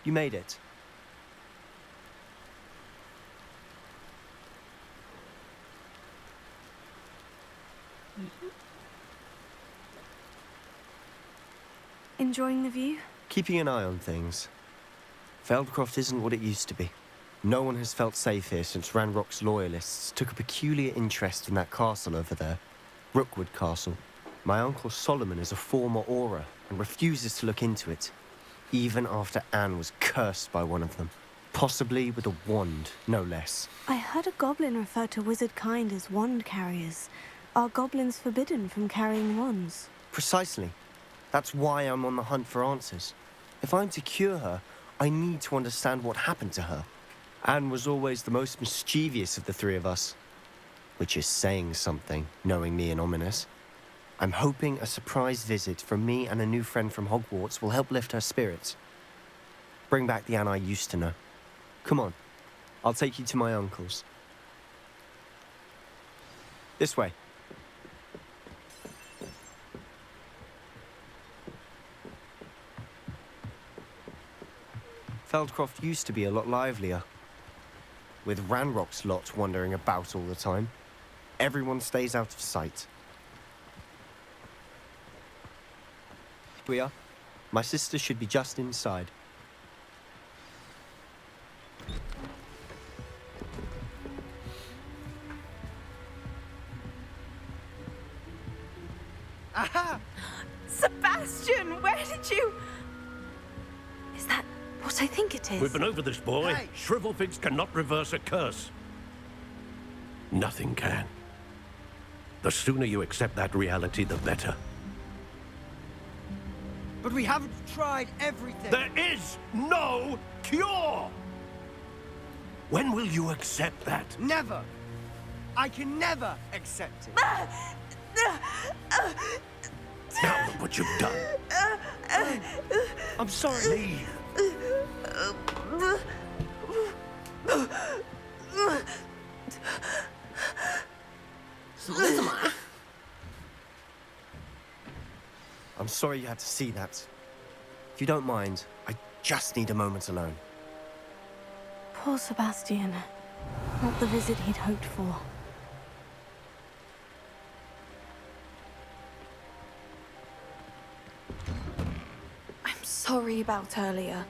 You made it. Enjoying the view? Keeping an eye on things. Feldcroft isn't what it used to be. No one has felt safe here since Ranrock's loyalists took a peculiar interest in that castle over there. Rookwood Castle. My uncle Solomon is a former Auror and refuses to look into it, even after Anne was cursed by one of them. Possibly with a wand, no less. I heard a goblin refer to wizard kind as wand carriers. Are goblins forbidden from carrying wands? Precisely. That's why I'm on the hunt for answers. If I'm to cure her, I need to understand what happened to her. Anne was always the most mischievous of the three of us. Which is saying something, knowing me and Ominous. I'm hoping a surprise visit from me and a new friend from Hogwarts will help lift her spirits. Bring back the Anne I used to know. Come on, I'll take you to my uncle's. This way. Feldcroft used to be a lot livelier, with Ranrock's lot wandering about all the time. Everyone stays out of sight. Here we are. My sister should be just inside. Aha! Sebastian, where did you... Is that what I think it is? We've been over this, boy. Hey. Shrivelfigs cannot reverse a curse. Nothing can. The sooner you accept that reality, the better. But we haven't tried everything. There is no cure! When will you accept that? Never. I can never accept it. Now look what you've done. I'm sorry. Leave. I'm sorry you had to see that. If you don't mind, I just need a moment alone. Poor Sebastian. Not the visit he'd hoped for. I'm sorry about earlier.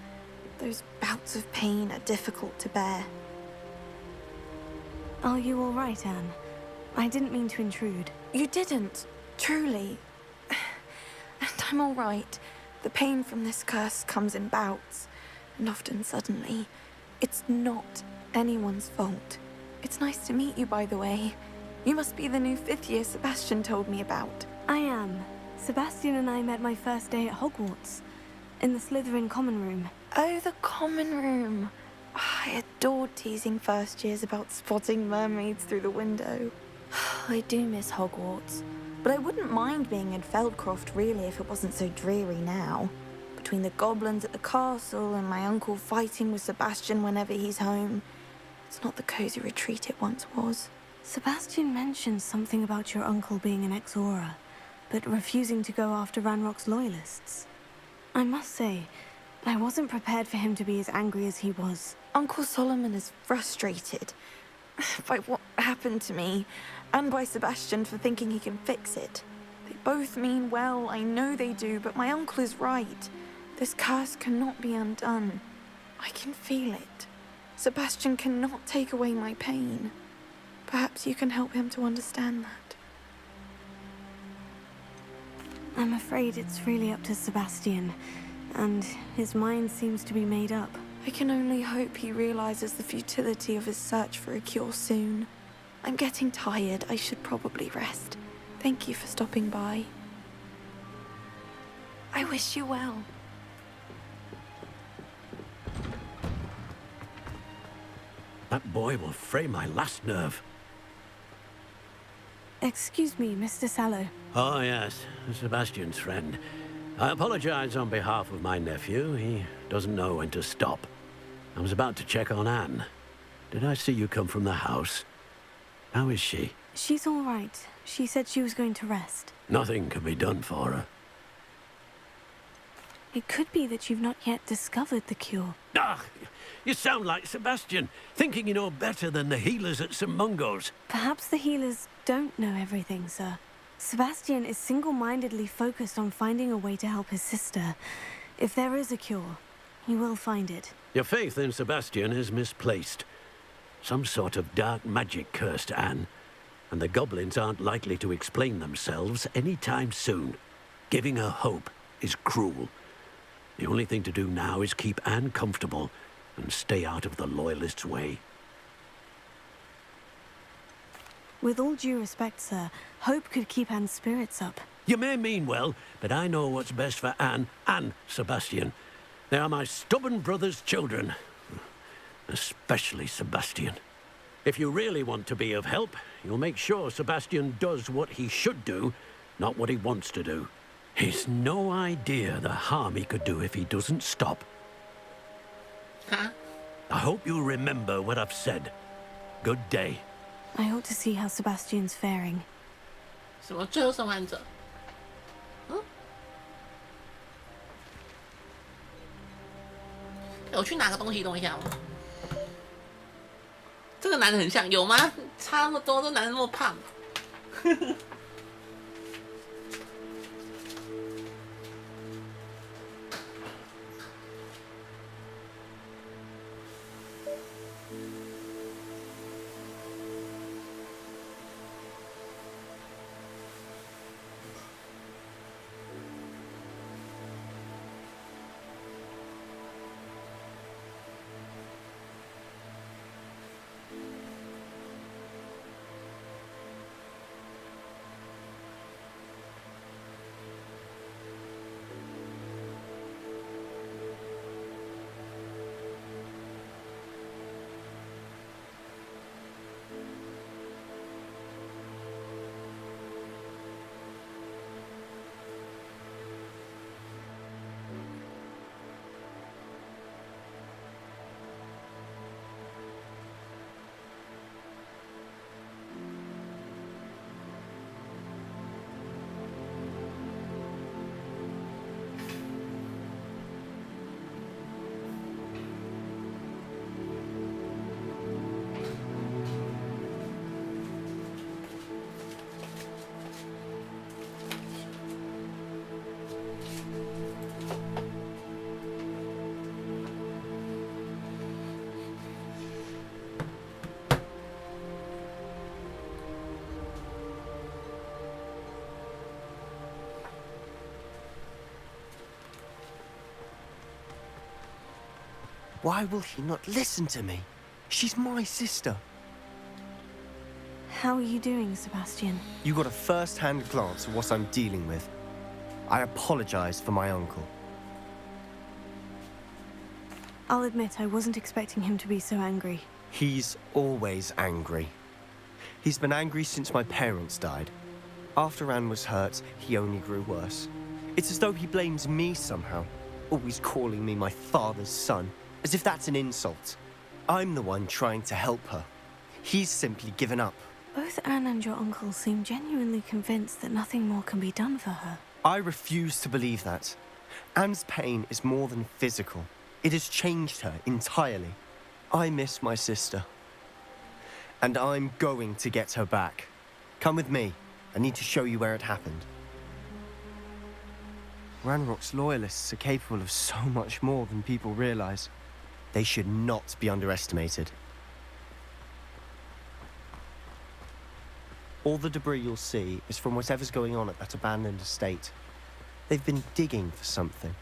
Those bouts of pain are difficult to bear. Are you all right, Anne? I didn't mean to intrude. You didn't, truly. And I'm all right. The pain from this curse comes in bouts, and often suddenly. It's not anyone's fault. It's nice to meet you, by the way. You must be the new 5th year Sebastian told me about. I am. Sebastian and I met my first day at Hogwarts, in the Slytherin common room. Oh, the common room. I adored teasing first years about spotting mermaids through the window. I do miss Hogwarts, but I wouldn't mind being in Feldcroft really if it wasn't so dreary now. Between the goblins at the castle and my uncle fighting with Sebastian whenever he's home, it's not the cozy retreat it once was. Sebastian mentioned something about your uncle being an ex-Auror, but refusing to go after Ranrock's loyalists. I must say, I wasn't prepared for him to be as angry as he was. Uncle Solomon is frustrated by what happened to me, and by Sebastian for thinking he can fix it. They both mean well, I know they do, but my uncle is right. This curse cannot be undone. I can feel it. Sebastian cannot take away my pain. Perhaps you can help him to understand that. I'm afraid it's really up to Sebastian, and his mind seems to be made up. I can only hope he realizes the futility of his search for a cure soon. I'm getting tired. I should probably rest. Thank you for stopping by. I wish you well. That boy will fray my last nerve. Excuse me, Mr. Sallow. Oh, yes, Sebastian's friend. I apologize on behalf of my nephew. He doesn't know when to stop. I was about to check on Anne. Did I see you come from the house? How is she? She's all right. She said she was going to rest. Nothing can be done for her. It could be that you've not yet discovered the cure. Ah, you sound like Sebastian, thinking you know better than the healers at St. Mungo's. Perhaps the healers don't know everything, sir. Sebastian is single-mindedly focused on finding a way to help his sister. If there is a cure, he will find it. Your faith in Sebastian is misplaced. Some sort of dark magic cursed Anne, and the goblins aren't likely to explain themselves anytime soon. Giving her hope is cruel. The only thing to do now is keep Anne comfortable and stay out of the Loyalists' way. With all due respect, sir, hope could keep Anne's spirits up. You may mean well, but I know what's best for Anne and Sebastian. They are my stubborn brother's children. Especially Sebastian. If you really want to be of help, you'll make sure Sebastian does what he should do, not what he wants to do. He's no idea the harm he could do if he doesn't stop. Huh? I hope you'll remember what I've said. Good day. I ought to see how Sebastian's faring. 什么最后生还者？嗯？我去拿个东西，等我一下哦。这个男的很像，有吗？差那么多，这男的那么胖。Why will he not listen to me? She's my sister. How are you doing, Sebastian? You got a first-hand glance at what I'm dealing with. I apologize for my uncle. I'll admit I wasn't expecting him to be so angry. He's always angry. He's been angry since my parents died. After Anne was hurt, he only grew worse. It's as though he blames me somehow, always calling me my father's son, as if that's an insult. I'm the one trying to help her. He's simply given up. Both Anne and your uncle seem genuinely convinced that nothing more can be done for her. I refuse to believe that. Anne's pain is more than physical. It has changed her entirely. I miss my sister. And I'm going to get her back. Come with me. I need to show you where it happened. Ranrock's loyalists are capable of so much more than people realize. They should not be underestimated. All the debris you'll see is from whatever's going on at that abandoned estate. They've been digging for something.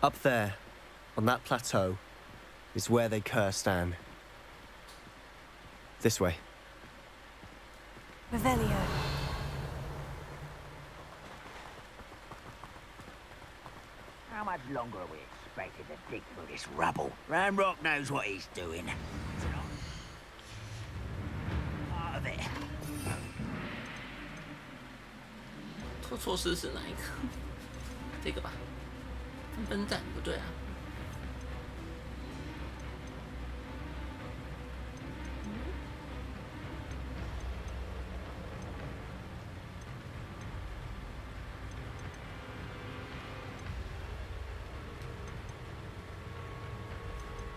Up there, on that plateau, is where they cursed Anne. This way. Revelio. How much longer are we expected to dig through this rubble? Ranrock knows what he's doing. Part of it. 做错事是哪一个？这个吧，分站不对啊。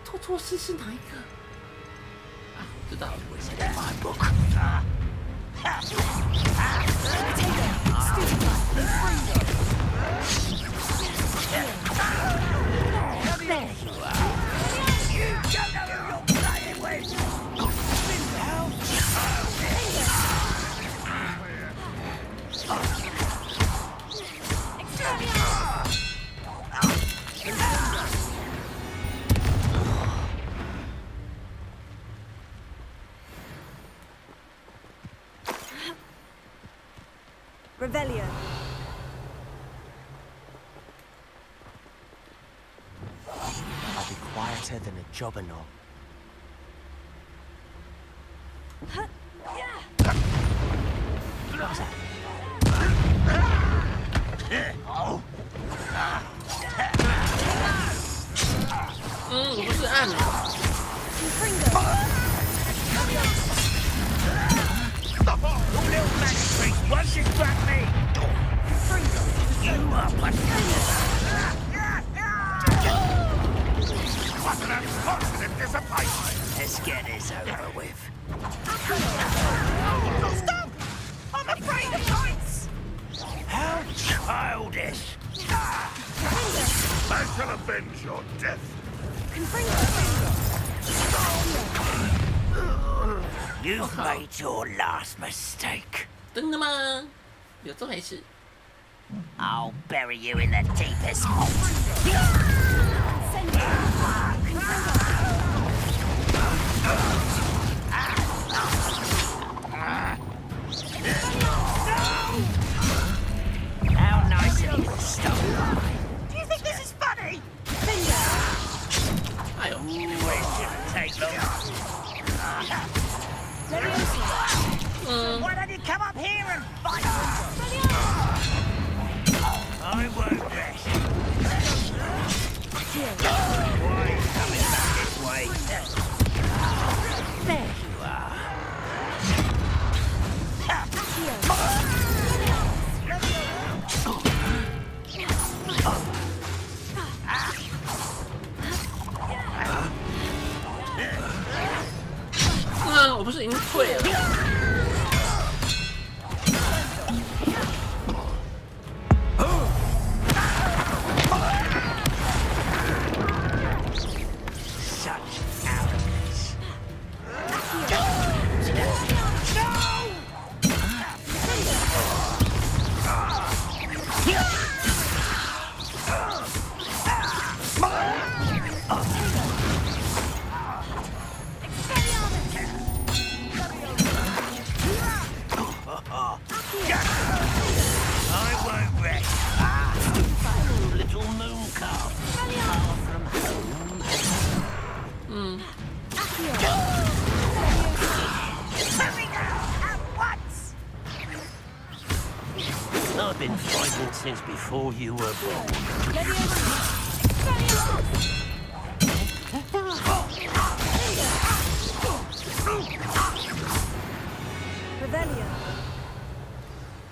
做错事是哪一个？啊，知道了。Revelio. I'll be quieter than a jobberknoll. Let's get this over with. Stop! I'm afraid of heights! How childish! I shall avenge your death. You've made your last mistake. 真的吗？有这回事？ I'll bury you in the deepest hole. How nice of you to stop by. Do you think this is funny? It shouldn't take long. Why don't you come up here and fight? I won't rest. Why are you coming back this way? There you are. Ah, 我不是已经退了。 I've been fighting since before you were born.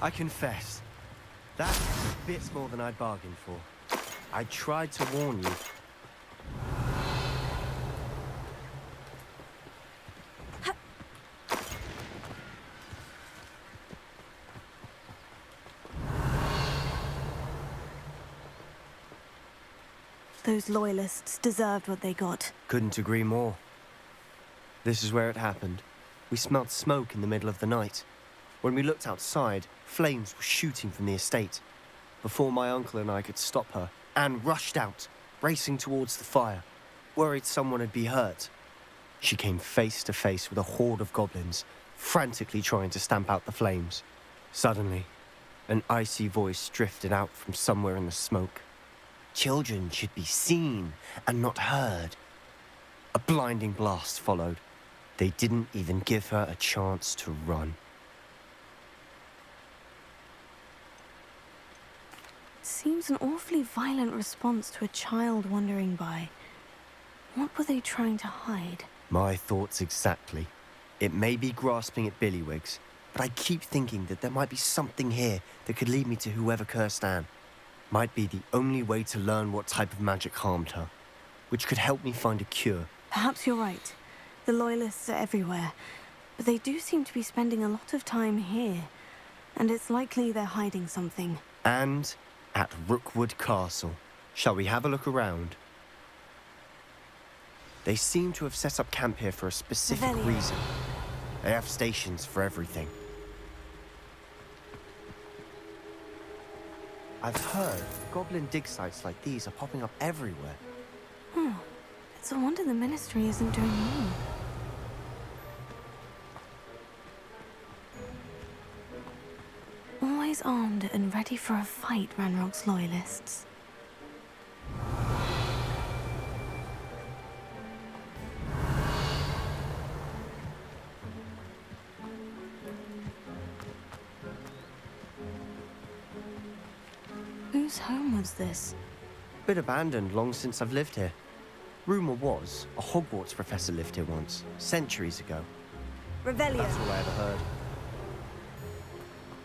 I confess, that's a bit more than I'd bargained for. I tried to warn you. Those loyalists deserved what they got. Couldn't agree more. This is where it happened. We smelled smoke in the middle of the night. When we looked outside, flames were shooting from the estate. Before my uncle and I could stop her, Anne rushed out, racing towards the fire, worried someone had been hurt. She came face to face with a horde of goblins, frantically trying to stamp out the flames. Suddenly, an icy voice drifted out from somewhere in the smoke. Children should be seen and not heard. A blinding blast followed. They didn't even give her a chance to run. Seems an awfully violent response to a child wandering by. What were they trying to hide? My thoughts exactly. It may be grasping at Billywigs, but I keep thinking that there might be something here that could lead me to whoever cursed Anne. Might be the only way to learn what type of magic harmed her, which could help me find a cure. Perhaps you're right. The Loyalists are everywhere, but they do seem to be spending a lot of time here, and it's likely they're hiding something. And at Rookwood Castle. Shall we have a look around? They seem to have set up camp here for a specific reason. They have stations for everything. I've heard goblin dig sites like these are popping up everywhere. It's a wonder the Ministry isn't doing more. Always armed and ready for a fight, Ranrock's Loyalists. Whose home was this? Bit abandoned long since I've lived here. Rumour was, a Hogwarts professor lived here once, centuries ago. Revelio. That's all I ever heard.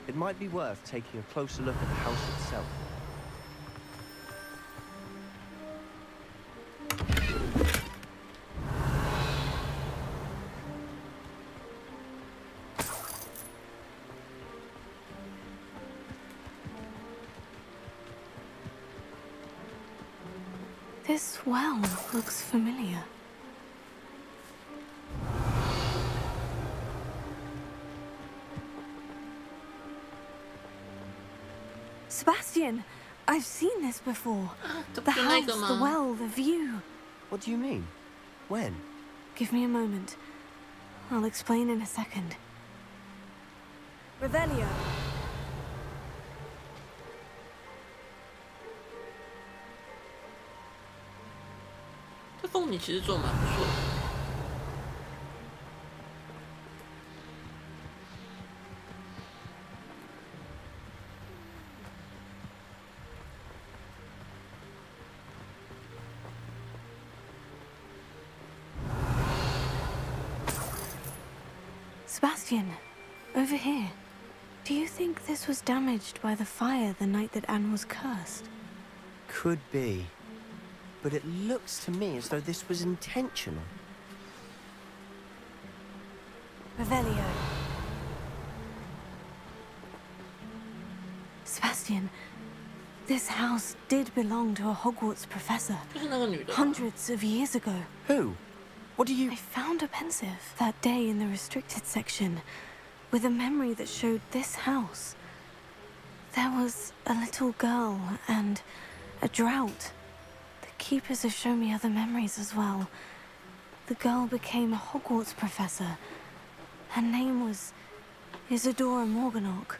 It might be worth taking a closer look at the house itself. This well looks familiar. Sebastian, I've seen this before. The house, the well, the view. What do you mean? When? Give me a moment. I'll explain in a second. Revelio.这风景其实做蛮不错的。Sebastian, over here. Do you think this was damaged by the fire the night that Anne was cursed? Could be. But it looks to me as though this was intentional. Revelio. Sebastian, this house did belong to a Hogwarts professor. Hundreds of years ago. Who? What do you... I found a pensive that day in the restricted section with a memory that showed this house. There was a little girl and a drought. The keepers have shown me other memories as well. The girl became a Hogwarts professor. Her name was Isadora Morganach.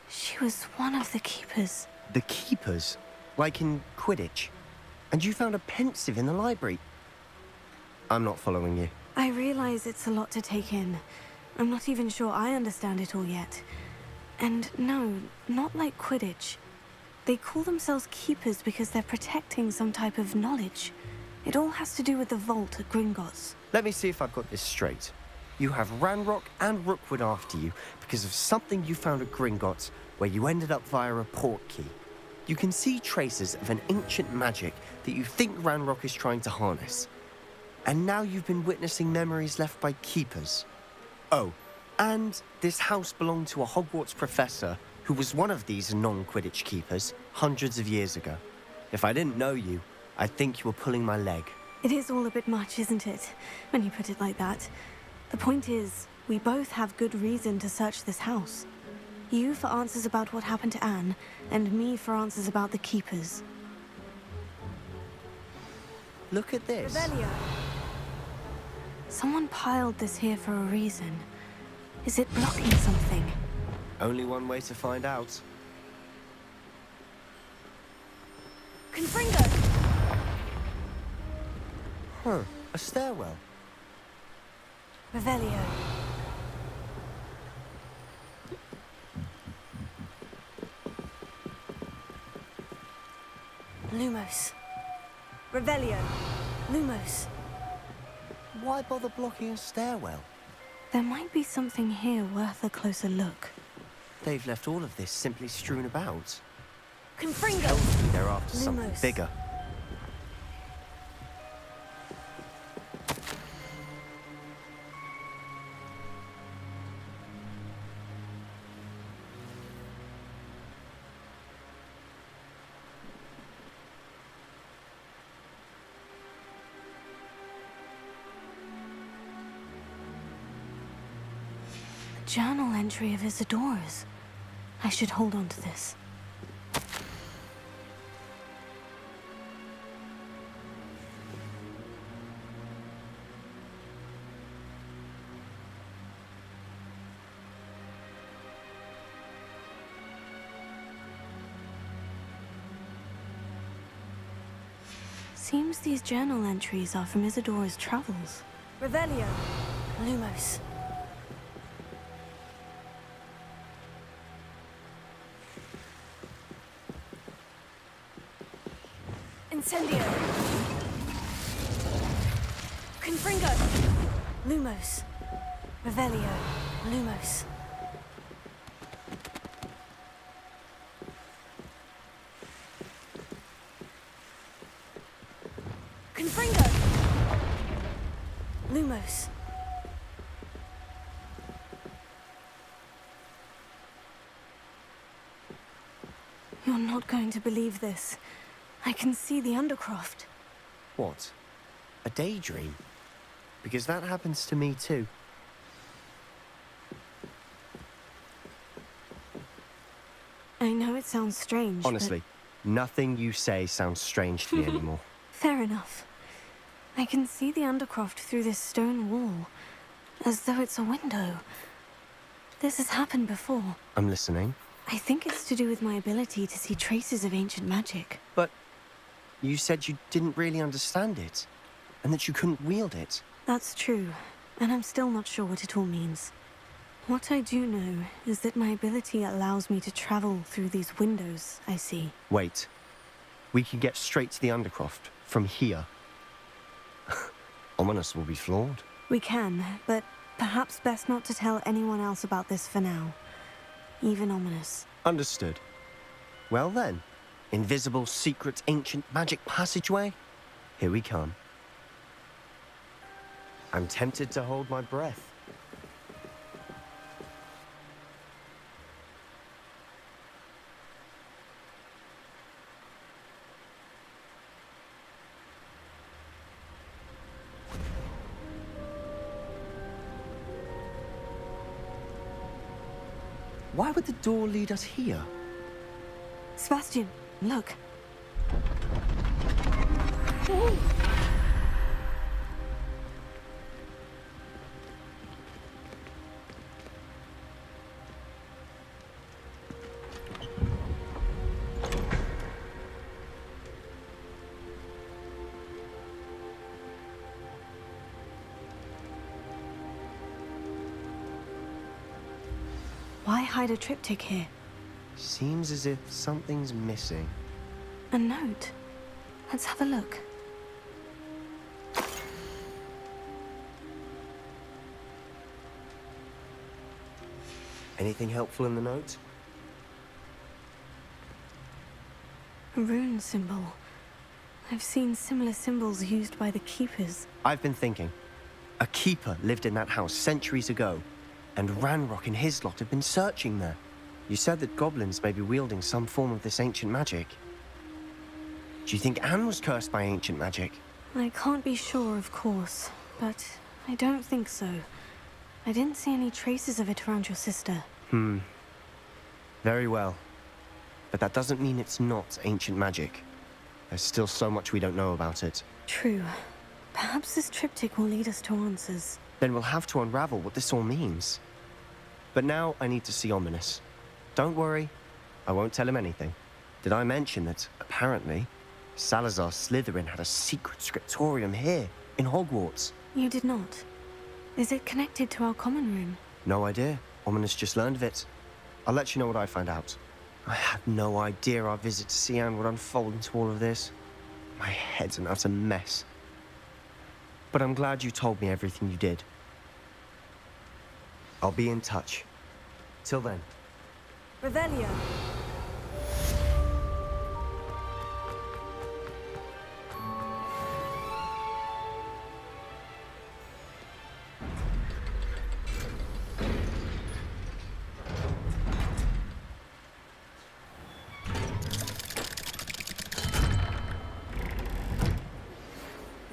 She was one of the keepers. The keepers? Like in Quidditch? And you found a pensive in the library? I'm not following you. I realize it's a lot to take in. I'm not even sure I understand it all yet. And no, not like Quidditch. They call themselves keepers because they're protecting some type of knowledge. It all has to do with the vault at Gringotts. Let me see if I've got this straight. you have Ranrock and Rookwood after you because of something you found at Gringotts, where you ended up via a port key. You can see traces of an ancient magic that you think Ranrock is trying to harness. And now you've been witnessing memories left by keepers. Oh, and this house belonged to a Hogwarts professor who was one of these non-Quidditch keepers hundreds of years ago. If I didn't know you, I'd think you were pulling my leg. It is all a bit much, isn't it, when you put it like that? The point is, we both have good reason to search this house. You for answers about what happened to Anne, and me for answers about the keepers. Look at this. Revelio. Someone piled this here for a reason. Is it blocking something? Only one way to find out. Confringo! Huh, a stairwell. Revelio. Lumos. Revelio. Lumos. Why bother blocking a stairwell? There might be something here worth a closer look. They've left all of this simply strewn about. Confringo! They're after something Lumos. bigger. Journal entry of Isadora's. I should hold on to this. Seems these journal entries are from Isadora's travels. Revelio. Lumos. Incendio. Confringo. Lumos. Revelio. Lumos. Confringo. Lumos. You're not going to believe this. I can see the Undercroft. What? A daydream? Because that happens to me too. I know it sounds strange, Honestly, nothing you say sounds strange to me anymore. Fair enough. I can see the Undercroft through this stone wall, as though it's a window. This has happened before. I'm listening. I think it's to do with my ability to see traces of ancient magic. But you said you didn't really understand it, and that you couldn't wield it. That's true, and I'm still not sure what it all means. What I do know is that my ability allows me to travel through these windows I see. Wait. We can get straight to the Undercroft from here. Ominous will be floored. We can, but perhaps best not to tell anyone else about this for now. Even Ominous. Understood. Well then, invisible, secret, ancient magic passageway? Here we come. I'm tempted to hold my breath. Why would the door lead us here? Sebastian, look. Why hide a triptych here? Seems as if something's missing. A note. Let's have a look. Anything helpful in the note? A rune symbol. I've seen similar symbols used by the keepers. I've been thinking. A keeper lived in that house centuries ago, and Ranrock and his lot have been searching there. You said that goblins may be wielding some form of this ancient magic. Do you think Anne was cursed by ancient magic? I can't be sure, of course, but I don't think so. I didn't see any traces of it around your sister. Very well. But that doesn't mean it's not ancient magic. There's still so much we don't know about it. True. Perhaps this triptych will lead us to answers. Then we'll have to unravel what this all means. But now I need to see Ominous. Don't worry, I won't tell him anything. Did I mention that, apparently, Salazar Slytherin had a secret scriptorium here, in Hogwarts? You did not. Is it connected to our common room? No idea. Ominous just learned of it. I'll let you know what I find out. I had no idea our visit to see Anne would unfold into all of this. My head's an utter mess. But I'm glad you told me everything you did. I'll be in touch. Till then. Revelio.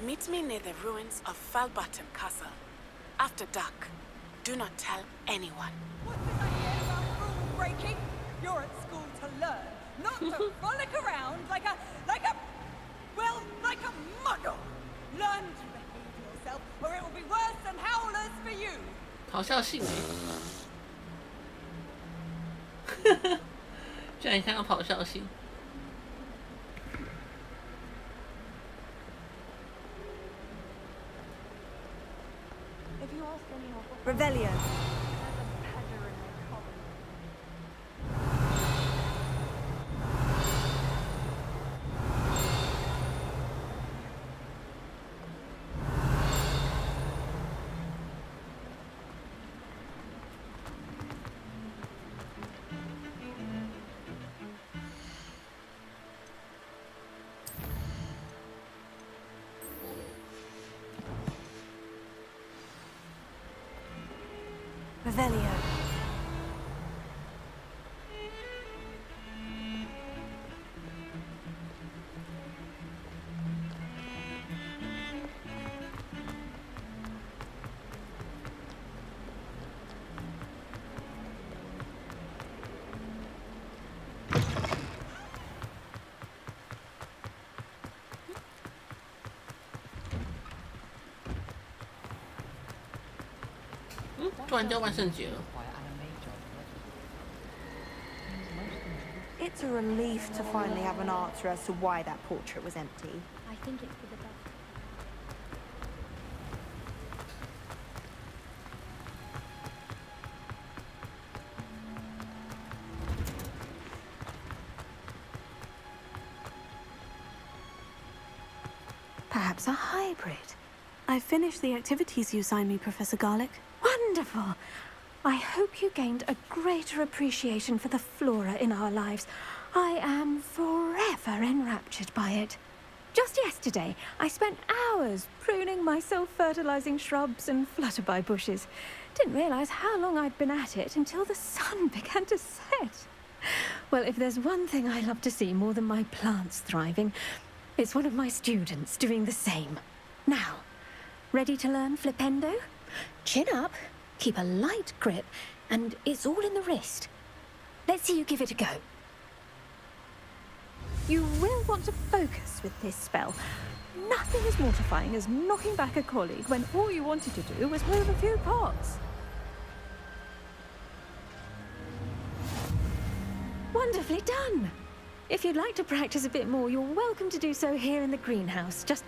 Meet me near the ruins of Falbottom Castle. After dark. Do not tell anyone. What's this I hear about rule breaking? You're at school to learn, not to frolic around like a muggle. Learn to behave yourself, or it will be worse than howlers for you. 咆哮性居然看到咆哮性。Revelio. Revelio.嗯，突然就万圣节了。It's a relief to finally have an answer as to why that portrait was empty. I think it's for the best. Perhaps a hybrid. I finished the activities you assigned me, Professor Garlick. Wonderful! I hope you gained a greater appreciation for the flora in our lives. I am forever enraptured by it. Just yesterday, I spent hours pruning my self-fertilizing shrubs and flutterby bushes. Didn't realize how long I'd been at it until the sun began to set. Well, if there's one thing I love to see more than my plants thriving, it's one of my students doing the same. Now, ready to learn Flipendo? Chin up, keep a light grip, and it's all in the wrist. Let's see you give it a go. You will want to focus with this spell. Nothing as mortifying as knocking back a colleague when all you wanted to do was move a few pots. Wonderfully done. If you'd like to practice a bit more, you're welcome to do so here in the greenhouse. Just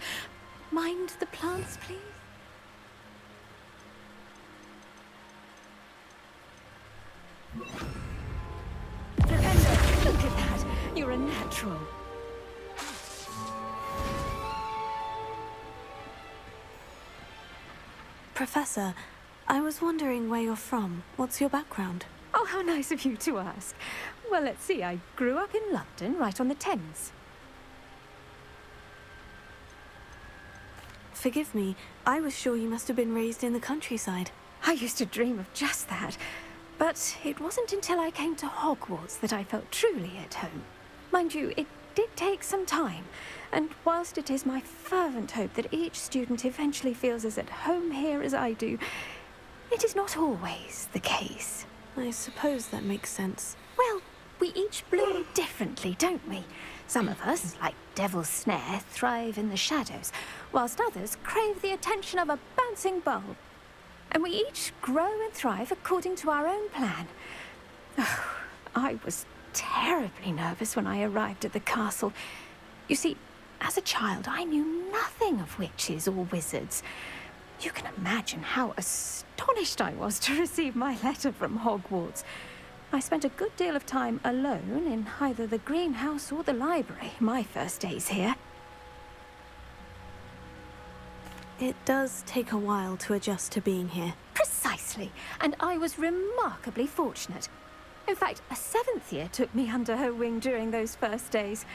mind the plants, please. Look at that. You're a natural. Professor, I was wondering where you're from. What's your background? Oh, Oh, how nice of you to ask. Well, let's see. I grew up in London, right on the Thames. Forgive me, I was sure you must have been raised in the countryside. I used to dream of just that. But it wasn't until I came to Hogwarts that I felt truly at home. Mind you, it did take some time. And whilst it is my fervent hope that each student eventually feels as at home here as I do, it is not always the case. I suppose that makes sense. Well, we each bloom differently, don't we? Some of us, like Devil's Snare, thrive in the shadows, whilst others crave the attention of a bouncing bulb. And we each grow and thrive according to our own plan. Oh, I was terribly nervous when I arrived at the castle. You see, as a child, I knew nothing of witches or wizards. You can imagine how astonished I was to receive my letter from Hogwarts. I spent a good deal of time alone in either the greenhouse or the library my first days here. It does take a while to adjust to being here. Precisely, and I was remarkably fortunate. In fact, a 7th year took me under her wing during those first days.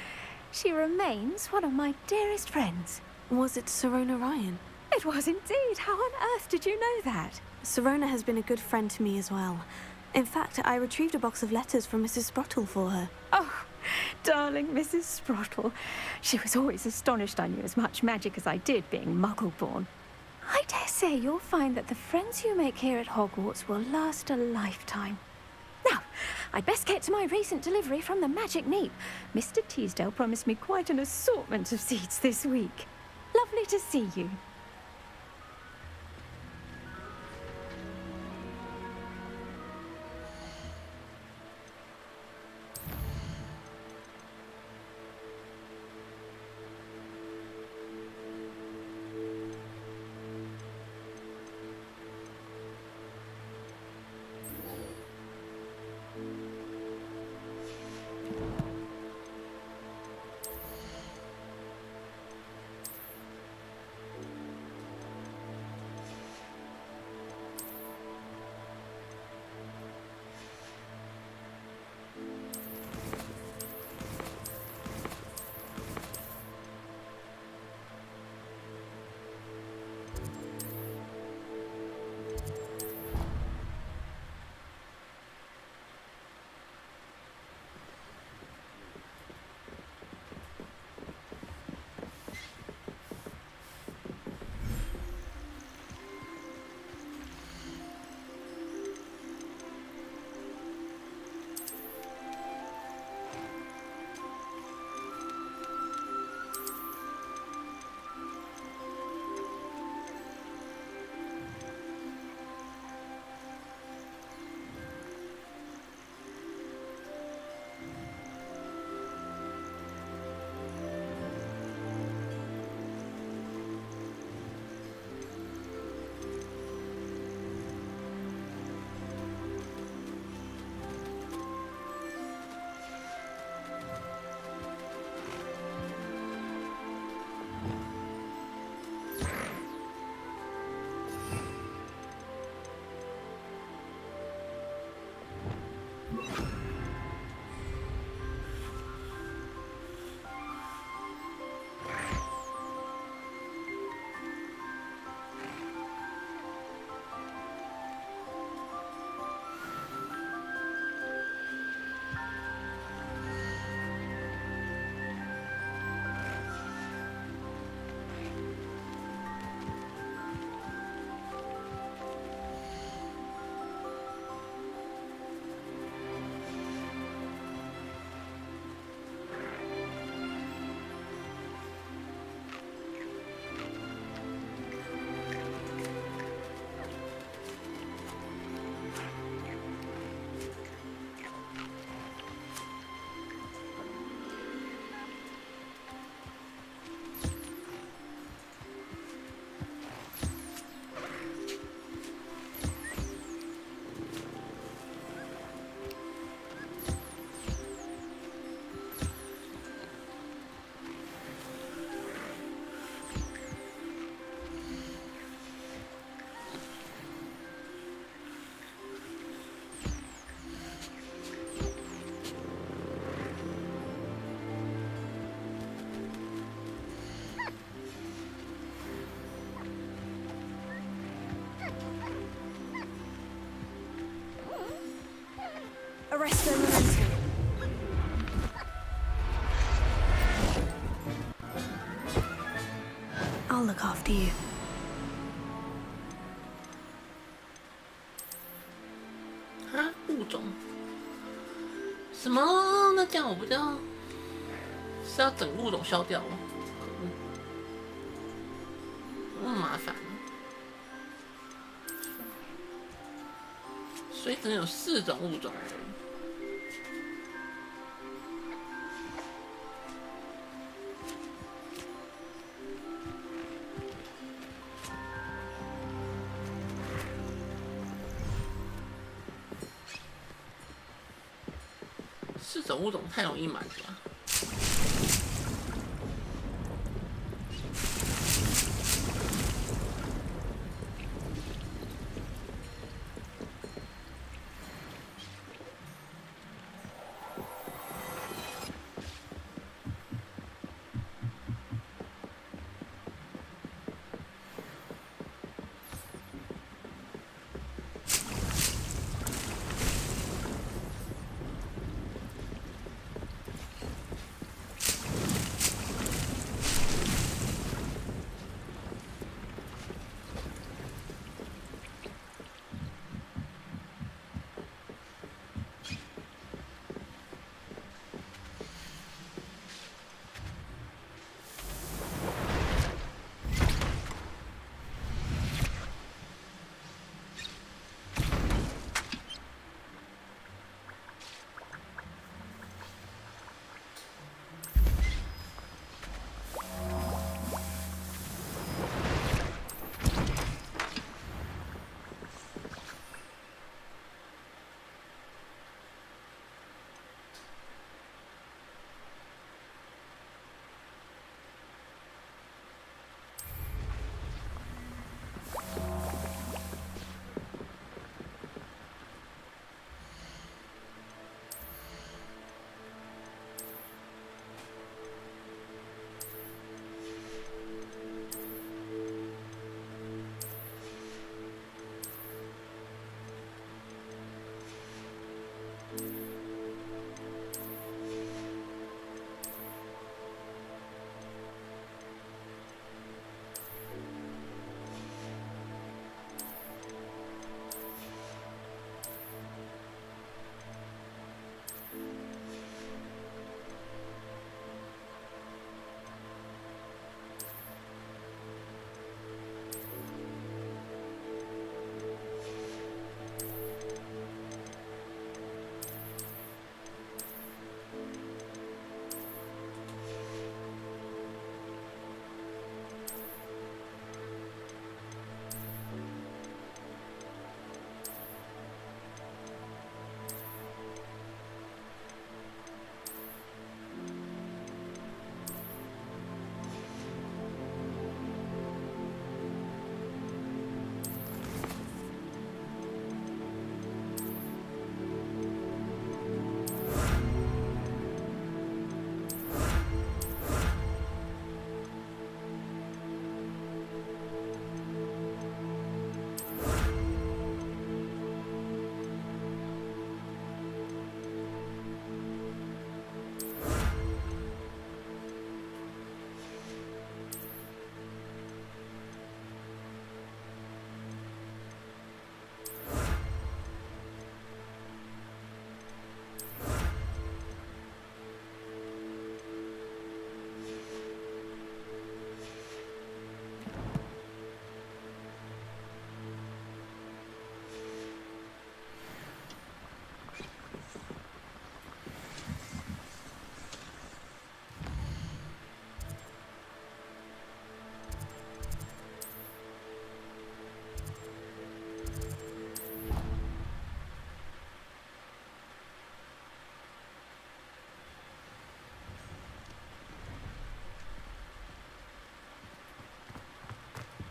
She remains one of my dearest friends. Was it Sirona Ryan? It was indeed. How on earth did you know that? Sirona has been a good friend to me as well. In fact, I retrieved a box of letters from Mrs. Sprottle for her. Oh, darling Mrs. Sprottle. She was always astonished I knew as much magic as I did, being Muggle-born. I dare say you'll find that the friends you make here at Hogwarts will last a lifetime. Now, I'd best get to my recent delivery from the Magic Neep. Mr. Teasdale promised me quite an assortment of seeds this week. Lovely to see you. I'll look after you. 啊，物种？什么？那这样我不知道是要整个物种消掉吗？那么麻烦。所以只能有4种物种而已。4种物种太容易满了吧。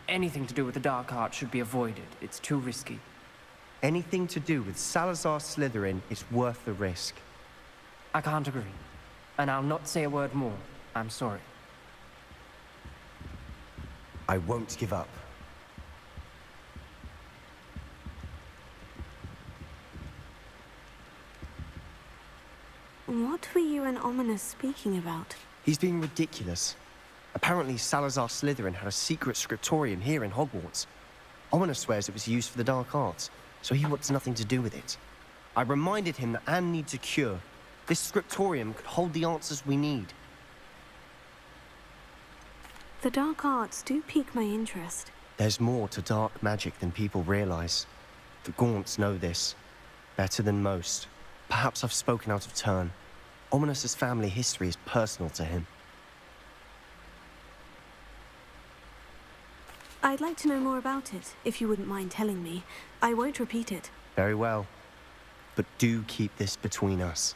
Anything to do with the dark art should be avoided. It's too risky. Anything to do with Salazar Slytherin is worth the risk. I can't agree. And I'll not say a word more. I'm sorry. I won't give up. What were you and Ominous speaking about? He's being ridiculous. Apparently, Salazar Slytherin had a secret scriptorium here in Hogwarts. Ominous swears it was used for the dark arts, so he wants nothing to do with it. I reminded him that Anne needs a cure. This scriptorium could hold the answers we need. The dark arts do pique my interest. There's more to dark magic than people realize. The Gaunts know this. Better than most. Perhaps I've spoken out of turn. Ominous's family history is personal to him. I'd like to know more about it, if you wouldn't mind telling me. I won't repeat it. Very well. But do keep this between us.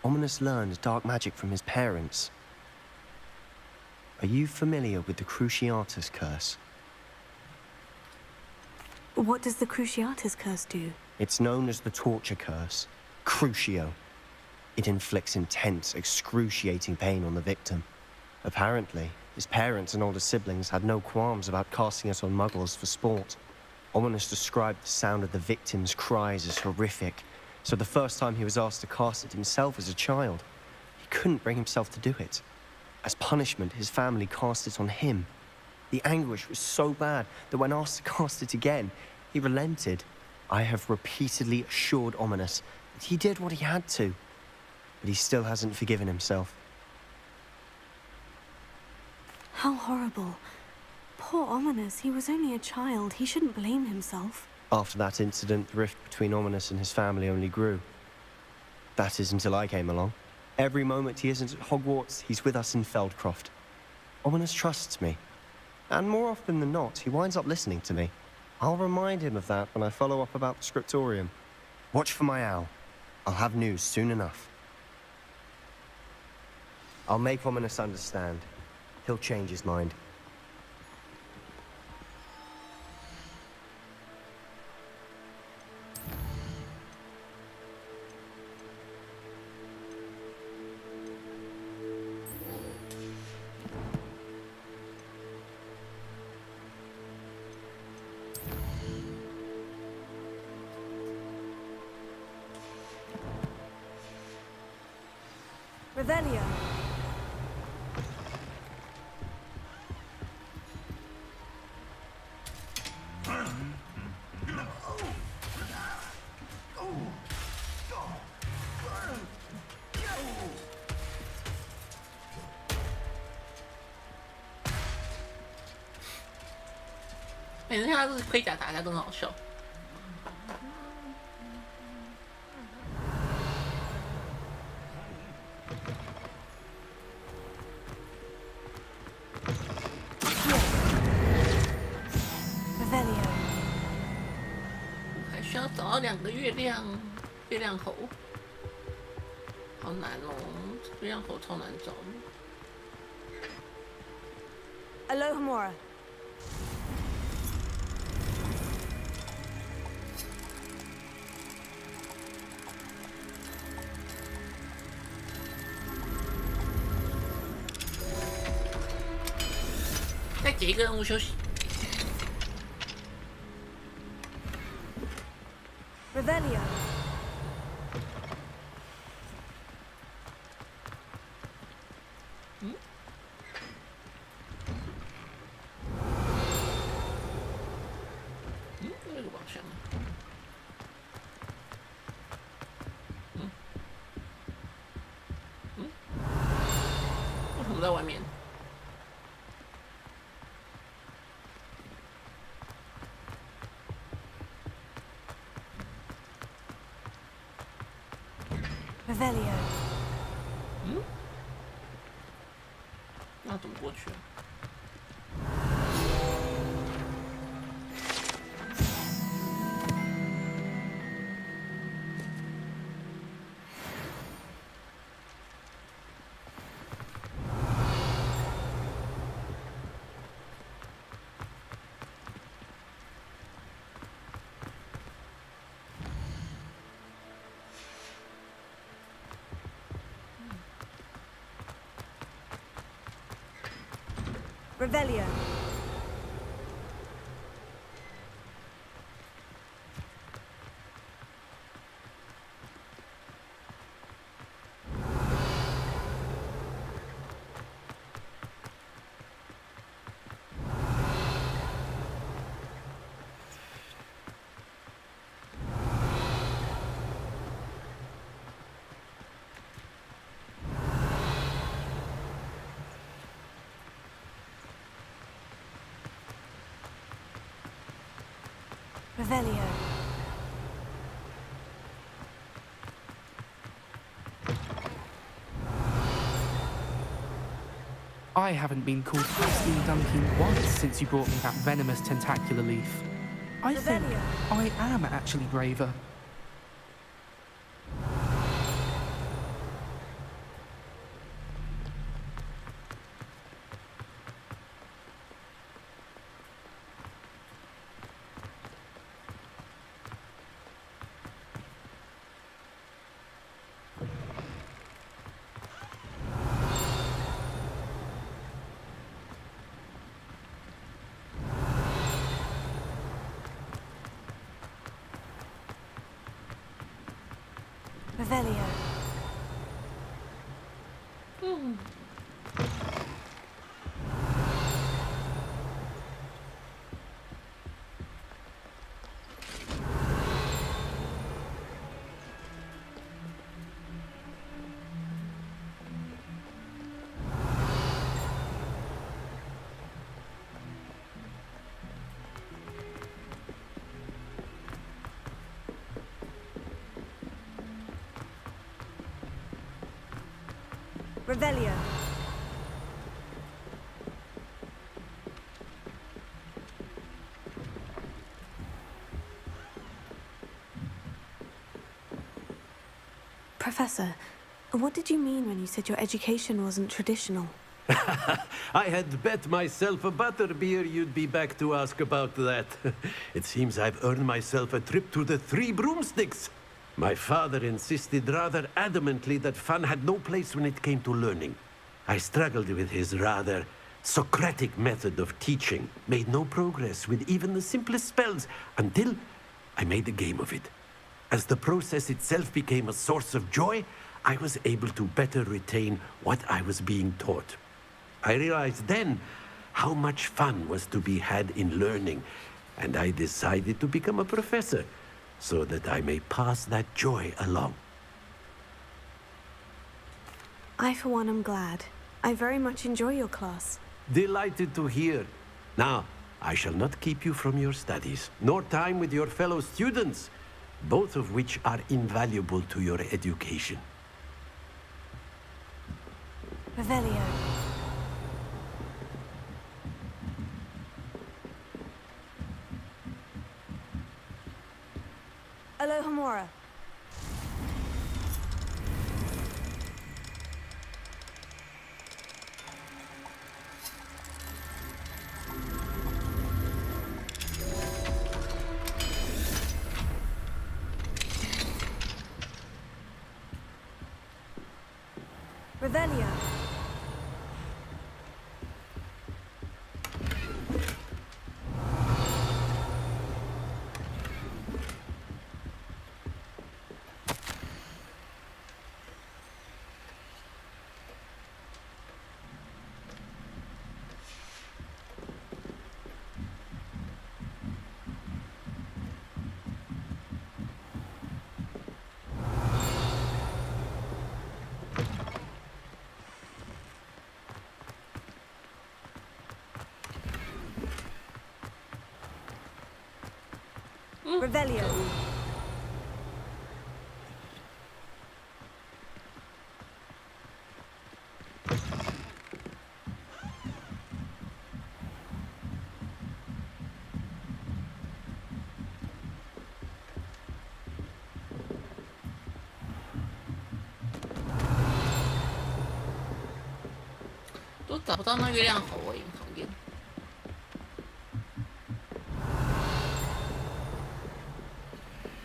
Ominous learned dark magic from his parents. Are you familiar with the Cruciatus Curse? What does the Cruciatus Curse do? It's known as the Torture Curse. Crucio. It inflicts intense, excruciating pain on the victim. Apparently, his parents and older siblings had no qualms about casting it on muggles for sport. Ominous described the sound of the victim's cries as horrific, so the first time he was asked to cast it himself as a child, he couldn't bring himself to do it. As punishment, his family cast it on him. The anguish was so bad that when asked to cast it again, he relented. I have repeatedly assured Ominous that he did what he had to, but he still hasn't forgiven himself. How horrible. Poor Ominous, he was only a child. He shouldn't blame himself. After that incident, the rift between Ominous and his family only grew. That is until I came along. Every moment he isn't at Hogwarts, he's with us in Feldcroft. Ominous trusts me. And more often than not, he winds up listening to me. I'll remind him of that when I follow up about the scriptorium. Watch for my owl. I'll have news soon enough. I'll make Ominous understand. He'll change his mind. Revelio.每次他是盔甲打架都很好笑。还需要找到2个月亮猴，好难哦，月亮猴超难找。Alohomora.再给一个任务休息。Revelio. Revelio. 那怎么过去啊？ Revelio. Revelio. I haven't been called Pasty Dunking once since you brought me that venomous tentacular leaf. I think I am actually braver. Revelio. Revelio. Professor, what did you mean when you said your education wasn't traditional? I had bet myself a butterbeer you'd be back to ask about that. It seems I've earned myself a trip to the Three Broomsticks. My father insisted rather adamantly that fun had no place when it came to learning. I struggled with his rather Socratic method of teaching, made no progress with even the simplest spells until I made a game of it. As the process itself became a source of joy, I was able to better retain what I was being taught. I realized then how much fun was to be had in learning, and I decided to become a professor, so that I may pass that joy along. I, for one, am glad. I very much enjoy your class. Delighted to hear. Now, I shall not keep you from your studies, nor time with your fellow students, both of which are invaluable to your education. Revelio. Alohomora. Revelio. Revelio.都找不到那月亮猴，我很讨厌。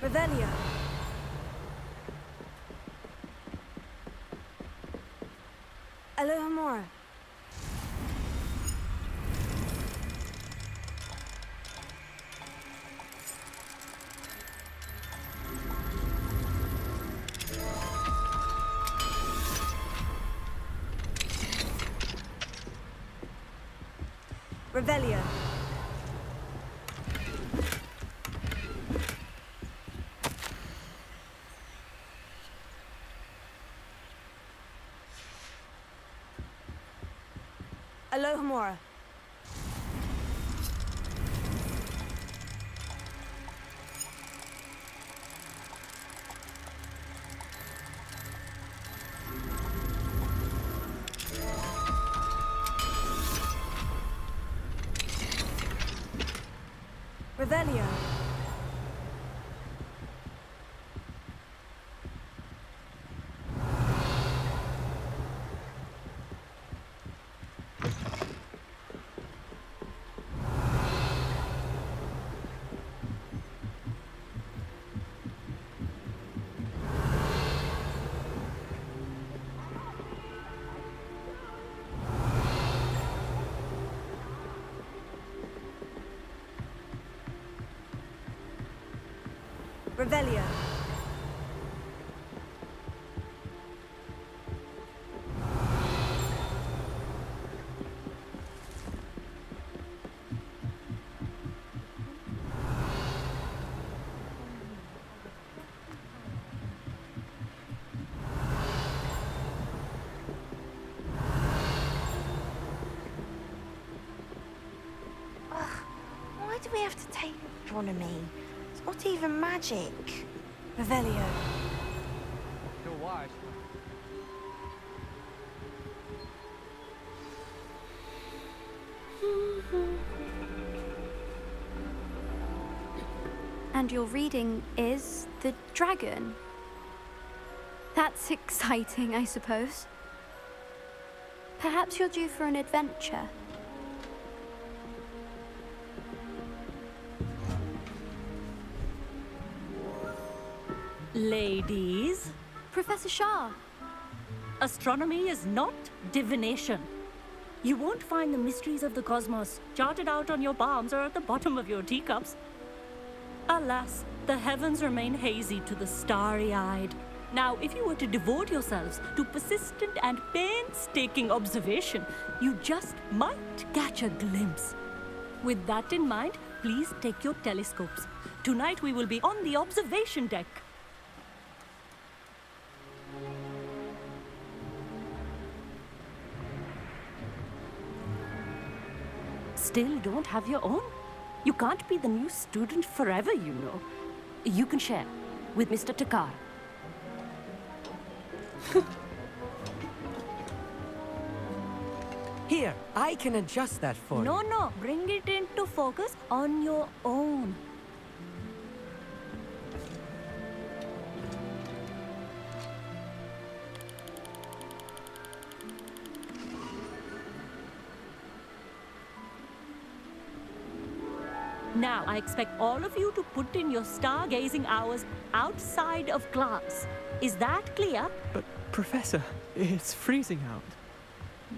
Revelio. Alohomora. Revelio. Alohomora. Revelio. Revelio. Why do we have to take astronomy? It's not even magic. Revelio. You're wise. And your reading is the dragon. That's exciting, I suppose. Perhaps you're due for an adventure. Ladies, Professor Shah. astronomy is not divination. You won't find the mysteries of the cosmos charted out on your palms or at the bottom of your teacups. Alas, the heavens remain hazy to the starry-eyed. Now, if you were to devote yourselves to persistent and painstaking observation, you just might catch a glimpse. With that in mind, please take your telescopes. Tonight we will be on the observation deck. Still don't have your own? You can't be the new student forever, you know. You can share with Mr. Takar. Here, I can adjust that for you. No, bring it into focus on your own. Now, I expect all of you to put in your stargazing hours outside of class. Is that clear? But, Professor, it's freezing out.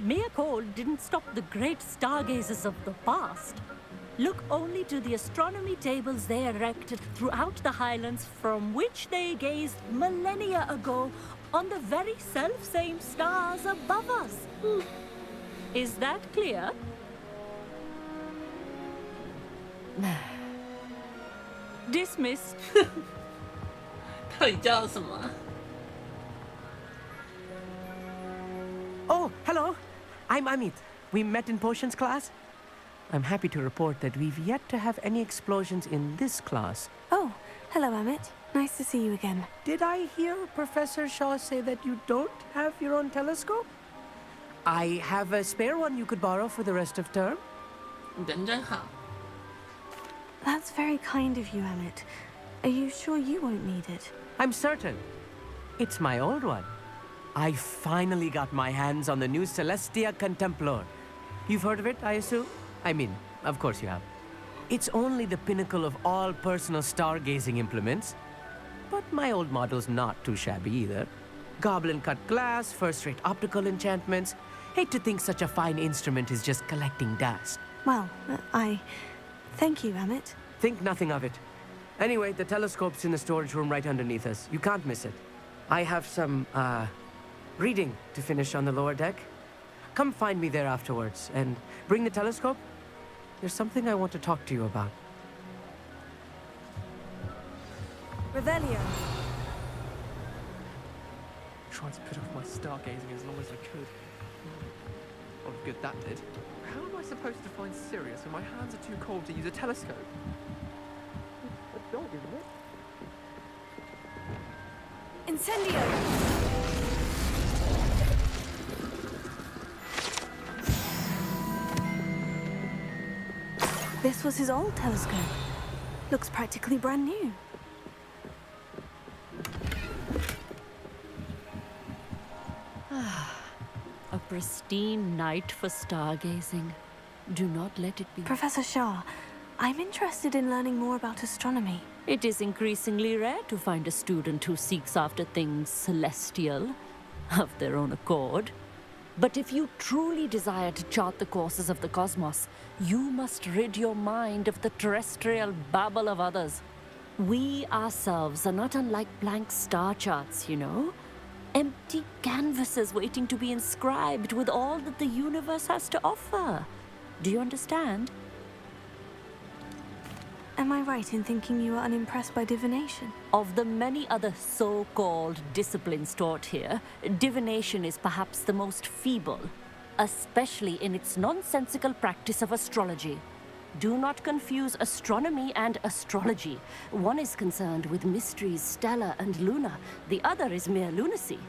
Mere cold didn't stop the great stargazers of the past. Look only to the astronomy tables they erected throughout the highlands from which they gazed millennia ago on the very self-same stars above us. Is that clear? ，Dismissed 到底叫什么啊？ Oh, hello. I'm Amit. We met in potions class. I'm happy to report that we've yet to have any explosions in this class. Oh, hello, Amit. Nice to see you again. Did I hear Professor Shaw say that you don't have your own telescope? I have a spare one you could borrow for the rest of term. 你人真好。 That's very kind of you, Amit. Are you sure you won't need it? I'm certain. It's my old one. I finally got my hands on the new Celestia Contemplor. You've heard of it, I assume? I mean, of course you have. It's only the pinnacle of all personal stargazing implements. But my old model's not too shabby either. Goblin-cut glass, first-rate optical enchantments. Hate to think such a fine instrument is just collecting dust. Well, thank you, Amit. Think nothing of it. Anyway, the telescope's in the storage room right underneath us. You can't miss it. I have some, reading to finish on the lower deck. Come find me there afterwards, and bring the telescope. There's something I want to talk to you about. Revelio. Tried to put off my stargazing as long as I could. What good that did. How am I supposed to find Sirius when my hands are too cold to use a telescope? It's a dog, isn't it? Incendio. This was his old telescope. Looks practically brand new. A pristine night for stargazing. Do not let it be. Professor Shah, I'm interested in learning more about astronomy. It is increasingly rare to find a student who seeks after things celestial, of their own accord. But if you truly desire to chart the courses of the cosmos, you must rid your mind of the terrestrial babble of others. We ourselves are not unlike blank star charts, you know. Empty canvases waiting to be inscribed with all that the universe has to offer. Do you understand? Am I right in thinking you are unimpressed by divination? Of the many other so-called disciplines taught here, divination is perhaps the most feeble, especially in its nonsensical practice of astrology. Do not confuse astronomy and astrology. One is concerned with mysteries stellar and lunar. The other is mere lunacy.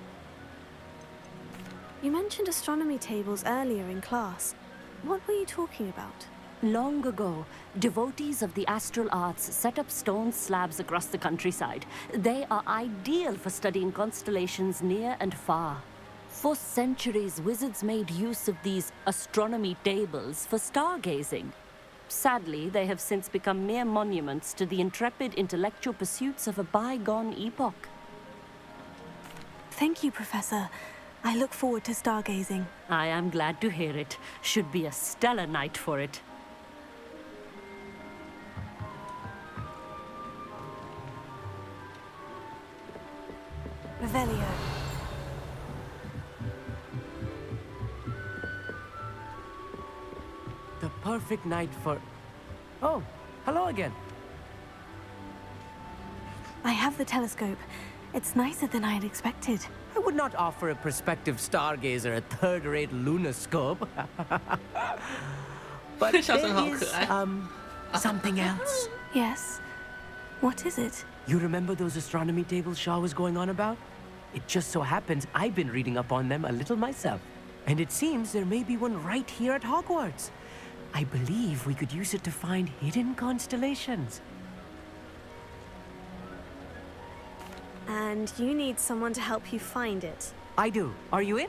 You mentioned astronomy tables earlier in class. What were you talking about? Long ago, devotees of the astral arts set up stone slabs across the countryside. They are ideal for studying constellations near and far. For centuries, wizards made use of these astronomy tables for stargazing. Sadly, they have since become mere monuments to the intrepid intellectual pursuits of a bygone epoch. Thank you, Professor. I look forward to stargazing. I am glad to hear it. Should be a stellar night for it. Revelio. The perfect night for... Oh, hello again. I have the telescope. It's nicer than I had expected. I would not offer a prospective stargazer a third-rate lunoscope. But there is, something else. Yes? What is it? You remember those astronomy tables Shaw was going on about? It just so happens I've been reading up on them a little myself. And it seems there may be one right here at Hogwarts. I believe we could use it to find hidden constellations. And you need someone to help you find it. I do. Are you in?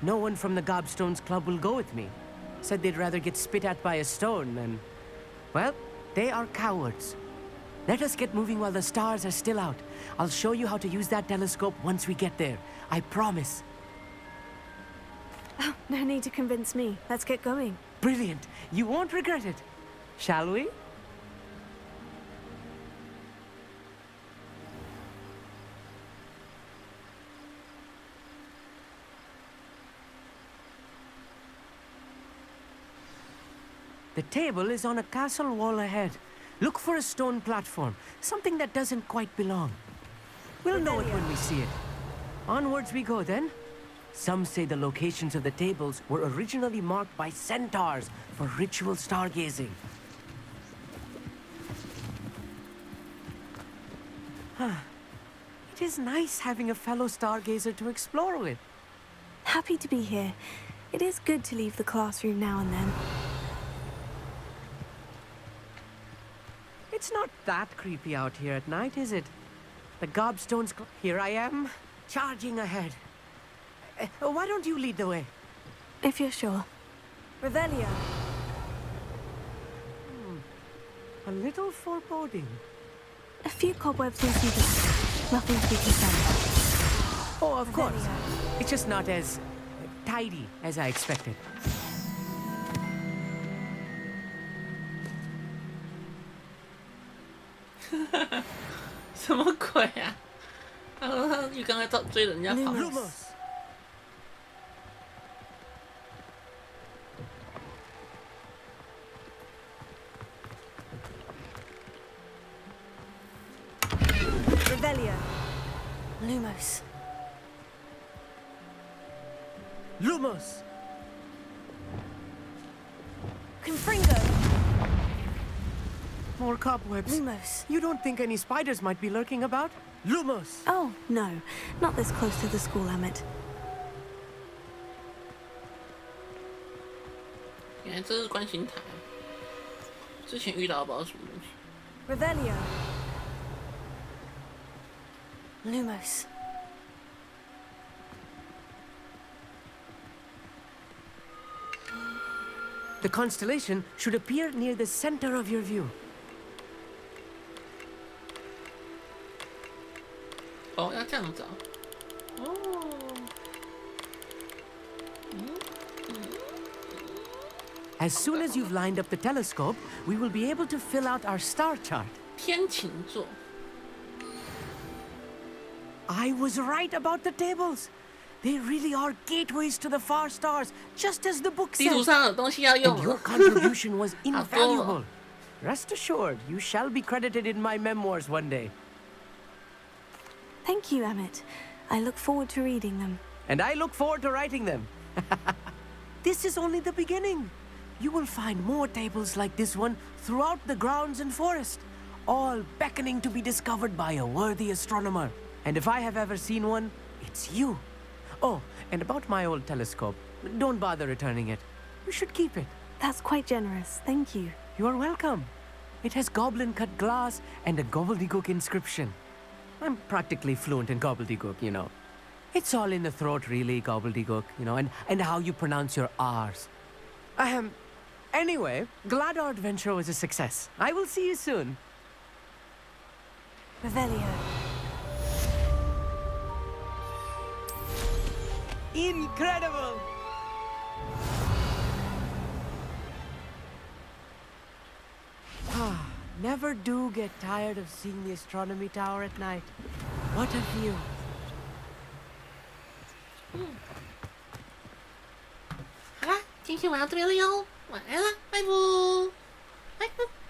No one from the Gobstones Club will go with me. Said they'd rather get spit at by a stone than... Well, they are cowards. Let us get moving while the stars are still out. I'll show you how to use that telescope once we get there. I promise. Oh, no need to convince me. Let's get going. Brilliant. You won't regret it. Shall we? The table is on a castle wall ahead. Look for a stone platform, something that doesn't quite belong. We'll know it when we see it. Onwards we go then. Some say the locations of the tables were originally marked by centaurs for ritual stargazing. It is nice having a fellow stargazer to explore with. Happy to be here. It is good to leave the classroom now and then. It's not that creepy out here at night, is it? The Gobstones... Here I am, charging ahead. Why don't you lead the way? If you're sure. Revelio. A little foreboding. A few cobwebs and some dust. Nothing to be concerned about. Oh, of course. It's just not as tidy as I expected. 什么鬼啊？他说他浴缸在追人家跑。Revelio. Lumos. Lumos. Confringo. More cobwebs. Lumos. You don't think any spiders might be lurking about? Lumos. Oh, no. Not this close to the school, Amit. 原来这是观星台，之前遇到不知道什么东西。Revelio. Lumos. The constellation should appear near the center of your view. 哦，要这样找。哦。As soon as you've lined up the telescope, we will be able to fill out our star chart. 天琴座。I was right about the tables. They really are gateways to the far stars, just as the book 地图 says. 上有东西要用 And your 了。 contribution was 好多哦 invaluable. Rest assured, you shall be credited in my memoirs one day. Thank you, Emmett. I look forward to reading them. And I look forward to writing them. This is only the beginning. You will find more tables like this one throughout the grounds and forest, all beckoning to be discovered by a worthy astronomer. And if I have ever seen one, it's you. Oh, and about my old telescope, don't bother returning it. You should keep it. That's quite generous. Thank you. You are welcome. It has goblin-cut glass and a gobbledygook inscription. I'm practically fluent in gobbledygook, you know. It's all in the throat, really, gobbledygook, you know, and how you pronounce your R's. Anyway, glad our adventure was a success. I will see you soon. Revelio. Incredible! Never do get tired of seeing the astronomy tower at night. What a view. 好啦，今天晚上这边了哟，晚安啦，拜拜。拜拜。